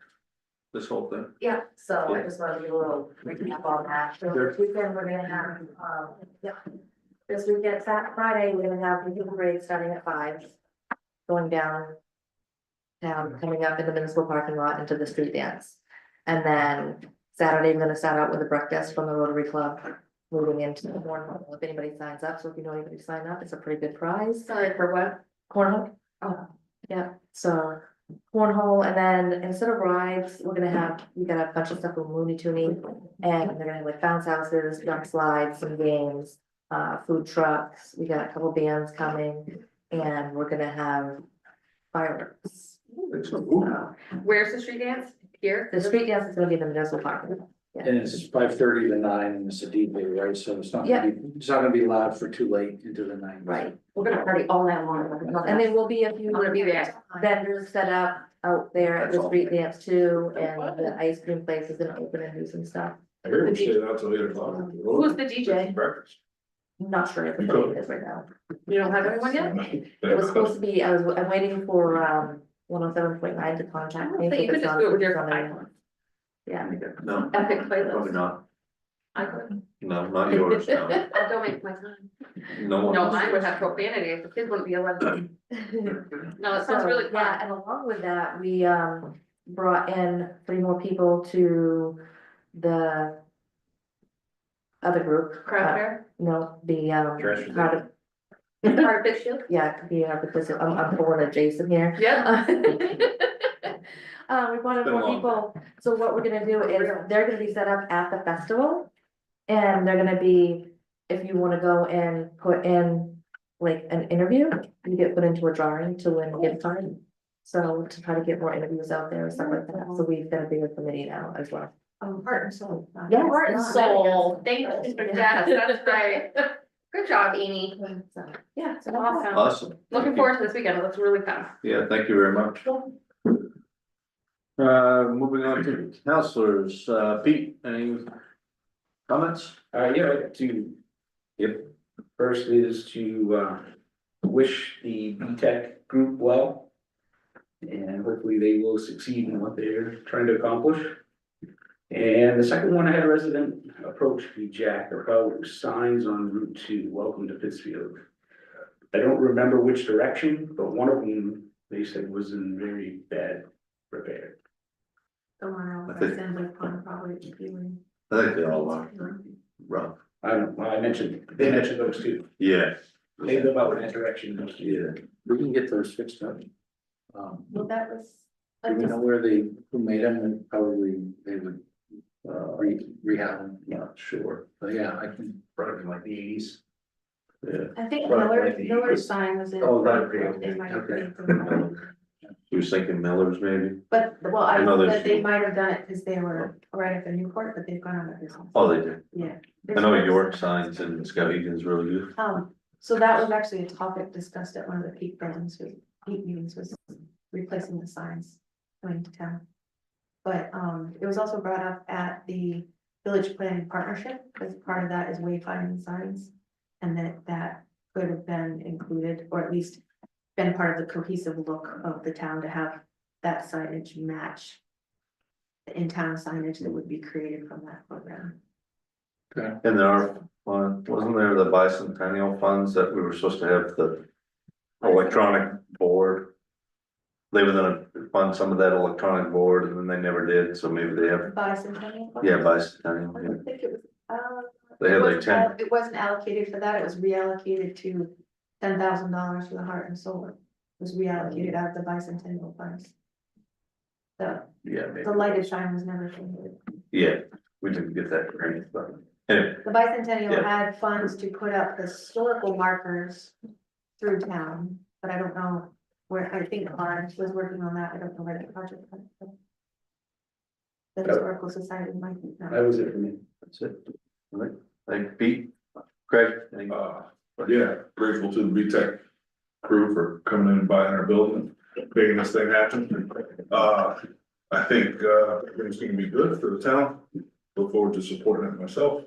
this whole thing. Yeah, so I just wanted to give a little recap on that. So this weekend, we're gonna have, yeah. This weekend, Friday, we're gonna have the parade starting at 5. Going down. Coming up in the municipal parking lot into the street dance. And then Saturday, we're gonna start out with a breakfast from the Rotary Club. Moving into the cornhole, if anybody signs up, so if you know anybody sign up, it's a pretty good prize. Sorry for what? Cornhole. Oh. Yeah, so cornhole, and then instead of rides, we got a bunch of stuff with Looney Tuning. And they're gonna have like bounce houses, jump slides, some games, food trucks, we got a couple bands coming. And we're gonna have fireworks. Where's the street dance? Here? The street dance is gonna be in the municipal park. And it's 5:30 to 9, and it's a DJ, right, so it's not gonna be loud for too late into the night. Right, We're gonna party all night long. and there will be a few I'm gonna be there. vendors set up out there at the street dance too, and the ice cream place is gonna open and do some stuff. I heard we stayed out till 8 o'clock. Who's the DJ? Breakfast. Not sure if the date is right now. You don't have anyone yet? It was supposed to be, I'm waiting for 107.9 to contact me. So you could just do it with your Sunday. phone. Yeah. No, Epic probably playlist. not, I could. no, not yours, no, I'll donate my time. no one. No, mine would have profanity. The kids wouldn't be allowed. No, it sounds really Yeah, fun. and along with that, we brought in 3 more people to the other group. Craft fair? No, the Trash part of, Part of Pittsfield? yeah, because I'm pulling a Jason here. Yeah. We wanted Been a more long people, so what we're gonna do is, they're gonna be set up at the festival. And they're gonna be, if you wanna go and put in like an interview, you get put into a drawing to win a gift card. So to try to get more interviews out there and stuff like that, so we've got a bigger committee now as well. Heart and soul. Yes, Heart and yes, soul. Thank you. Yeah. Yes, that's right. Good job, Amy. So, yeah, so Awesome. Awesome. Looking forward to this weekend. It looks really fun. Yeah, thank you very much. Moving on to counselors, Pete, any comments? Yeah, to. Yep. First is to, wish the BTEC group well. And hopefully they will succeed in what they're trying to accomplish. And the second one, I had a resident approach me, Jack, about signs on Route 2, welcome to Pittsfield. I don't remember which direction, but one of them, they said was in very bad repair. The one I out think- by Assembly Pond, probably feeling. I think they all are rough. I don't know, they mentioned those two. Yeah. They live out in that direction, those two. Yeah. We can get those fixed up. well, that was. Do we know where who made them, and probably they would, rehab them? Not sure. But yeah, I can. Probably like the 80s. Yeah. I think Right, Miller, like the- Miller's sign was in. Oh, that- They might have okay. paid for the- You was thinking Miller's maybe? But, well, I I know know there's- that they might have done it because they were right at the Newport, but they've gone out of business. Oh, they did. Yeah. I know York signs and Skowhegan's really good. So that was actually a topic discussed at one of the peak meetings was replacing the signs going to town. But, it was also brought up at the village planning partnership, because part of that is wayfinding signs. And that could have been included, or at least been part of the cohesive look of the town to have that signage match the in-town signage that would be created from that program. And there are, wasn't there the bicentennial funds that we were supposed to have the electronic board? They were gonna fund some of that electronic board and then they never did, so maybe they have, Bicentennial? yeah, I bicentennial. don't think it was, They had like it 10, it wasn't allocated for that, it was reallocated to $10,000 for the heart and soul. It was reallocated out of the bicentennial funds. yeah, maybe. The lighted sign was never changed. Yeah, we didn't get that grant, but anyway, The bicentennial Yeah. had funds to put up historical markers through town, but I don't know where, I think Orange was working on that, I don't know where that project went. The Historical Society might be. That was it for me. that's it. All right, thank you, Pete. Craig, any- Yeah, grateful to the VTech crew for coming in and buying our building, making this thing happen. I think, it's gonna be good for the town. Look forward to supporting it myself.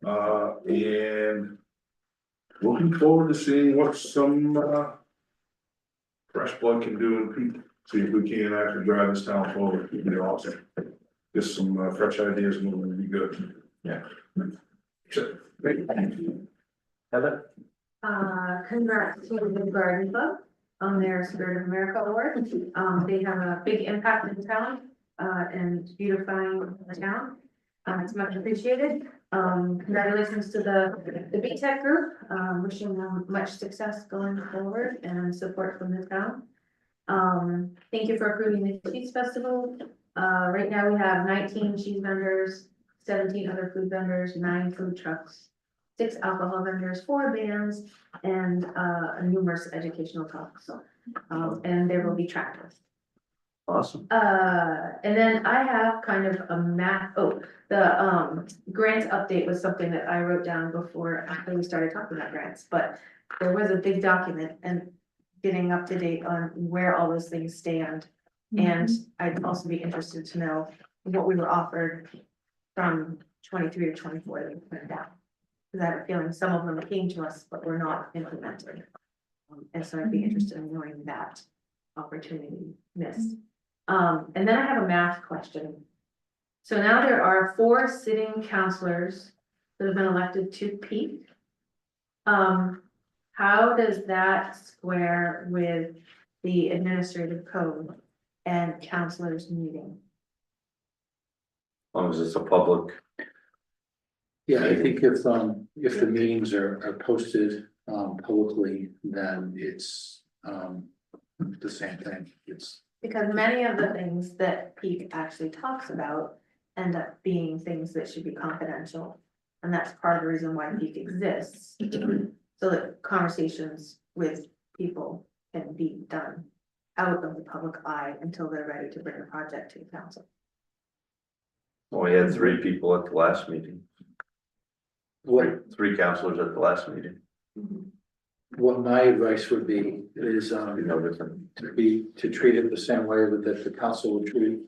And looking forward to seeing what some, fresh blood can do and see if we can actually drive this town forward. It'd be awesome. Just some, fresh ideas moving would be good. Yeah. So, Heather? Congrats to the Garden Club on their Spirit of America Award. They have a big impact in the town, and beautifying the town. It's much appreciated. Congratulations to the BTEC group, wishing them much success going forward and support from the town. Thank you for approving the cheese festival. Right now we have 19 cheese vendors, 17 other food vendors, 9 food trucks, 6 alcohol vendors, 4 bands, and numerous educational talks. And there will be tractors. Awesome. And then I have kind of a map, the grants update was something that I wrote down before, after we started talking about grants, but there was a big document and getting up to date on where all those things stand. And I'd also be interested to know what we were offered from 23 to 24 that we put down. Because I have a feeling some of them came to us, but were not implemented. And so I'd be interested in knowing that opportunity missed. And then I have a math question. So now there are 4 sitting counselors that have been elected to Peak. How does that square with the administrative code and counselors meeting? As long as it's a public. Yeah, I think if the meetings are posted, publicly, then it's, the same thing. It's, Because many of the things that Peak actually talks about end up being things that should be confidential. And that's part of the reason why Peak exists. So that conversations with people can be done out of the public eye until they're ready to bring a project to the council. Well, we had 3 people at the last meeting. what, 3 counselors at the last meeting. what my advice would be is, No different. to treat it the same way that the council would treat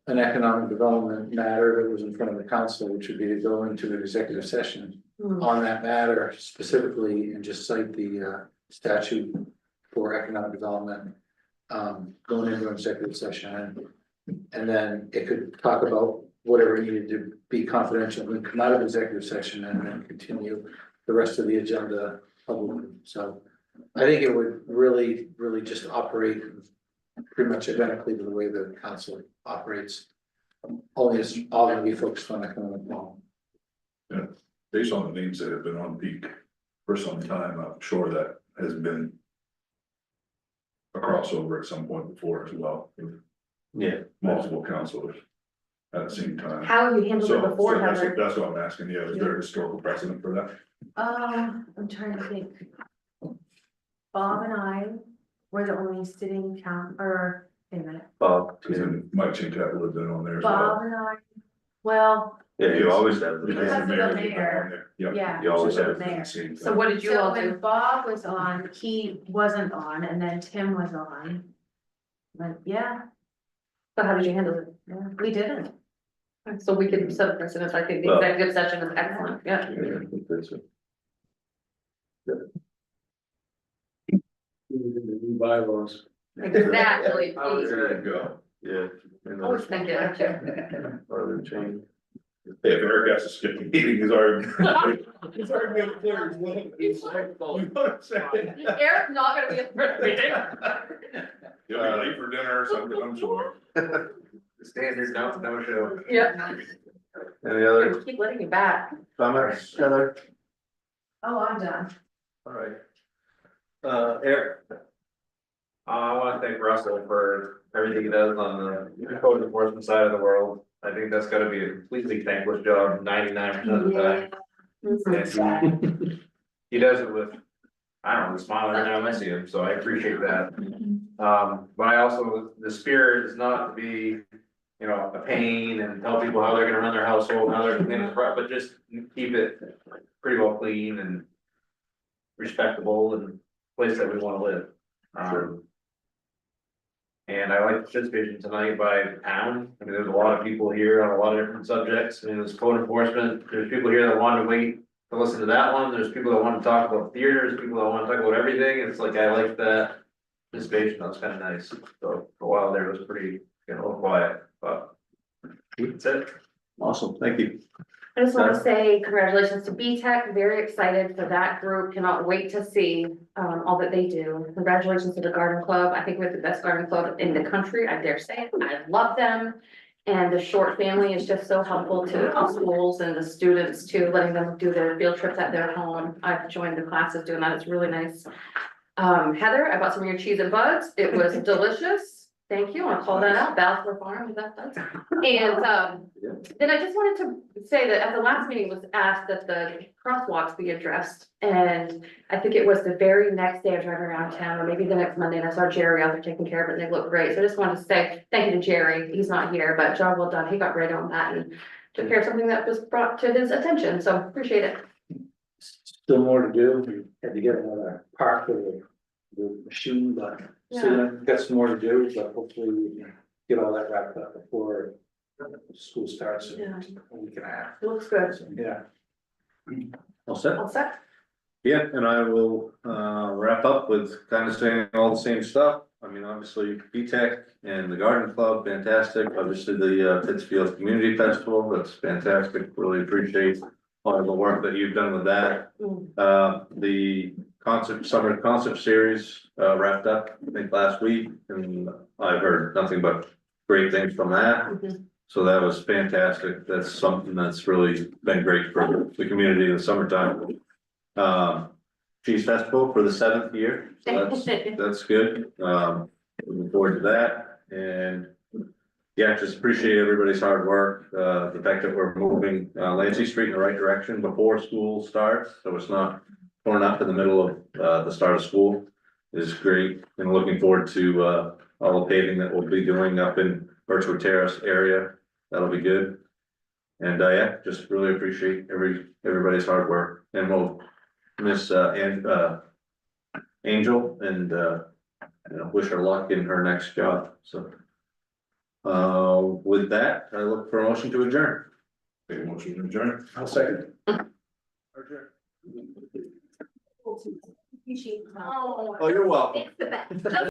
an economic development matter that was in front of the council, which would be to go into an executive session on that matter specifically and just cite the statute for economic development, going into an executive session. And then it could talk about whatever needed to be confidential and come out of executive session and then continue the rest of the agenda publicly. So I think it would really just operate pretty much identically to the way the council operates. Only it's all gonna be focused on economic development. Yeah, based on the names that have been on Peak for some time, I'm sure that has been a crossover at some point before as well, with Yeah. multiple counselors at the same time. How have you handled So it before, that's Heather? that's what I'm asking, yeah, is there a historical precedent for that? I'm trying to think. Bob and I were the only sitting or, wait a minute, Bob. Cause then Mike Chintat would have been on there as Bob well. and I, well, Yeah, you always have. Because Because of the mayor's been mayor. on there. Yep. yeah. You always the have. mayor. So what did you So all when do? Bob was on, he wasn't on, and then Tim was on. But yeah, So how did you handle it? yeah, we didn't. So we could set a precedent. I think the Well- executive session is excellent, yeah. Yeah, I think that's it. The new bylaws. Exactly. There you go. Yeah. Always think it, actually. Or change. Hey, if Eric has to skip the meeting, he's already. He's already made it clear he's willing. You know what I'm saying? Eric's not gonna be a first meeting. He'll be late for dinner or something, I'm sure. Standard, no show. Yeah. Any other Keep letting you back. comments, Heather? Oh, I'm done. All right. Eric. I wanna thank Russell for everything he does on the code enforcement side of the world. I think that's gotta be a completely thankless job 99% of the time. And he does it with, I don't know, a smile every time I see him, so I appreciate that. But I also, the spirit is not to be, you know, a pain and tell people how they're gonna run their household, how they're gonna clean it, but just keep it pretty well clean and respectable and place that we wanna live. And I like the participation tonight by the town. I mean, there's a lot of people here on a lot of different subjects. I mean, there's code enforcement, there's people here that want to wait to listen to that one. There's people that want to talk about theaters, people that want to talk about everything. It's like, I like that participation. That was kind of nice. So for a while there, it was pretty, a little quiet, but that's it. Awesome, thank you. I just want to say congratulations to BTEC, very excited for that group, cannot wait to see all that they do. Congratulations to the Garden Club, I think we're the best garden club in the country, I dare say it, I love them. And the Short family is just so helpful to the schools and the students too, letting them do their field trips at their home. I've joined the classes doing that, it's really nice. Heather, I bought some of your cheese and bugs, it was delicious. Thank you, I'll call that out, Balfour Farm, is that done? And then I just wanted to say that at the last meeting was asked that the crosswalks be addressed. And I think it was the very next day I was driving around town, or maybe the next Monday, and I saw Jerry out there taking care of it, and they look great. So I just wanted to say thank you to Jerry, he's not here, but job well done, he got right on that and took care of something that was brought to his attention, so appreciate it. Still more to do, we had to get another park for the machine, but still got some more to do, but hopefully we can get all that wrapped up before school starts in a week and a half. It looks good. So, yeah. All set? All set? Yeah, and I will wrap up with kind of saying all the same stuff. I mean, obviously, BTEC and the Garden Club, fantastic. Obviously, the Pittsfield Community Festival, that's fantastic. Really appreciate all of the work that you've done with that. The summer concert series wrapped up, I think, last week, and I've heard nothing but great things from that. So that was fantastic. That's something that's really been great for the community in the summertime. Cheese Festival for the 7th year, so that's good. Looking forward to that, and yeah, just appreciate everybody's hard work. The fact that we're moving Lancey Street in the right direction before school starts, so it's not torn up in the middle of the start of school is great, and looking forward to all the paving that we'll be doing up in Birchwood Terrace area. That'll be good. And yeah, just really appreciate everybody's hard work, and we'll miss Angel, and wish her luck in her next job. So with that, I look for a motion to adjourn. Make a motion to adjourn. I'll second. Oh, Oh, you're welcome. it's the best.